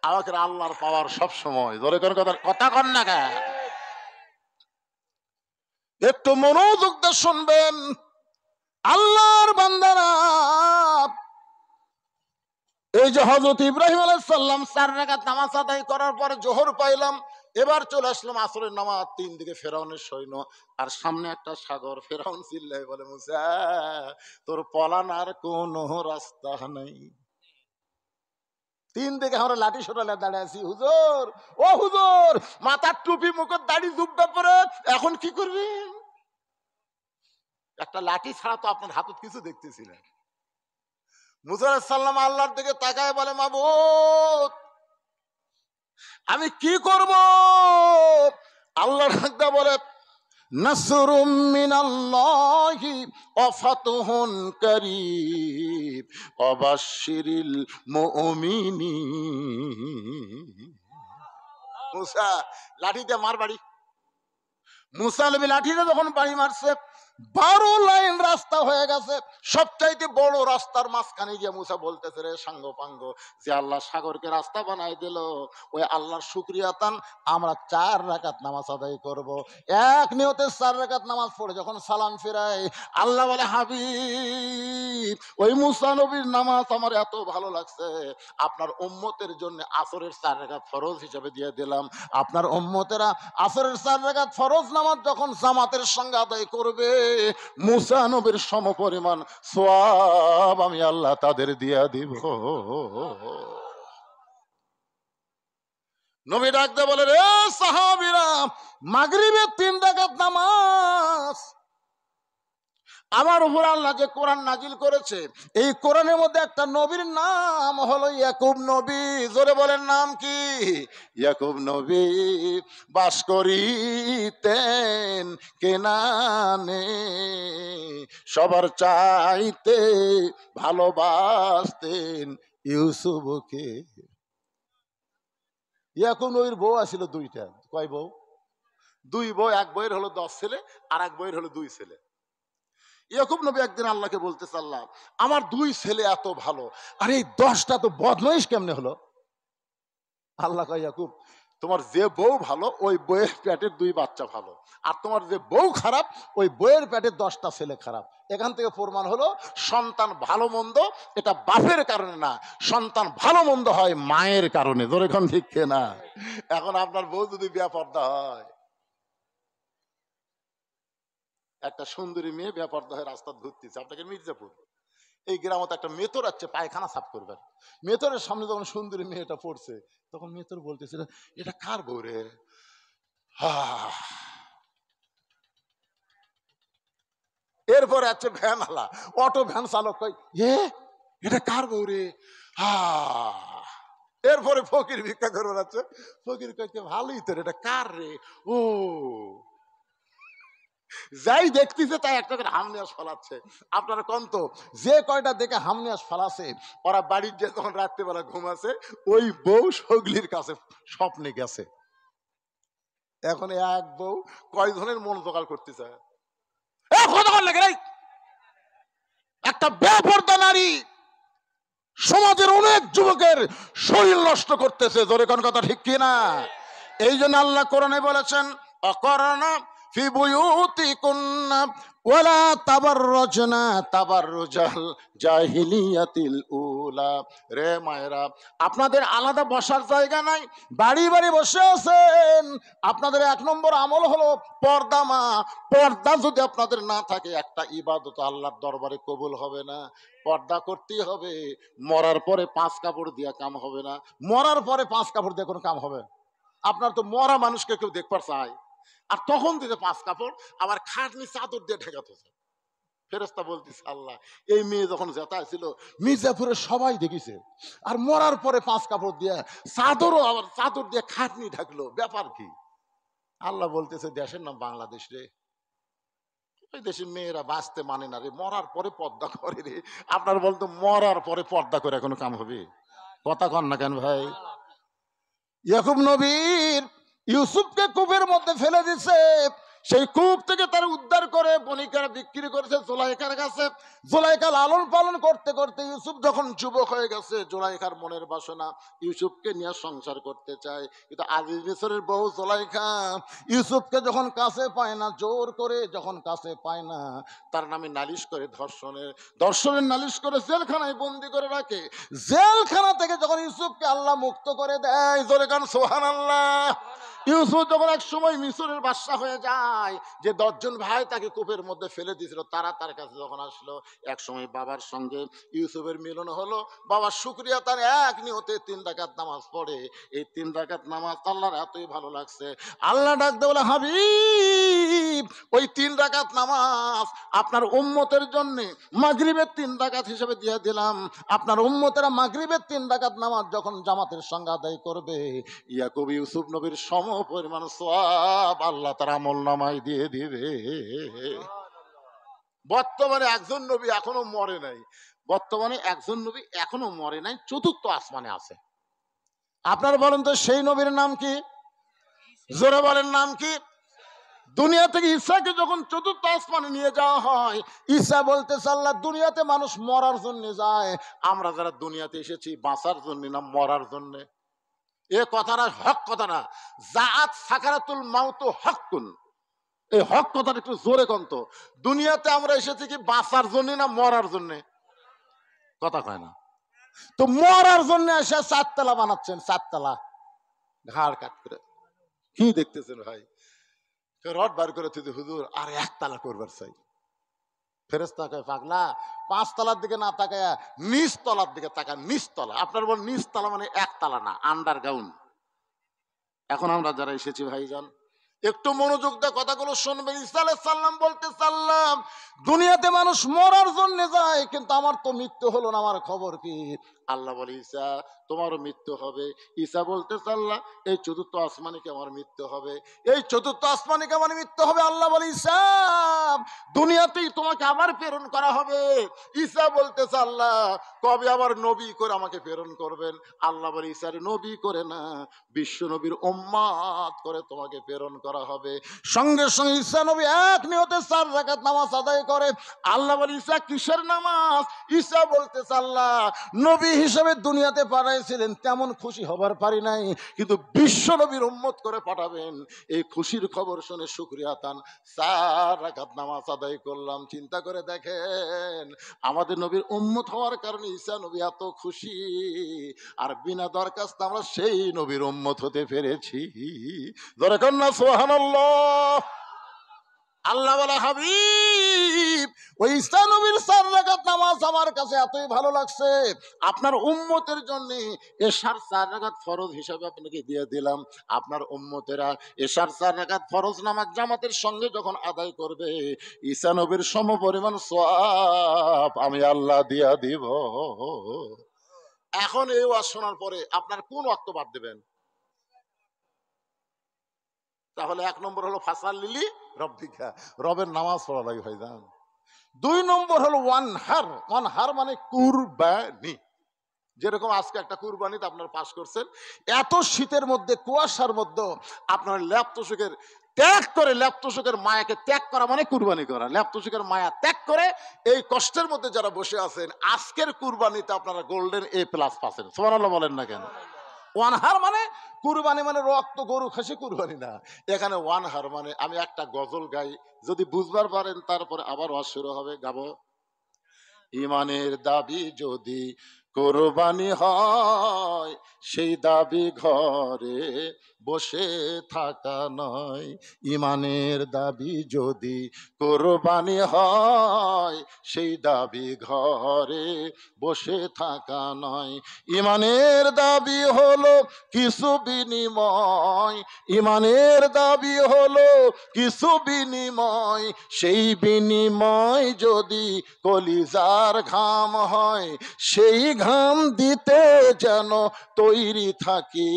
আমাকে আল্লাহর পাওয়ার সব সময়। ধরে কোন কথা কথা কন না কে? একটু মনোযোগ দিয়ে শুনবেন আল্লাহর বান্দারা। এই যে হযরত ইব্রাহিম আলাইহিস সালাম 4 রাকাত নামাজ আদায় করার পরে জোহর পাইলাম, এবার চলে আসলাম আসরের নামাজ। 3 দিকে ফেরাউনের সৈন্য, আর সামনে একটা সাগর। ফেরাউন চিল্লায় বলে, মুসা তোর পলানার কোনো রাস্তা নাই। 3 দিকে আমরা লাঠি সোটালে দাঁড়িয়ে আছি। হুজুর, ও হুজুর, মাথার টুপি মুখের দাড়ি জুব্বা পরে এখন কি করবি? একটা লাঠি ছাড়া তো আপনার হাতত কিছু দেখতেছিলেন। মুসা আলাইহিস সালাম আল্লাহর দিকে তাকায় বলে, মাবুদ আমি কি করব? আল্লাহ ডাকতে বলে, নাসরুম মিনাল্লাহি ওয়া ফাতহুন কারীব ওয়া বাশশিরিল মুমিনিন। মুসা লাঠিতে মার বাড়ি। মুসা নবী লাঠিতে যখন বাড়ি মারছে, 12 লাইন রাস্তা হয়ে গেছে। সবচাইতে বড় রাস্তার মাঝখানে গিয়ে মুসা বলতেছে, রে সাঙ্গ পাঙ্গ, যে আল্লাহ সাগরকে রাস্তা বানাই দিল, ওই আল্লাহর শুকরিয়া তান আমরা 4 রাকাত নামাজ আদায় করব। এক নিয়তে 4 রাকাত নামাজ পড়ে যখন সালাম ফিরাই, আল্লাহ বলে, হাবিব ওই মুসা নবীর নামাজ আমার এত ভালো লাগছে, আপনার উম্মতের জন্য আসরের 4 রাকাত ফরজ হিসেবে দিয়ে দিলাম। আপনার উম্মতেরা আসরের 4 রাকাত ফরজ নামাজ যখন জামাতের সঙ্গে আদায় করবে, মুসা নবীর সমপরিমাণ সওয়াব আমি আল্লাহ তাদের দিয়া দিব। নবী ডাকতে বলে, রে সাহাবীরা, মাগরিবের 3 রাকাত নামাজ আমার উপর আল্লাহ যে কোরআন নাজিল করেছে, এই কোরআনের মধ্যে একটা নবীর নাম হলো ইয়াকুব নবী। জোরে বলেন, নাম কি? ইয়াকুব নবী বাস করিতেন কেনানে, সবার চাইতে ভালোবাসতেন ইউসুফকে। ইয়াকুব নবীর বউ আছিল 2টা। কয় বউ? 2 বউ। এক বউয়ের হলো 10 ছেলে, আর এক বউয়ের হলো 2 ছেলে। ইয়াকুব নবী একদিন আল্লাহকে বলতেছে, আল্লাহ আমার 2 ছেলে এত ভালো, আর এই 10টা তো বদমাইশ কেমনে হলো? আল্লাহ কয়, ইয়াকুব তোমার যে বউ ভালো ওই বউয়ের পেটের 2 বাচ্চা ভালো, আর তোমার যে বউ খারাপ ওই বউয়ের পেটের 10টা ছেলে খারাপ। এখান থেকে প্রমাণ হলো সন্তান ভালো মন্দ এটা বাপের কারণে না, সন্তান ভালো মন্দ হয় মায়ের কারণে। ধরে এখন ঠিক না? এখন আপনার বউ যদি বেপর্দা হয়, একটা সুন্দরী মেয়ে বেপর্দা হয়ে রাস্তা ঘুরতেছে, আপনাকে মির্জাপুর এই গ্রামে একটা মেতর আছে পায়খানা সাফ করবেন, মেতরের সামনে যখন সুন্দরী মেয়েটা পড়ছে তখন মেতর বলতেছিল এটা কার বউ রে? এরপরে আছে ভ্যানওয়ালা, অটো ভ্যান চালক কই এটা কার বউ রে? এরপরে ফকির ভিক্ষা করে বেড়াচ্ছে, ফকির কইতে ভালোই তো, এটা কার রে? ও যাই দেখতেছে তাই একটা করে হামনিয়াস ফলাচ্ছে। আপনারা কোন তো যে কয়টা দেখে হামনিয়াস ফলাছে ওরা বাড়ির যে তখন রাত্রিবেলা ঘুমাছে ওই বউ সগলির কাছে স্বপ্নে গেছে। এখন এক বউ কয়জনের মন জোগাড় করতেছে? একটা বেপরদা নারী সমাজের অনেক যুবকের শরীর নষ্ট করতেছে। জোরে কোন কথা ঠিক কিনা? এই জন্য আল্লাহ কোরআনে বলেছেন অকরনা ফি বুয়ুতিকুন্না ওয়ালা তাবাররাজনা তাবাররুজাল জাহিলিয়াতিল উলা। রে মায়েরা, আপনাদের আলাদা বসার জায়গা নাই, বাড়ি বাড়ি বসে আছেন। আপনাদের 1 নম্বর আমল হলো পর্দা। মা পর্দা যদি আপনাদের না থাকে একটা ইবাদত আল্লাহর দরবারে কবুল হবে না। পর্দা করতেই হবে। মরার পরে 5 কাপড় দিয়া কাম হবে না। মরার পরে 5 কাপড় দিয়ে কোনো কাম হবে? আপনার তো মরা মানুষকে কেউ দেখবার চায়, আর তখন দিতে 5 কাপড় আবার খাটনি চাদর দিয়ে ঢেকাতেছে। ফেরেশতা বলতেছে আল্লাহ এই মেয়ে যখন জেতায় ছিল মির্জাপুরে সবাই দেখেছে, আর মরার পরে 5 কাপড় দিয়ে চাদরও আবার চাদর দিয়ে খাটনি ঢাকলো, ব্যাপার কি? আল্লাহ বলতেছে দেশের নাম বাংলাদেশ রে, ওই দেশের মেয়েরা বাঁচতে মানে না রে, মরার পরে পর্দা করে রে। আপনার বলতো মরার পরে পর্দা করে কোনো কাম হবে? কথা কন না কেন ভাই? ইয়াকুব নবীর ইউসুফকে কূপের মধ্যে ফেলে দিছে, সেই কূপ থেকে তার উদ্ধার করে বণিকেরা বিক্রি করেছে জুলাইখার কাছে। জুলাইখা লালন পালন করতে করতে ইউসুফ যখন যুবক হয়ে গেছে, জুলাইখার মনের বাসনা ইউসুফকে নিয়ে সংসার করতে চায়, কিন্তু আজিজ মিসরের বউ জুলাইখা ইউসুফকে যখন কাছে পায় না, জোর করে যখন কাছে পায় না, তার নামে নালিশ করে ধর্ষণের নালিশ করে জেলখানায় বন্দি করে রাখে। জেলখানা থেকে যখন ইউসুফকে আল্লাহ মুক্ত করে দেয়, জোরে গান সুবহানাল্লাহ। ইউসুফ যখন এক সময় মিশরের বাদশা হয়ে যায়, যে 10 জন ভাই তাকে কূপের মধ্যে ফেলে দিয়েছিল তারা তার কাছে যখন আসলো, এক সময় বাবার সঙ্গে ইউসুফের মিলন হলো। বাবার শুকরিয়া তার এক নিয়তে 3 রাকাত নামাজ পড়ে। এই 3 রাকাত নামাজ আল্লাহর এতই ভালো লাগছে, আল্লাহ ডাক দিয়ে বলে হাবিব ওই 3 রাকাত নামাজ আপনার উম্মতের জন্য মাগরিবের 3 রাকাত হিসেবে দিয়ে দিলাম। আপনার উম্মতেরা মাগরিবের 3 রাকাত নামাজ যখন জামাতের সঙ্গে আদায় করবে, ইয়াকুব ইউসুফ নবীর সম পরিমাণ সওয়াব আল্লাহ তার আমলনামায় দিয়ে দিবে। বর্তমানে একজন নবী এখনো মরে নাই, বর্তমানে একজন নবী এখনো মরে নাই, 4র্থ আসমানে আছে। আপনারা বলেন তো সেই নবীর নাম কি? জোরে বলেন নাম কি? দুনিয়া থেকে ঈসাকে যখন 4র্থ আসমানে নিয়ে যাওয়া হয়, ঈসা বলতেছে আল্লাহ দুনিয়াতে মানুষ মরার জন্য যায়, আমরা যারা দুনিয়াতে এসেছি বাঁচার জন্য না মরার জন্য। এ কথাটা হক কথা না, জাআত সাকারাতুল মাউত হকুন, এই হক কথাটা একটু জোরে কোন তো। দুনিয়াতে আমরা এসেছি কি বাঁচার জন্য না মরার জন্য? কথা কয় না তো। মরার জন্য এসে 4 তলা বানাচ্ছেন, 4 তলা ঘাড় কাট করে। কি দেখতেছেন ভাই? রড বার করে তুই হুজুর আর 1 তলা করবার চাই। ফেরেশতা কয় পাগলা 5 তলার দিকে না তাকায় নিচ তলার দিকে তাকা। নিচ তলা, আপনার বল নিচ তলা মানে 1 তলা না, আন্ডারগ্রাউন্ড। এখন আমরা যারা এসেছি ভাইজান একটু মনোযোগ দিয়ে কথাগুলো শুনবেন। ঈসা আলাইহিস সালাম বলতে সাল্লাম দুনিয়াতে মানুষ মরার জন্য যায়, কিন্তু আমার তো মৃত্যু হলো না, আমার খবর কি? আল্লাহ বলে ঈসা তোমারও মৃত্যু হবে। ঈসা বলতে আল্লাহ এই 4র্থ আসমানে কি আমার মৃত্যু হবে? এই 4র্থ আসমানে কি আমার মৃত্যু হবে? আল্লাহ বলে ঈসা দুনিয়াতেই তোমাকে আবার প্রেরণ করা হবে। ঈসা বলতেছে আল্লাহ কবে আবার নবী করে আমাকে প্রেরণ করবেন? আল্লাহ বলে ঈসার নবী করে না, বিশ্ব নবীর উম্মত করে তোমাকে প্রেরণ করা হবে। সঙ্গে সঙ্গে ঈসা নবী এক নিয়তে 4 রাকাত নামাজ আদায় করে। আল্লাহ বলে ঈসা কিসের নামাজ? ঈসা বলতেছে আল্লাহ নবী হিসেবে দুনিয়াতে পাঠাইছিলেন, তেমন খুশি হবার পারি নাই, কিন্তু বিশ্ব নবীর উম্মত করে পাঠাবেন এই খুশির খবর শুনে শুকরিয়া তান 4 রাকাত নামাজ আদায় করলাম। চিন্তা করে দেখেন, আমাদের নবীর উম্মত হওয়ার কারণে ঈসা নবী এত খুশি, আর বিনা দরখাস্ত আমরা সেই নবীর উম্মত হতে পেরেছি। ধরে কন্যা সুবহানাল্লাহ। আল্লাহ বলে, হাবিব ওই ঈসা নবীর 4 রাকাত নামাজ আমার কাছে এতই ভালো লাগছে, আপনার উম্মতের জন্য এশার 4 রাকাত ফরজ হিসাবে আপনাকে দিয়ে দিলাম। আপনার উম্মতেরা এশার 4 রাকাত ফরজ নামাজ জামাতের সঙ্গে যখন আদায় করবে, ঈসা নবীর সমপরিমাণ সওয়াব আমি আল্লাহ দিয়া দিব। এখন এই ওয়াজ শোনার পরে আপনার কোন ওয়াক্ত বাদ দেবেন? তাহলে 1 নম্বর হলো ফাসাল্লিলি রব্বিকা, রবের নামাজ পড়া লাগে ভাইজান। 2 নম্বর হলো ওয়ানহার। ওয়ানহার মানে কুরবানি। যেরকম আজকে একটা কুরবানিতে আপনারা পাস করছেন, এত শীতের মধ্যে কুয়াশার মধ্যে আপনার ল্যাপতোষকের ত্যাগ করে, ল্যাপতোষকের মায়াকে ত্যাগ করা মানে কুরবানি করা। ল্যাপতোষকের মায়া ত্যাগ করে এই কষ্টের মধ্যে যারা বসে আছেন, আজকের কুরবানিতে আপনারা গোল্ডেন A+ পাচ্ছেন। সুবহানাল্লাহ বলেন না কেন? ওয়ানহার মানে কুরবানি, মানে রক্ত গরু খাসি কুরবানি না। এখানে ওয়ানহার মানে আমি একটা গজল গাই, যদি বুঝবার পারেন তারপরে আবার ওয়াজ শুরু হবে, গাবো। ইমানের দাবি যদি কোরবানি হয়, সেই দাবি ঘরে বসে থাকা নয়। ইমানের দাবি যদি কোরবানি হয়, সেই দাবি ঘরে বসে থাকা নয়। ইমানের দাবি হলো কিছু বিনিময়, ইমানের দাবি হলো কিছু বিনিময়, সেই বিনিময় যদি কলিজার ঘাম হয়, সেই ঘাম দিতে যেন তৈরি থাকি।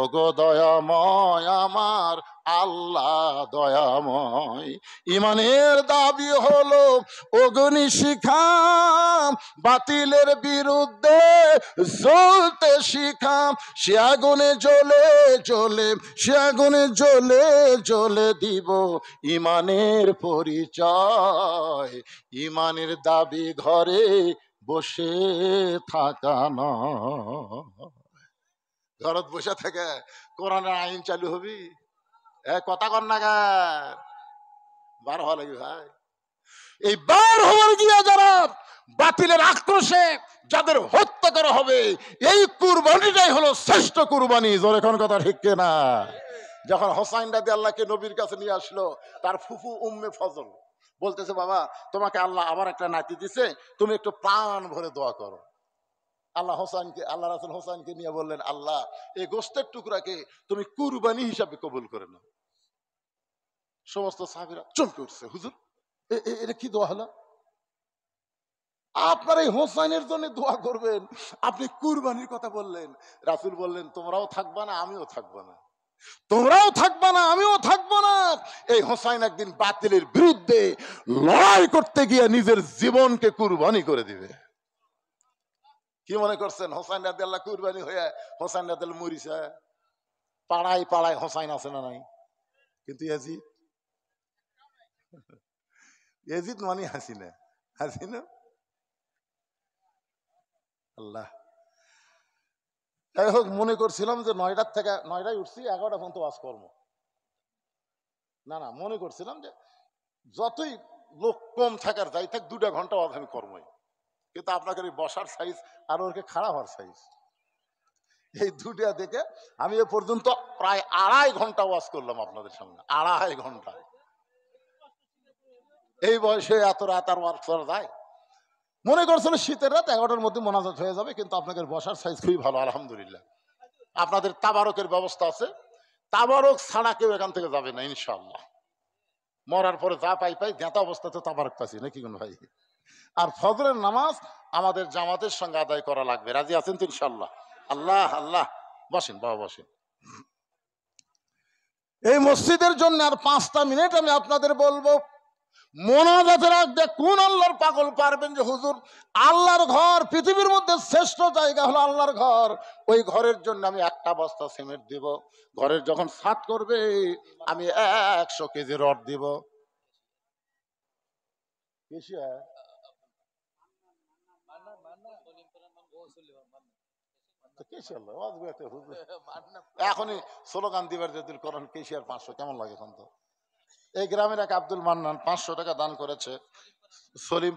ওগো দয়াময় আমার আল্লাহ দয়াময়। ইমানের দাবি হলো অগ্নিশিখা, বাতিলের বিরুদ্ধে জ্বলতে শিখা। সে আগুনে জ্বলে জ্বলে, সে আগুনে জ্বলে জ্বলে দিব ইমানের পরিচয়। ইমানের দাবি ঘরে বসে থাকা নয়। ঘরত বসে থেকে কোরআনের আইন চালু হবি, কথা কর না গার বার হওয়া লাগবে ভাই। এই বার হওয়ার গিয়া যারা বাতিলের আক্রোশে যাদের হত্যা করা হবে, এই কুরবানিটাই হলো শ্রেষ্ঠ কুরবানি। জোরে কোন কথা ঠিক না? যখন হোসাইন রাদিয়াল্লাহকে নবীর কাছে নিয়ে আসলো, তার ফুফু উম্মে ফজল বলতেছে, বাবা তোমাকে আল্লাহ আবার একটা নাতি দিছে, তুমি একটু প্রাণ ভরে দোয়া করো। আল্লাহ রাসূল হোসাইনকে নিয়ে বললেন, আল্লাহ এই গোস্তের টুকরাকে তুমি কুরবানি হিসাবে কবুল করে নাও। সমস্ত সাহাবীরা চমকে উঠছে, হুজুর এটা কি দোয়া হলো? আপনার এই হোসাইনের জন্য দোয়া করবেন, আপনি কুরবানির কথা বললেন। রাসূল বললেন, তোমরাও থাকবা না আমিও থাকবো না, তোমরাও থাকবা না আমিও থাকবো না। এই হোসাইন একদিন বাতিলের বিরুদ্ধে লড়াই করতে গিয়ে নিজের জীবনকে কুরবানি করে দিবে। কি মনে করছেন হোসাইন রাদিয়াল্লাহু কুরবানি হয়ে হোসাইন রাদিয়াল্লাহু মরিছে? পাড়ায় পাড়ায় হোসাইন আছে না নাই? কিন্তু ইয়াজিদ মানে হাসিনা, হাসিনা আল্লাহ। যাই হোক, মনে করছিলাম যে 9টার থেকে 9টায় উঠছি, 11টা পর্যন্ত ওয়াজ করবো না। মনে করছিলাম যে যতই লোক কম থাকার যাই থাক 2টা ঘন্টা ওয়াজ আমি করবোই, কিন্তু আপনাকে বসার সাইজ আর ওকে খাড়া হওয়ার সাইজ, এই 2টা দেখে আমি এ পর্যন্ত প্রায় 2.5 ঘন্টা ওয়াজ করলাম আপনাদের সামনে। 2.5 ঘন্টা। এই বয়সে এত রাত আর ওয়াজ করা যায়? মনে করছিল শীতের রাত 11টার মধ্যে মোনাজাত হয়ে যাবে, কিন্তু আপনাদের বসার সাইজ খুবই ভালো আলহামদুলিল্লাহ। আপনাদের তাবারকের ব্যবস্থা আছে, তাবারক ছাড়া কেউ এখান থেকে যাবে না ইনশাআল্লাহ। মরার পরে যা পাই গেঁতা অবস্থাতে তাবারক পাচ্ছি নাকি কোন ভাই? আর ফজরের নামাজ আমাদের জামাতের সঙ্গে আদায় করা লাগবে। রাজি আছেন তো ইনশাআল্লাহ? আল্লাহ আল্লাহ। বসেন বাবা, বসেন। এই মসজিদের জন্য আর 5টা মিনিট আমি আপনাদের বলবো, মোনাজাতের আগে কোন আল্লাহর পাগল পারবেন যে হুজুর আল্লাহর ঘর, পৃথিবীর মধ্যে শ্রেষ্ঠ জায়গা হলো আল্লাহর ঘর, ওই ঘরের জন্য আমি 1টা বস্তা সিমেন্ট দিব, ঘরের যখন ছাদ করবে আমি 100 কেজি রড দিব। এখনই স্লোগান দিবার যদি করেন কেশিয়ার 500 কেমন লাগে এখন? তো এই গ্রামের এক আব্দুল মান্নান 500 টাকা দান করেছে সলিম